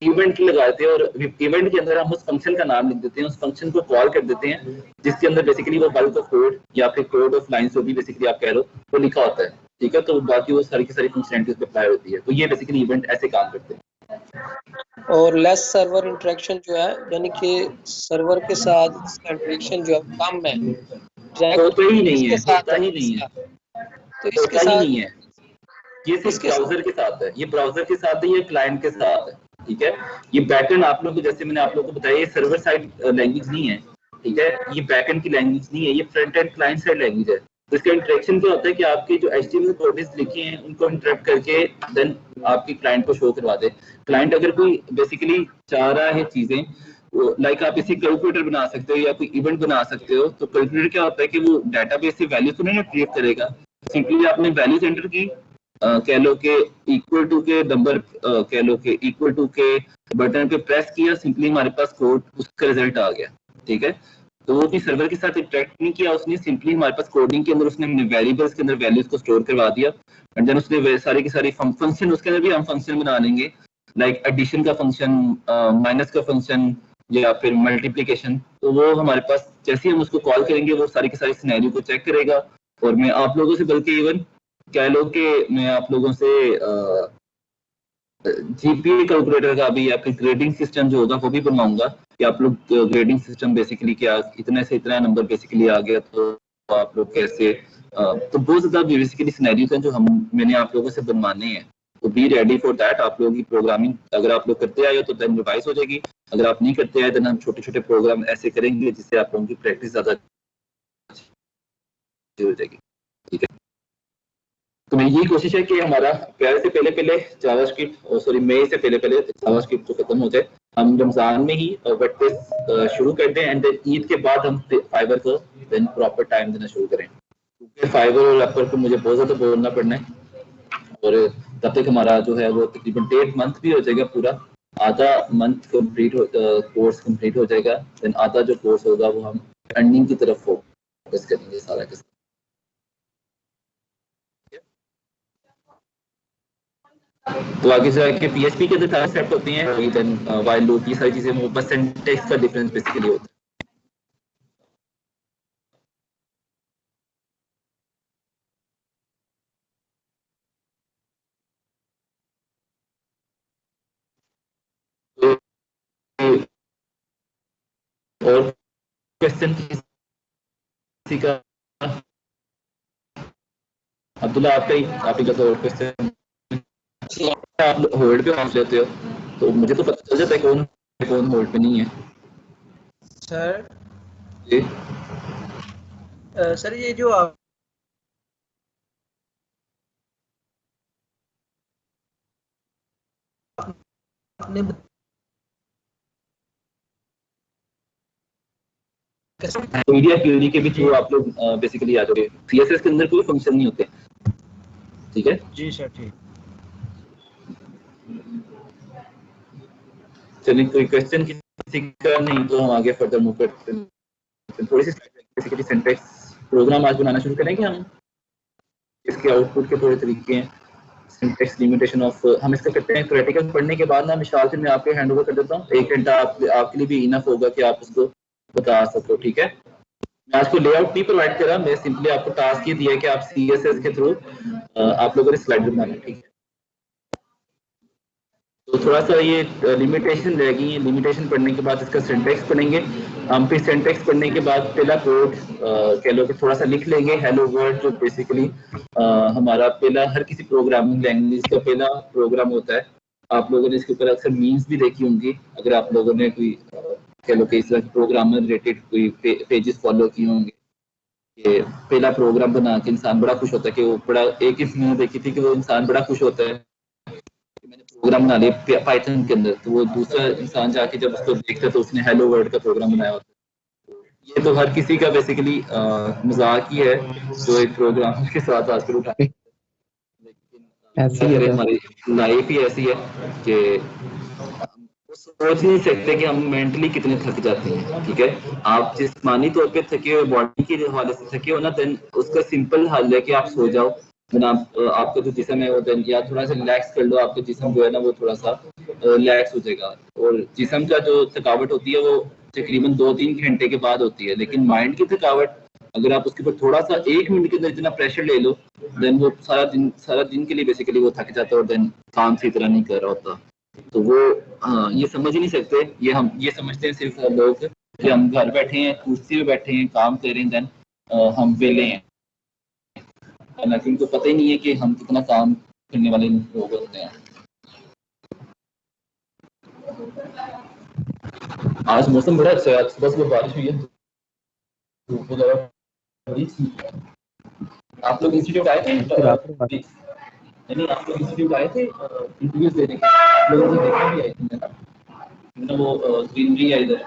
इवेंट लगाते हैं और इवेंट के अंदर हम उस फंक्शन का नाम लिख देते हैं, उस फंक्शन को कॉल कर देते हैं जिसके अंदर बेसिकली वो बल्क ऑफ कोड या फिर कोड ऑफ लाइंस जो भी बेसिकली आप कह रहे हो वो लिखा होता है, ठीक है। तो बाकी वो सारी की सारी फंक्शनैलिटी उस पर अप्लाई होती है। तो ये बेसिकली इवेंट ऐसे काम करते हैं। और लेस सर्वर इंटरेक्शन जो है, यानी कि सर्वर के साथ इसका इंटरेक्शन जो है कम है, होता ही नहीं है, होता ही नहीं है, तो इसके साथ नहीं है। ये सिर्फ ब्राउजर के साथ है, ये ब्राउजर के साथ है, ये क्लाइंट के साथ है, ठीक है। ये बैकएंड आप लोग को, जैसे मैंने आप लोगों को बताया, ये सर्वर साइड लैंग्वेज नहीं है, ठीक है। ये बैकएंड की लैंग्वेज नहीं है, ये front end client side language है। तो इसका इंटरेक्शन क्या होता है कि आपके जो HTML कोड्स लिखे हैं उनको इंटरेक्ट करके देन आपके क्लाइंट को शो करवा दे। क्लाइंट अगर कोई बेसिकली चाह रहा है चीजें, लाइक आप इसी कैलकुलेटर बना सकते हो या कोई इवेंट बना सकते हो। तो कैलकुलेटर क्या होता है कि वो डाटाबेस से वैल्यूज तो नहीं क्रिएट करेगा, सिंपली आपने वैल्यूज एंटर की, कह लो के इक्वल टू के नंबर, कह लो के इक्वल टू के बटन पे प्रेस किया, सिंपली हमारे पास कोड उसका रिजल्ट आ गया, ठीक है। तो वो भी सर्वर के साथ इंटरेक्ट नहीं किया उसने, सिंपली हमारे पास कोडिंग के अंदर उसने वेरिएबल्स के अंदर वैल्यूज को स्टोर करवा दिया एंड देन उसने सारी की सारी फंक्शन, उसके अंदर भी हम फंक्शन बना लेंगे, लाइक एडिशन का फंक्शन, माइनस का फंक्शन या फिर मल्टीप्लिकेशन। तो वो हमारे पास जैसे ही हम उसको कॉल करेंगे वो सारी की सारी सिनेरियो को चेक करेगा। और मैं आप लोगों से, बल्कि इवन कह लो कि मैं आप लोगों से जीपीए कैलकुलेटर का भी या फिर ग्रेडिंग सिस्टम जो होगा वो भी बनवाऊंगा कि आप लोग ग्रेडिंग सिस्टम बेसिकली क्या, इतने से इतना नंबर बेसिकली आ गया तो आप लोग कैसे, तो बहुत ज्यादा बेसिकली सिनेरियोज हैं जो मैंने आप लोगों से बनवाने हैं। तो बी रेडी फॉर दैट। आप लोगों की प्रोग्रामिंग अगर आप लोग करते आए हो तो देन रिवाइज हो जाएगी, अगर आप नहीं करते आए देन हम छोटे छोटे प्रोग्राम ऐसे करेंगे जिससे आप लोगों की प्रैक्टिस ज्यादा हो जाएगी, ठीक है। तो मेरी यही कोशिश है कि हमारा प्यारे से पहले जावास्क्रिप्ट, सॉरी मई से पहले जावास्क्रिप्ट तो खत्म हो जाए, हम रमजान में ही वर्डप्रेस शुरू कर दें एंड देन ईद के बाद हम फाइवर को देन प्रॉपर टाइम देना शुरू करें, क्योंकि फाइवर और एप्पल को मुझे बहुत ज्यादा बोलना पड़ना है। और तब तक हमारा जो है वो तकरीबन 1.5 मंथ भी हो जाएगा, पूरा आधा मंथ कंप्लीट कोर्स कंप्लीट हो जाएगा, देन आधा जो कोर्स होगा वो हम अर्निंग की तरफ फोकस करेंगे सारा के साथ। तो आगे जाके PHP के अंदर सारे सेट होते हैं, देन व्हाइल लूप, ये सारी चीजें, वो बस सिंटैक्स का डिफरेंस बेसिकली होता है। और क्वेश्चन किसी का, अब्दुल्ला आपका और क्वेश्चन आप होल्ड पे पहुंच जाते हो तो मुझे तो पता चल जाता है कौन होल्ड पे नहीं है। सर जी सर ये जो आपने मीडिया क्वेरी के भी थ्रू आप लोग बेसिकली आ जाओगे। CSS के अंदर कोई फंक्शन नहीं होते, ठीक है जी सर, ठीक। चलिए कोई क्वेश्चन किसी का नहीं तो हम आगे फर्दर मूव करते हैं। थोड़ी सी बेसिकली सिंटैक्स प्रोग्राम आज बनाना शुरू करेंगे हम, इसके आउटपुट के थोड़े तरीके हैं। सिंटैक्स लिमिटेशन ऑफ हम इसका करते हैं थ्योरेटिकल पढ़ने के बाद ना, मिसाल से मैं आपको हैंड ओवर कर देता हूँ, 1 घंटा आपके लिए भी इनफ होगा कि आप उसको बता सको, ठीक है। मैं आज को लेआउट नहीं प्रोवाइड करा, मैं सिंपली आपको टास्क ये दिया है कि आप CSS के थ्रू आप लोगों ने स्लाइडर बनाना, ठीक है। तो थोड़ा सा ये लिमिटेशन रहेगी, लिमिटेशन पढ़ने के बाद इसका सिंटैक्स पढ़ेंगे हम, फिर सिंटैक्स पढ़ने के बाद पहला कोड कह लो कि थोड़ा सा लिख लेंगे, हेलो वर्ल्ड, जो बेसिकली हमारा पहला हर किसी प्रोग्रामिंग लैंग्वेज का पहला प्रोग्राम होता है। आप लोगों ने इसके ऊपर अक्सर मीम्स भी देखी होंगी, अगर आप लोगों ने कोई कह लो कि इस तरह की प्रोग्रामर रिलेटेड कोई पेजेस फॉलो किए होंगे कि पहला प्रोग्राम बना के इंसान बड़ा खुश होता है कि वो बड़ा, एक मैंने देखी थी कि वो इंसान बड़ा खुश होता है कि मैंने प्रोग्राम बना लिया पाइथन के अंदर, तो वो दूसरा इंसान जाके जब उसको देखता है तो उसने हेलो वर्ल्ड का प्रोग्राम बनाया होता है। ये तो हर किसी का बेसिकली मजाक ही है जो एक प्रोग्राम के साथ आजकल उठाए, लेकिन हमारी लाइफ ही ऐसी है कि सोच नहीं सकते कि हम मेंटली कितने थक जाते हैं, ठीक है। आप जिस्मानी तौर पे थके हो, बॉडी के हवाले से थके हो ना, देन उसका सिंपल हल है कि आप सो जाओ, देन आपका जो जिस्म है वो देन या थोड़ा सा रिलैक्स कर लो, आपका जिस्म जो है ना वो थोड़ा सा रिलैक्स हो जाएगा। और जिस्म का जो थकावट होती है वो तकरीबन 2-3 घंटे के बाद होती है, लेकिन माइंड की थकावट अगर आप उसके ऊपर थोड़ा सा 1 मिनट के अंदर इतना प्रेशर ले लो, देन वो सारा दिन के लिए बेसिकली वो थक जाता है और देन काम सही तरह नहीं कर रहा होता। तो वो ये समझ ही नहीं सकते, हम ये समझते हैं सिर्फ लोग कि हम घर बैठे हैं, कुर्सी पे बैठे हैं, काम कर रहे हैं, देन हम वेले हैं, हालांकि उनको पता ही नहीं है कि हम कितना काम करने वाले लोग होते हैं। आज मौसम बड़ा अच्छा है, आज सुबह सुबह बारिश हुई है, धूप वगैरह बड़ी थी। आप लोग इंस्टीट्यूट आए थे? नहीं, आप लोग इंस्टीट्यूट आए थे इंटरव्यूज देने के? आप लोगों ने देखा भी आई थी ना वो ग्रीनरी है इधर।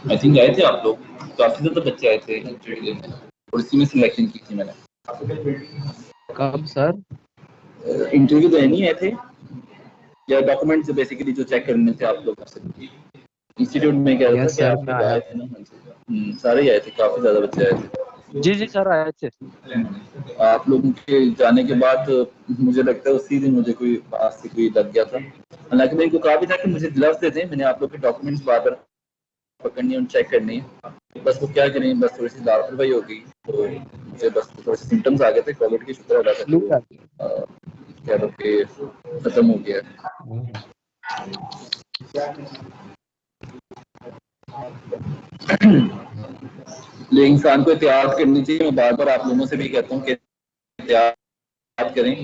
आई थिंक आए थे आप लोग, काफी ज्यादा बच्चे आए थे इंटरव्यू देने और इसी में सिलेक्शन की थी मैंने। कब सर? इंटरव्यू देने नहीं आए थे या डॉक्यूमेंट्स बेसिकली जो चेक करने थे आप लोगों से? इंस्टीट्यूट में क्या था कि आप लोग आए थे ना? सारे ही आए थे, काफी ज्यादा बच्चे आए थे। जी सर आए थे। आप लोगों के जाने के बाद मुझे लगता है उसी दिन मुझे कोई बात से कोई लग गया था, हालांकि मेरे को कहा भी था कि मुझे ग्लव्स दे दें, मैंने आप लोग के डॉक्यूमेंट्स बार पकड़नी है और चेक करनी है, बस वो क्या करें, बस थोड़ी सी लापरवाही हो गई तो मुझे बस थोड़े से सिम्टम्स आ गए थे। कोविड की शुक्र अदा करके क्या लोग के खत्म हो गया। लेकिन इंसान को एहतियात करनी चाहिए। मैं बार बार आप लोगों से भी कहता हूँ कि एहतियात करें,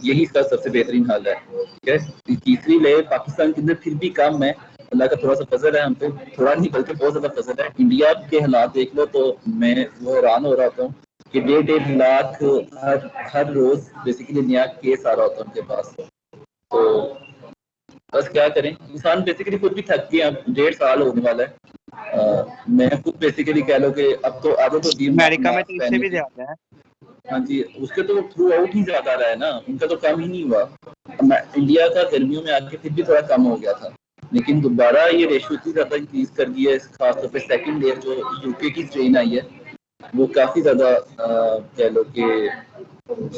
यही इसका सबसे बेहतरीन हल है। ठीक है, तीसरी लहर पाकिस्तान के अंदर फिर भी कम है, अल्लाह का थोड़ा सा फजल है हम पे, थोड़ा नहीं बल्कि बहुत ज्यादा फजल है। इंडिया के हालात देख लो तो मैं वो हैरान हो रहा था कि 1.5 लाख हर रोज बेसिकली नया केस आ रहा होता है उनके पास। तो बस क्या करें, इंसान बेसिकली खुद भी थक गया, 1.5 साल होने वाला है। मैं खुद बेसिकली कह लो कि अब तो आदत होती है अमेरिका में तो इससे भी ज्यादा है। हाँ जी, उसके तो थ्रू आउट ही ज्यादा रहा है ना, उनका तो कम ही नहीं हुआ। इंडिया का गर्मियों में आके फिर भी थोड़ा कम हो गया था, लेकिन दोबारा ये रेशो इतनी ज्यादा इंक्रीज कर दी है, खासतौर पे सेकंड लेयर जो यूके की स्ट्रेन आई है वो काफी ज्यादा कह लो कि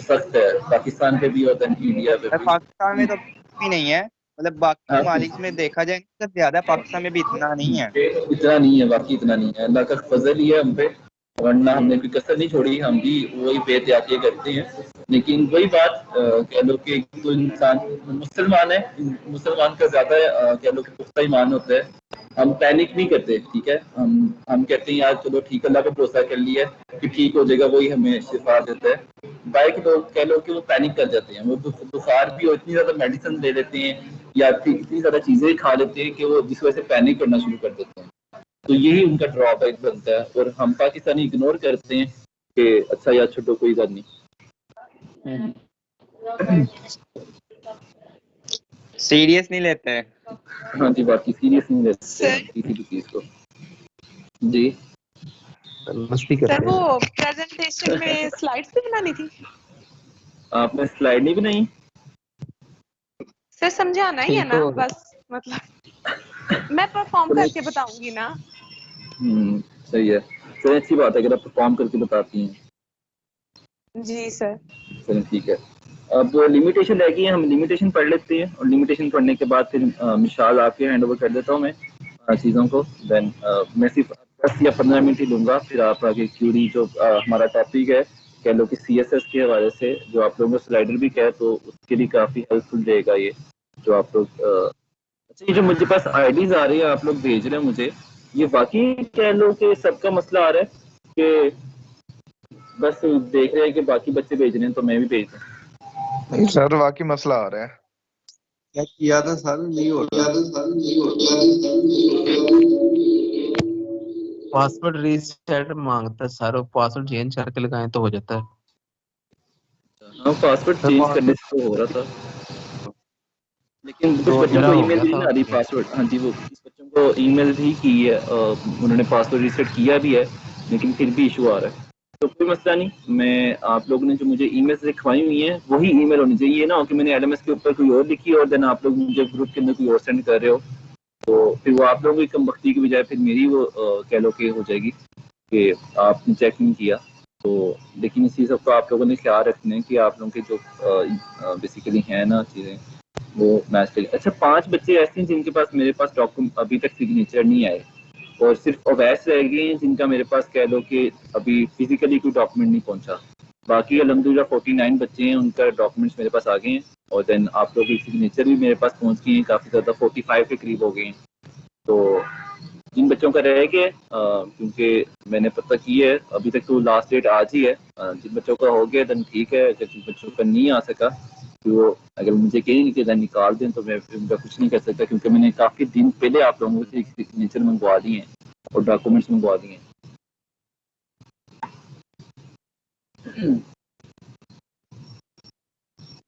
सख्त है, पाकिस्तान पे भी और इंडिया पे भी। पाकिस्तान में तो भी नहीं है, मतलब बाकी ममालिक में देखा जाए तो ज्यादा, पाकिस्तान में भी इतना नहीं है। इतना नहीं है, बाकी इतना नहीं है, अल्लाह का फजल ही है हम पे, वरना हमने कोई कसर नहीं छोड़ी, हम भी वही बेहतियाती करते हैं। लेकिन वही बात कह लो कि तो इंसान मुसलमान है, मुसलमान का ज्यादा कह लो कि पुख्ता ईमान होता है, हम पैनिक नहीं करते। ठीक है, हम कहते हैं यार चलो ठीक, अल्लाह पे भरोसा कर लिया कि ठीक हो जाएगा, वही हमें शिफा देता है। बाकी लोग कह लो कि वो पैनिक कर जाते हैं, वो बुखार भी हो इतनी ज्यादा मेडिसिन ले लेते हैं या इतनी ज्यादा चीजें खा लेते हैं कि वो जिस वजह से पैनिक करना शुरू कर देते हैं। तो यही उनका ड्रॉबैक बनता है, और हम पाकिस्तानी इग्नोर करते हैं कि अच्छा यार छोड़ो कोई बात नहीं। सीरियस नहीं लेते हैं। हाँ जी, बाकी सीरियस नहीं लेते हैं किसी भी चीज को। जी मस्ती करते सर वो प्रेजेंटेशन में स्लाइड्स भी बनानी थी? आपने स्लाइड नहीं बनाई? सर समझाना ही है ना बस, मतलब मैं परफॉर्म करके बताऊंगी ना। सही है, सर अच्छी बात है अगर आप परफॉर्म करके बताती हैं। जी सर। चलिए ठीक है, अब लिमिटेशन रह गई है, हम लिमिटेशन पढ़ लेते हैं और लिमिटेशन पढ़ने के बाद फिर मिशाल आपके हैंड ओवर कर देता हूँ मैं चीज़ों को। देन मैं सिर्फ 10 या 15 मिनट ही लूँगा, फिर आप आगे क्यूरी जो हमारा टॉपिक है कह लो कि CSS के हवाले से, जो आप लोगों को स्लाइडर भी कहे तो उसके लिए काफ़ी हेल्पफुल रहेगा ये जो आप लोग। अच्छा, ये जो मुझे पास आईडीज आ रही है आप लोग भेज रहे हैं मुझे, ये वाकई कह लो कि सबका मसला आ रहा है कि बस देख रहे हैं कि बाकी बच्चे भेज रहे हैं तो मैं भी भेज दूं? नहीं सर, वाकई मसला आ रहा है। क्या किया था सर, नहीं हो रहा। पासवर्ड रीसेट मांगता है सर, पासवर्ड चेंज करके लगाएं तो हो जाता है। हाँ, पासवर्ड चेंज करने से तो हो रहा था, लेकिन कुछ बच्चों को ईमेल भी नहीं आ रही पासवर्ड। हाँ जी, वो कुछ बच्चों को ईमेल भी की है, उन्होंने पासवर्ड रीसेट किया भी है, लेकिन फिर भी इशू आ रहा है। तो कोई मसला नहीं, मैं आप लोगों ने जो मुझे ईमेल लिखवाई हुई है वही ईमेल होनी चाहिए, ये ना हो कि मैंने LMS के ऊपर कोई और लिखी और देन आप लोग मुझे ग्रुप के अंदर कोई और सेंड कर रहे हो, तो फिर वो आप लोगों की कम वक्ती की बजाय फिर मेरी वो कह लो कि हो जाएगी कि आपने चेक नहीं किया। तो लेकिन इसी सब का आप लोगों ने ख्याल रखना है कि आप लोगों के जो बेसिकली हैं ना चीज़ें वो मैच करें। अच्छा 5 बच्चे ऐसे हैं जिनके पास मेरे पास डॉक्यूमेंट अभी तक सिग्नेचर नहीं आए और सिर्फ अवैस रह गए हैं जिनका मेरे पास कह लो कि अभी फिजिकली कोई डॉक्यूमेंट नहीं पहुंचा। बाकी अल्हम्दुलिल्लाह 49 बच्चे हैं, उनका डॉक्यूमेंट्स मेरे पास आ गए हैं और देन आप लोगों की सिग्नेचर भी मेरे पास पहुंच गए हैं, काफ़ी ज़्यादा 45 के करीब हो गए हैं। तो जिन बच्चों का रह गया क्योंकि मैंने पता की है अभी तक तो लास्ट डेट आज ही है, जिन बच्चों का हो गया देन ठीक है, अगर जिन बच्चों का नहीं आ सका तो वो अगर मुझे कहेंगे कि देन निकाल दें तो मैं उनका कुछ नहीं कर सकता, क्योंकि मैंने काफ़ी दिन पहले आप लोगों से सिग्नेचर मंगवा दिए हैं और डॉक्यूमेंट्स मंगवा दिए हैं।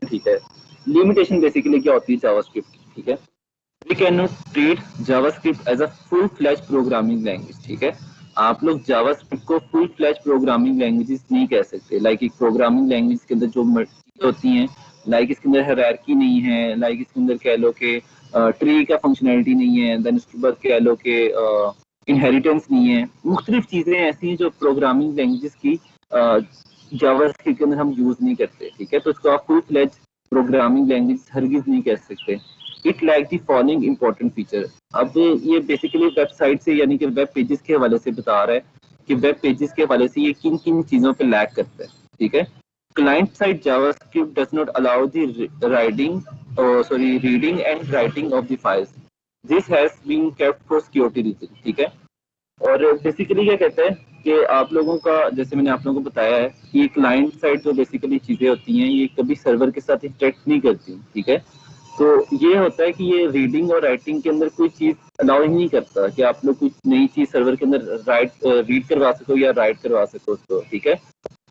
ठीक है, लिमिटेशन बेसिकली क्या होती है जावास्क्रिप्ट की, ठीक है, we can not treat JavaScript as a full flash programming language. ठीक है, आप लोग जावास्क्रिप्ट को फुल फ्लैश प्रोग्रामिंग लैंग्वेजेस नहीं कह सकते। लाइक एक प्रोग्रामिंग लैंग्वेज के अंदर जो चीजें होती हैं, लाइक इसके अंदर हायरार्की नहीं है, लाइक इसके अंदर कह लो कि ट्री का फंक्शनैलिटी नहीं है, देन उसके बाद कह लो कि इनहेरिटेंस नहीं है, मुख्तलिफ चीजें ऐसी हैं जो प्रोग्रामिंग लैंग्वेजेस की जावास्क्रिप्ट के अंदर हम यूज नहीं करते। ठीक है, तो इसको आप फुल फ्लैश प्रोग्रामिंग लैंग्वेज हरगिज नहीं कह सकते। It like the following important feature. अब ये बेसिकली वेबसाइट से यानी कि वेब पेजेस के हवाले से बता रहा है कि वेब पेजेस के हवाले से ये किन किन चीजों पे लैग करता है। ठीक है, client side JavaScript does not allow the reading and writing of the files, this has been kept for security reason. ठीक है, और बेसिकली क्या कहता है कि आप लोगों का, जैसे मैंने आप लोगों को बताया है कि क्लाइंट साइड जो बेसिकली चीजें होती हैं ये कभी सर्वर के साथ इंटरेक्ट नहीं करती। ठीक है, तो ये होता है कि ये रीडिंग और राइटिंग के अंदर कोई चीज अलाउ ही नहीं करता कि आप लोग कुछ नई चीज सर्वर के अंदर रीड करवा सको या राइट करवा सको उसको। ठीक है,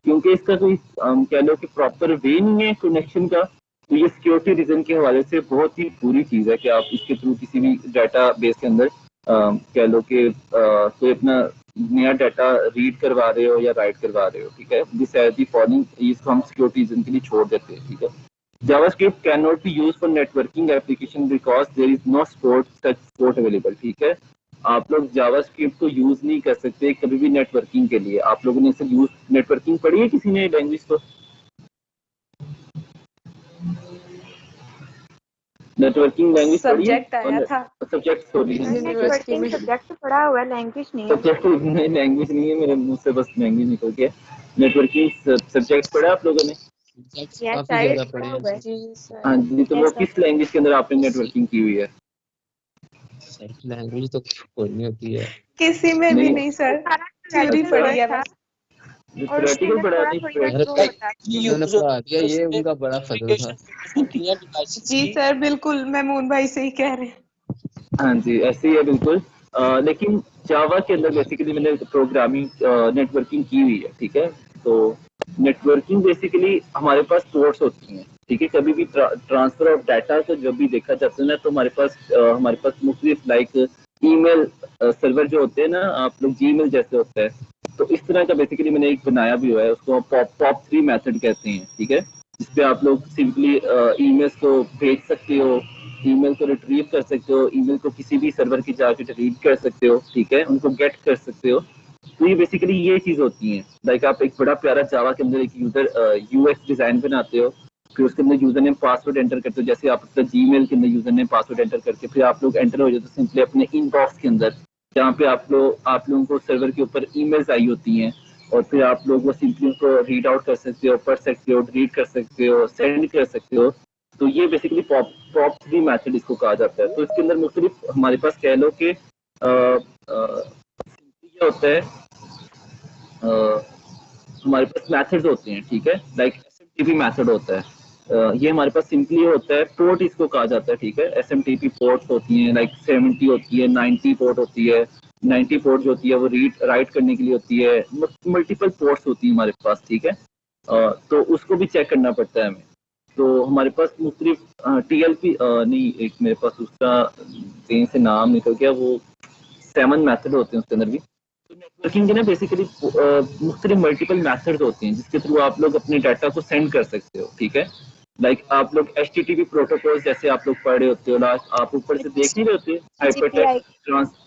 क्योंकि इसका कोई कह लो कि प्रॉपर वे नहीं है कनेक्शन का, तो ये सिक्योरिटी रीजन के हवाले से बहुत ही बुरी चीज है कि आप इसके थ्रू किसी भी डाटा बेस के अंदर कह लो कि कोई अपना नया डाटा रीड करवा रहे हो या राइट करवा रहे हो। ठीक है, दिस एज दी फॉलोइंग, इसको हम सिक्योरिटी रीजन के लिए छोड़ देते हैं। ठीक है, JavaScript cannot be used for networking application because there is no such support available। ठीक है, आप लोग JavaScript को यूज नहीं कर सकते कभी भी नेटवर्किंग के लिए। आप लोगों ने सिर्फ यूज नेटवर्किंग पढ़ी है किसी ने लैंग्वेज को? नेटवर्किंग लैंग्वेज सब्जेक्ट आया था, सब्जेक्ट सॉरी नेटवर्किंग सब्जेक्ट पढ़ा हुआ है, लैंग्वेज नहीं है। सब्जेक्ट लैंग्वेज नहीं है, मेरे मुंह से बस लैंग्वेज निकल गया। नेटवर्किंग सब्जेक्ट पढ़ा आप लोगों ने? काफी ज्यादा पढ़े हैं। हाँ जी, तो वो किस लैंग्वेज के अंदर आपने नेटवर्किंग की हुई है? लैंग्वेज तो कोई नहीं होती है किसी में भी नहीं सर, थ्योरी पढ़ी है बस। प्रैक्टिकल पढ़ा नहीं, उन्होंने पढ़ा दिया, ये उनका बड़ा फजल था। जी सर बिल्कुल, महमूद भाई सही कह रहे हैं। हाँ जी ऐसे ही है बिल्कुल। लेकिन जावा के अंदर बेसिकली मैंने प्रोग्रामिंग नेटवर्किंग की हुई है। ठीक है, तो नेटवर्किंग बेसिकली हमारे पास पोर्ट्स होती हैं। ठीक है, कभी भी ट्रांसफर ऑफ डाटा को जब भी देखा जाता है ना, तो हमारे पास मुख्तलिफ लाइक ईमेल सर्वर जो होते हैं ना, आप लोग जीमेल जैसे होता है, तो इस तरह का बेसिकली मैंने एक बनाया भी हुआ है, उसको POP3 मेथड कहते हैं। ठीक है, जिसपे आप लोग सिंपली ईमेल्स को भेज सकते हो, ईमेल को रिट्रीव कर सकते हो, ईमेल को किसी भी सर्वर की जाके डिलीट कर सकते हो। ठीक है, उनको गेट कर सकते हो। तो ये बेसिकली ये चीज होती है। लाइक आप एक बड़ा प्यारा जावा के अंदर एक यूजर यूएक्स डिजाइन बनाते हो, फिर उसके अंदर यूजर नेम पासवर्ड एंटर करते हो, जैसे आप अपना जीमेल के अंदर यूजर नेम पासवर्ड एंटर करके फिर आप लोग एंटर हो जाते हो सिंपली अपने इनबॉक्स के अंदर, जहाँ पे आप लोगों को सर्वर के ऊपर ईमेल्स आई होती हैं, और फिर आप लोग वो सिंपली उनको रीड आउट कर सकते हो, पढ़ सकते हो, रीड कर सकते हो, सेंड कर सकते हो। तो ये बेसिकली POP3 मेथड इसको कहा जाता है। तो इसके अंदर मुख्तलिफ हमारे पास कह लो कि ये होता है हमारे पास मेथड्स होते हैं। ठीक है, लाइक SMTP मेथड होता है, ये हमारे पास सिंपली होता है, पोर्ट इसको कहा जाता है। ठीक है, SMTP पोर्ट्स होती हैं, लाइक 70 होती है, 90 पोर्ट होती है। 90 पोर्ट जो होती है वो रीड राइट करने के लिए होती है, मल्टीपल पोर्ट्स होती है हमारे पास। ठीक है, तो उसको भी चेक करना पड़ता है हमें। तो हमारे पास मुख्तलिफ TLP नहीं, एक मेरे पास उसका कहीं से नाम निकल गया, वो 7 मेथड होते हैं उसके अंदर भी। तो नेटवर्किंग के ना बेसिकली मुख्तलिफ मल्टीपल मेथड्स होते हैं जिसके थ्रू आप लोग अपने डाटा को सेंड कर सकते हो। ठीक है, लाइक आप लोग HTTP प्रोटोकॉल जैसे आप लोग पढ़ रहे होते हो, लास्ट आप ऊपर से देख नहीं रहे होते, हाइपरटेक्स्ट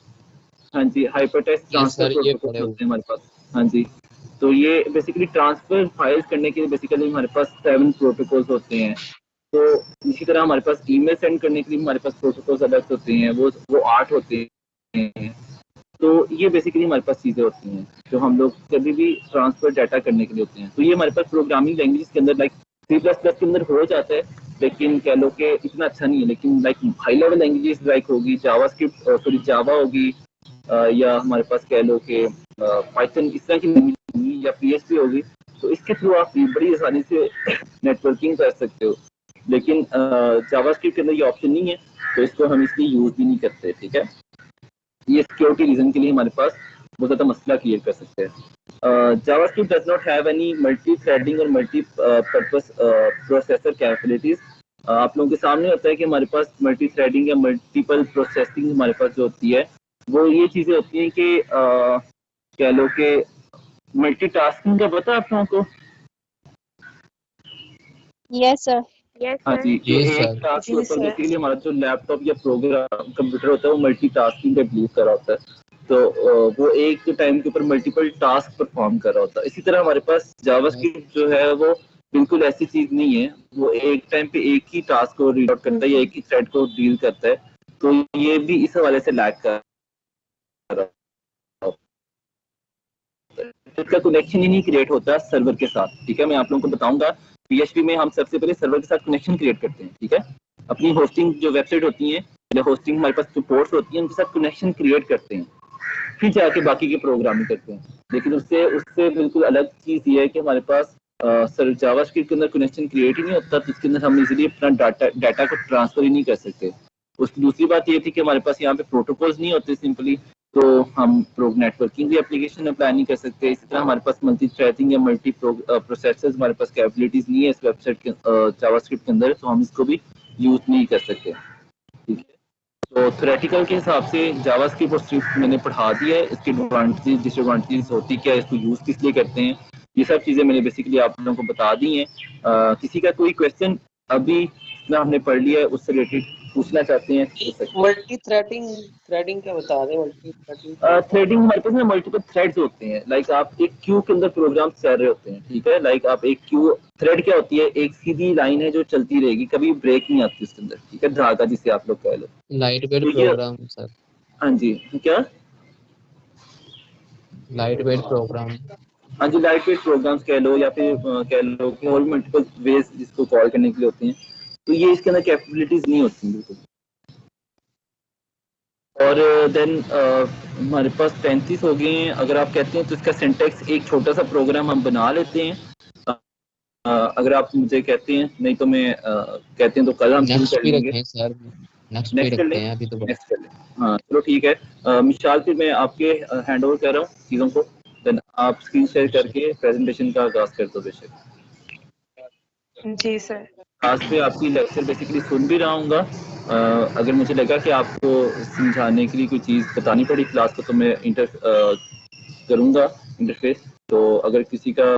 हाँ जी, हाइपरटेक्स्ट ट्रांसफर प्रोटोकॉल होते हैं हमारे पास। हाँ जी, तो ये बेसिकली ट्रांसफर फाइल्स करने के लिए बेसिकली हमारे पास 7 प्रोटोकॉल्स होते हैं। तो इसी तरह हमारे पास ईमेल सेंड करने के लिए हमारे पास प्रोटोकॉल्स अलग होते हैं, वो 8 होते हैं। तो ये बेसिकली हमारे पास चीज़ें होती हैं जो हम लोग कभी भी ट्रांसफर डाटा करने के लिए होते हैं। तो ये हमारे पास प्रोग्रामिंग लैंग्वेज के अंदर लाइक C++ के अंदर हो जाता है, लेकिन कह लो कि इतना अच्छा नहीं है। लेकिन like high level languages like होगी जावा होगी, या हमारे पास कह लो कि पाइथन इस तरह की लैंग्वेज या PHP होगी, तो इसके थ्रू आप बड़ी आसानी से नेटवर्किंग कर सकते हो। लेकिन जावास्क्रिप्ट के अंदर ये ऑप्शन नहीं है, तो इसको हम इसलिए यूज भी नहीं करते। ठीक है, ये सिक्योरिटी रीजन के लिए हमारे पास बहुत ज़्यादा मसला क्लियर कर सकते हैं। JavaScript does not have any multi threading और मल्टी पर्पस प्रोसेसर कैपेबिलिटीज। आप लोगों के सामने होता है कि हमारे पास मल्टी थ्रेडिंग या मल्टीपल प्रोसेसिंग हमारे पास जो होती है, वो ये चीज़ें होती हैं कि कह लो कि मल्टीटास्किंग का पता है आप लोगों को? Yes sir. हाँ जी, तो एक टास्क के ऊपर बेसिकली हमारा जो लैपटॉप या प्रोग्राम कंप्यूटर होता है वो मल्टीटास्किंग का बिलीव कर रहा होता है। तो वो एक टाइम के ऊपर मल्टीपल टास्क परफॉर्म कर रहा होता है। इसी तरह हमारे पास जावास्क्रिप्ट जो है वो बिल्कुल ऐसी चीज नहीं है, वो एक टाइम पे एक ही टास्क को रीड आउट करता है या एक ही थ्रेड को डील करता है। तो ये भी इस हवाले से लैग कर रहा है, इसका कनेक्शन ही नहीं क्रिएट होता सर्वर के साथ। ठीक है, मैं आप लोगों को बताऊंगा। PHP में हम सबसे पहले सर्वर के साथ कनेक्शन क्रिएट करते हैं। ठीक है, अपनी होस्टिंग जो वेबसाइट होती है या होस्टिंग हमारे पास जो पोर्ट्स होती है उनके साथ कनेक्शन क्रिएट करते हैं, फिर जाके बाकी के प्रोग्रामिंग करते हैं। लेकिन उससे बिल्कुल अलग चीज़ ये है कि हमारे पास जावास्क्रिप्ट के अंदर कनेक्शन क्रिएट ही नहीं होता, तो इसके अंदर हम इजीली अपना डाटा को ट्रांसफर ही नहीं कर सकते। उसकी दूसरी बात ये थी कि हमारे पास यहाँ पे प्रोटोकॉल्स नहीं होते सिंपली, तो हम नेटवर्किंग भी एप्लीकेशन अप्लाई नहीं कर सकते। इसी तरह हमारे पास मल्टी थ्रेडिंग या मल्टी प्रोसेसर्स हमारे पास कैपेबिलिटीज नहीं है इस वेबसाइट के जावास्क्रिप्ट के अंदर, तो हम इसको भी यूज नहीं कर सकते। ठीक है, तो थ्योरेटिकल के हिसाब से जावास्क्रिप्ट और स्विफ्ट मैंने पढ़ा दिया है, इसकी एडवांटेज डिसएडवांटेज होती क्या है, इसको यूज किस लिए करते हैं, ये सब चीजें मैंने बेसिकली आप लोगों को बता दी हैं। किसी का कोई क्वेश्चन अभी ना हमने पढ़ लिया है उससे रिलेटेड पूछना चाहते हैं? मल्टी थ्रेडिंग क्या बता दें? मल्टी थ्रेडिंग हमारे पास ना मल्टीपल थ्रेड्स होते हैं। लाइक आप एक क्यू के अंदर प्रोग्राम चल रहे होते हैं। ठीक है, लाइक आप एक क्यू थ्रेड क्या होती है, एक सीधी लाइन है जो चलती रहेगी, कभी ब्रेक नहीं आती उसके अंदर। ठीक है, धागा जिसे आप लोग कह लो, लाइट वेट प्रोग्राम सर। हाँ जी, क्या लाइट वेट प्रोग्राम? हाँ जी, लाइट वेट प्रोग्राम्स कह लो या फिर कह लो कि और मल्टीपल वेज जिसको कॉल करने के लिए होते हैं। तो ये इसके अंदर कैपेबिलिटीज नहीं होती बिल्कुल। और देन हमारे पास 35 हो गए हैं। अगर आप कहते हैं तो इसका सिंटैक्स एक छोटा सा प्रोग्राम हम बना लेते हैं। अगर आप मुझे कहते हैं, नहीं तो मैं कहते हैं तो कल हम शुरू कर लेंगे सर। नेक्स्ट कर लें अभी तो नेक्स्ट कर लें। हाँ चलो ठीक है। मिशाल, फिर मैं आपके हैंड ओवर कर रहा हूँ चीज़ों को, देन आप स्क्रीन शेयर करके प्रेजेंटेशन का आगाज कर दो बेशक। जी सर। आज पे आपकी लेक्चर बेसिकली सुन भी रहा हूँगा। अगर मुझे लगा कि आपको समझाने के लिए कोई चीज़ बतानी पड़ी क्लास को, तो मैं करूँगा इंटरफेस। तो अगर किसी का